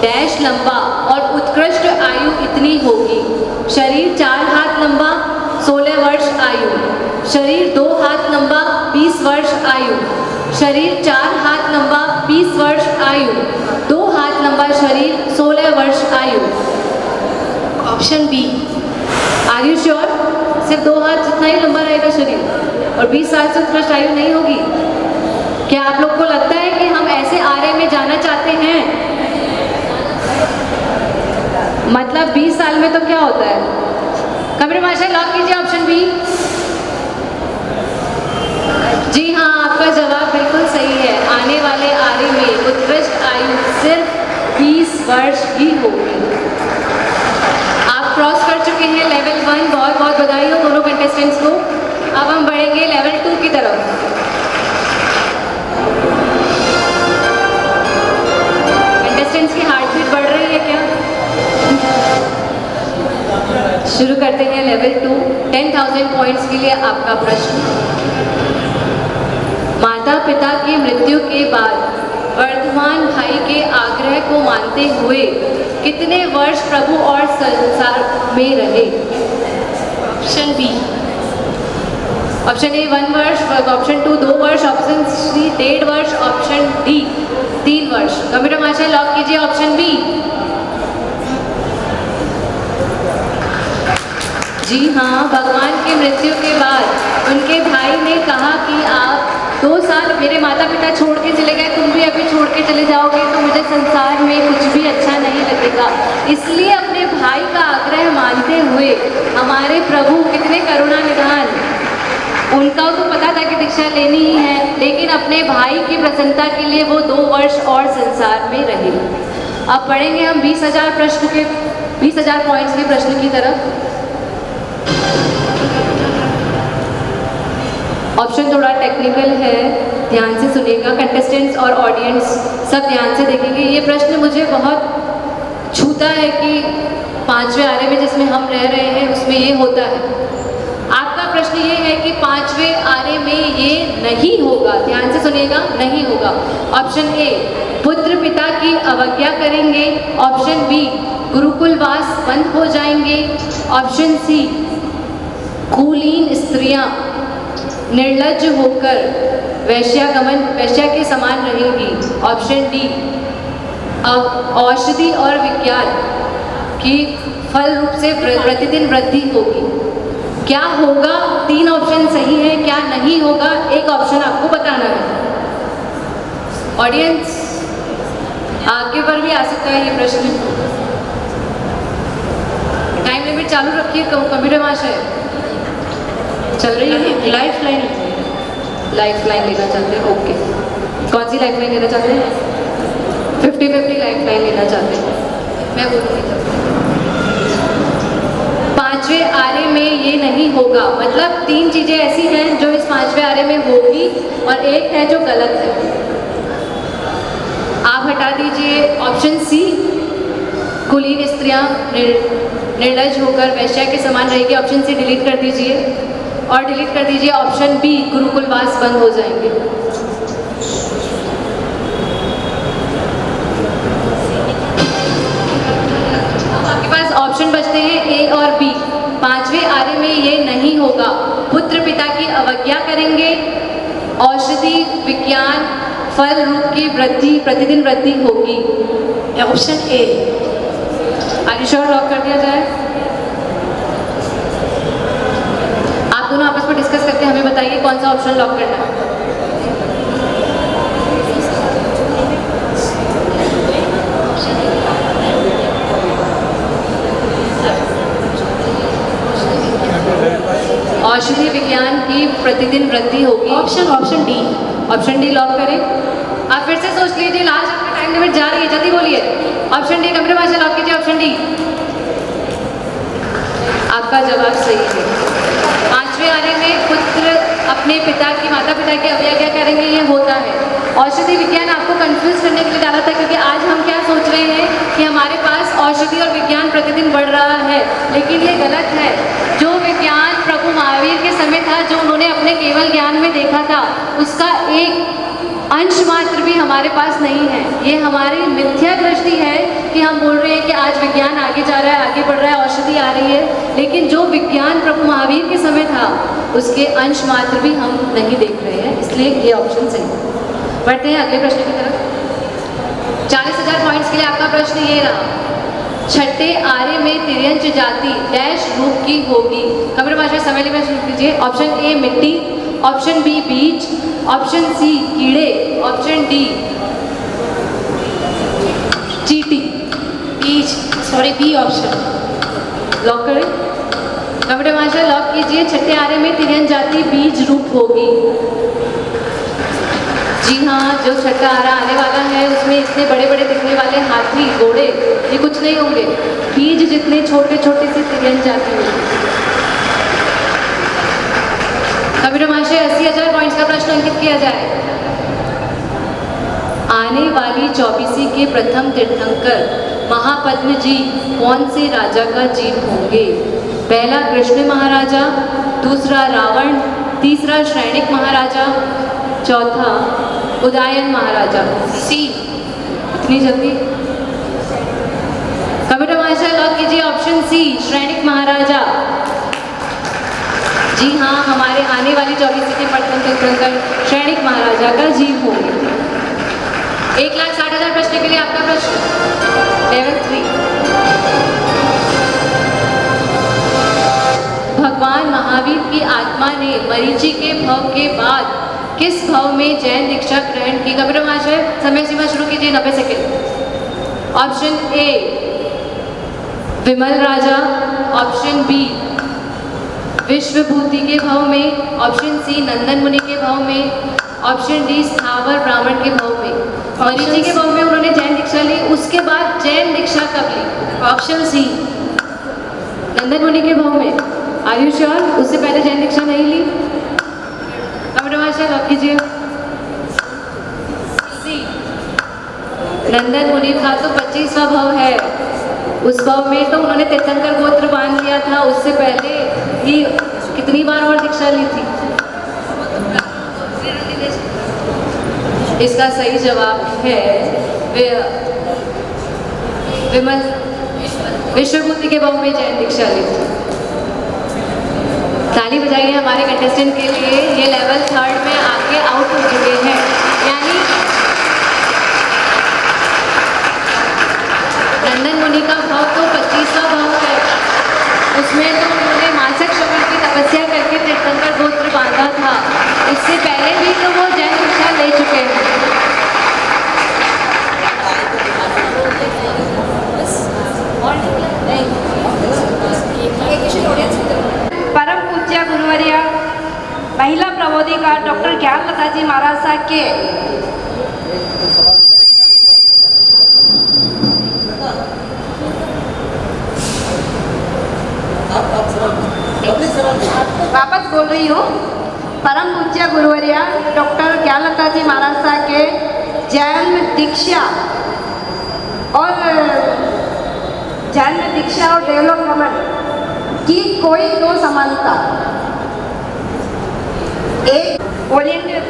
डैश लंबा और उत्कृष्ट आयु इतनी होगी। शरीर 4 हाथ लंबा 16 वर्ष आयु। शरीर 2 हाथ लंबा 20 वर्ष आयु। शरीर 4 हाथ लंबा 20 वर्ष आयु। 2 हाथ लंबा शरीर 16 वर्ष आयु। Option B. Are you sure? सिर्फ 2 हाथ जितना ही लंबा रहेगा शरीर और 20 साल से उत्कृष्ट आयु नहीं होगी? क्या आप लोग को लगता है कि हम ऐसे आरे में जाना चाहते हैं? मतलब 20 साल में तो क्या होता है? कंप्यूटर मास्टर लॉक कीजिए ऑप्शन बी। जी हाँ, आपका जवाब बिल्कुल सही है। आने वाले आरे में उत्कृष्ट आयु सिर्फ 20 वर्ष ही होगी। आप क्रॉस कर चुके हैं लेवल 1। बहुत बहुत बधाई हो दोनों कंटेस्टेंट्स को। अब हम बढ़ेंगे लेवल 2 की तरफ। शुरू करते हैं लेवल 2 10,000 पॉइंट्स के लिए आपका प्रश्न। माता पिता की मृत्यु के बाद वर्धमान भाई के आग्रह को मानते हुए कितने वर्ष प्रभु और संसार में रहे? ऑप्शन बी, ऑप्शन ए 1 वर्ष, ऑप्शन 2 2 वर्ष, ऑप्शन सी 1.5 वर्ष, ऑप्शन डी 3 वर्ष। कंप्यूटर मास्टर लॉक कीजिए ऑप्शन बी। जी हाँ, भगवान की मृत्यु के बाद उनके भाई ने कहा कि आप 2 साल मेरे माता पिता छोड़ के चले गए, तुम भी अभी छोड़ के चले जाओगे तो मुझे संसार में कुछ भी अच्छा नहीं लगेगा। इसलिए अपने भाई का आग्रह मानते हुए हमारे प्रभु कितने करुणा निधान, उनका तो पता था कि दीक्षा लेनी ही है, लेकिन अपने भाई की प्रसन्नता के लिए वो 2 वर्ष और संसार में रहे। अब पढ़ेंगे हम 20,000 प्रश्न के 20,000 पॉइंट्स के प्रश्न की तरफ। ऑप्शन थोड़ा टेक्निकल है, ध्यान से सुनिएगा। कंटेस्टेंट्स और ऑडियंस सब ध्यान से देखेंगे। ये प्रश्न मुझे बहुत छूता है कि 5वें आरे में जिसमें हम रह रहे हैं उसमें ये होता है। आपका प्रश्न ये है कि 5वें आरे में ये नहीं होगा, ध्यान से सुनिएगा, नहीं होगा। ऑप्शन ए, पुत्र पिता की अवज्ञा करेंगे। ऑप्शन बी, गुरुकुलवास बंद हो जाएंगे। ऑप्शन सी, कुलीन स्त्रियां निर्लज्ज होकर वैश्या के समान रहेंगी। ऑप्शन डी, औषधि और विज्ञान की फल रूप से प्रतिदिन वृद्धि होगी। क्या होगा? 3 ऑप्शन सही है, क्या नहीं होगा एक ऑप्शन आपको बताना है। ऑडियंस आगे पर भी आ सकता है ये प्रश्न। टाइम लिमिट चालू रखिए कंप्यूटर मास्टर। चल रही है लाइफ लाइन लेना चाहते हैं? ओके, कौन सी लाइफ लाइन लेना चाहते हैं? 50-50 लाइफ लाइन लेना चाहते हैं? मैं बोलूँगी तब 5वें आरे में ये नहीं होगा, मतलब 3 चीज़ें ऐसी हैं जो इस 5वें आरे में होगी और एक है जो गलत है। आप हटा दीजिए ऑप्शन सी, कुलीन स्त्रियां निर्लज्ज होकर वैश्या के समान रहेगी। ऑप्शन सी डिलीट कर दीजिए और डिलीट कर दीजिए ऑप्शन बी, गुरुकुलवास बंद हो जाएंगे। आपके पास ऑप्शन बचते हैं ए और बी। 5वें आरे में ये नहीं होगा, पुत्र पिता की अवज्ञा करेंगे, औषधि विज्ञान फल रूप की वृद्धि प्रतिदिन वृद्धि होगी। Option A. आगे श्योर लॉक कर दिया जाए? आप दोनों आपस में डिस्कस करके हमें बताइए कौन सा ऑप्शन लॉक करना है। औषधि विज्ञान की प्रतिदिन वृद्धि होगी। Option D. Option D lock करें। आप फिर से सोच लीजिए, लास्ट आपका टाइम लिमिट जा रही है, जल्दी बोलिए। Option D computer master lock कीजिए ऑप्शन डी। आपका जवाब सही है। 5वें आरे में पुत्र अपने माता पिता की अवज्ञा करेंगे, ये होता है। औषधि विज्ञान आपको कंफ्यूज करने के लिए डाला था, क्योंकि आज हम क्या सोच रहे हैं कि हमारे पास औषधि और विज्ञान प्रतिदिन बढ़ रहा है, लेकिन ये गलत है। जो विज्ञान प्रभु महावीर के समय था, जो उन्होंने अपने केवल ज्ञान में देखा था, उसका एक अंश मात्र भी हमारे पास नहीं है। ये हमारी मिथ्या दृष्टि है कि हम बोल रहे हैं कि आज विज्ञान आगे जा रहा है, आगे बढ़ रहा है, औषधि आ रही है, लेकिन जो विज्ञान प्रभु महावीर के समय था उसके अंश मात्र भी हम नहीं देख रहे हैं, इसलिए ये ऑप्शन सही है। बढ़ते हैं अगले प्रश्न की तरफ। 40,000 पॉइंट्स के लिए आपका प्रश्न ये रहा, छठे आर्य में तिर्यंच जाति डैश रूप की होगी। कंप्यूटर भाषा समय में शुरू कीजिए। ऑप्शन ए मिट्टी, ऑप्शन बी बीज, ऑप्शन सी कीड़े, ऑप्शन डी चींटी। बी ऑप्शन लॉक करें। कंप्यूटर भाषा लॉक कीजिए। छठे आर्य में तिर्यंच जाति बीज रूप होगी। जी हाँ, जो छठा आरा आने वाला है उसमें इतने बड़े बड़े दिखने वाले हाथी घोड़े ये कुछ नहीं होंगे, बीज जितने छोटे छोटे से तिर्यंच जाति होगी। कंप्यूटर मास्टर 80,000 पॉइंट्स का प्रश्न अंकित किया जाए। आने वाली 24वीं के प्रथम तीर्थंकर महापद्म जी कौन से राजा का जीव होंगे? पहला कृष्ण महाराजा, दूसरा रावण, तीसरा श्रैणिक महाराजा, चौथा उदयन महाराजा। सी। इतनी जल्दी? कंप्यूटर मास्टर लॉक कीजिए ऑप्शन सी, श्रैणिक महाराजा। जी हाँ, हमारे आने वाली 24 सेकेंड पटकन तक श्रैणिक महाराजा का जीव होंगे। 1,60,000 प्रश्न के लिए आपका प्रश्न लेवल 3। भगवान महावीर की आत्मा ने मरीचि के भव के बाद किस भव में जैन दीक्षा ग्रहण की? कंप्यूटर मास्टर समय सीमा शुरू कीजिए, 90 second. Option A Vimal Raja, option B Vishwabhuti के भव में, ऑप्शन सी नंदन मुनि के भव में, ऑप्शन डी स्थावर ब्राह्मण के भव में। मरीचि के भव में उन्होंने जैन दीक्षा ली, उसके बाद जैन दीक्षा कब ली? ऑप्शन सी नंदन मुनि के भव में। Are you sure? उससे पहले जैन दीक्षा नहीं ली? कंप्यूटर मास्टर लॉक कीजिए। सी नंदन मुनि का तो 25वां भव है, उस भव में तो उन्होंने तीर्थंकर गोत्र बांध लिया था, उससे पहले ही कितनी बार और दीक्षा ली थी? इसका सही जवाब है विमल, विश्वभूति के भव में जैन दीक्षा ली थी। ताली बजाइए हमारे कंटेस्टेंट के लिए, ये लेवल 3 में आके आउट हो चुके हैं। यानी नंदन मुनि का भव तो 25वां भव है, उसमें तो उन्होंने मासिक शुक्ल की तपस्या करके तीर्थंकर गोत्र बांधा था, इससे पहले भी तो वो जैन दीक्षा ले चुके हैं। परम पूज्य गुरुवर्य महिला प्रबोधिका डॉक्टर ज्ञानलता जी महाराज साहब के वापस बोल रही हूँ। परम पूज्य गुरुवर्य डॉक्टर ज्ञानलता जी महाराज साहब के जैन दीक्षा और डेवलपमेंट की कोई दो समानता। एक ओरिएंटेड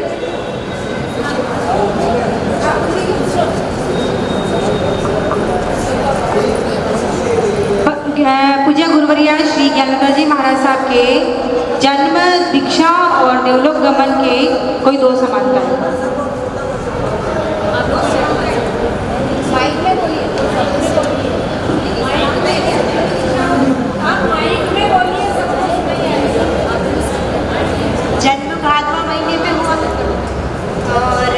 पूज्य गुरुवर्या श्री ज्ञानलता जी महाराज साहब के जन्म, दीक्षा और देवलोक गमन के कोई दो समानता है। जन्म भादवा महीने में हुआ और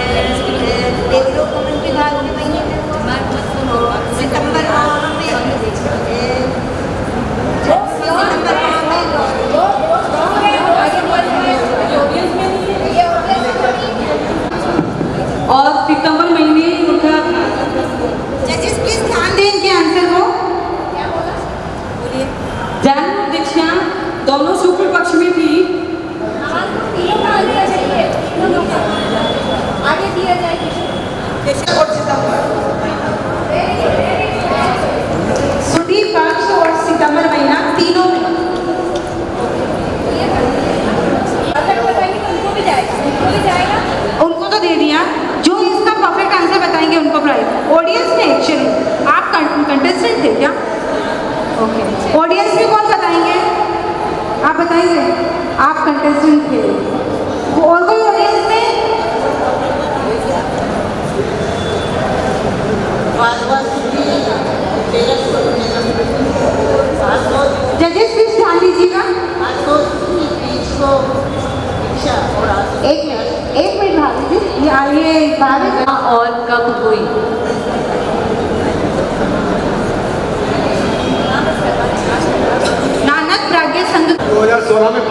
देवलोक गमन के भादवा महीने में हुआ, सितंबर माह में और सितंबर महीने उनका जजेस प्लीज ध्यान दें इनके आंसर को। जन्म दीक्षा दोनों शुक्ल पक्ष में थी। आगे दिया जाए सुधी पक्ष और सितंबर महीना तीनों में। उनको तो दे दिया, जो इसका परफेक्ट आंसर बताएंगे उनको प्राइज। ऑडियंस ने एक्चुअली आप कंटेस्टेंट थे क्या? ओके, ऑडियंस में कौन बताएंगे? आप बताएंगे? आप कंटेस्टेंट थे। और कोई ऑडियंस में? जजेस प्लीज ध्यान दीजिएगा। एक मिनट भाभी जी, ये भाभी और कब हुई? नानक प्राज्ञ संघ 2016 में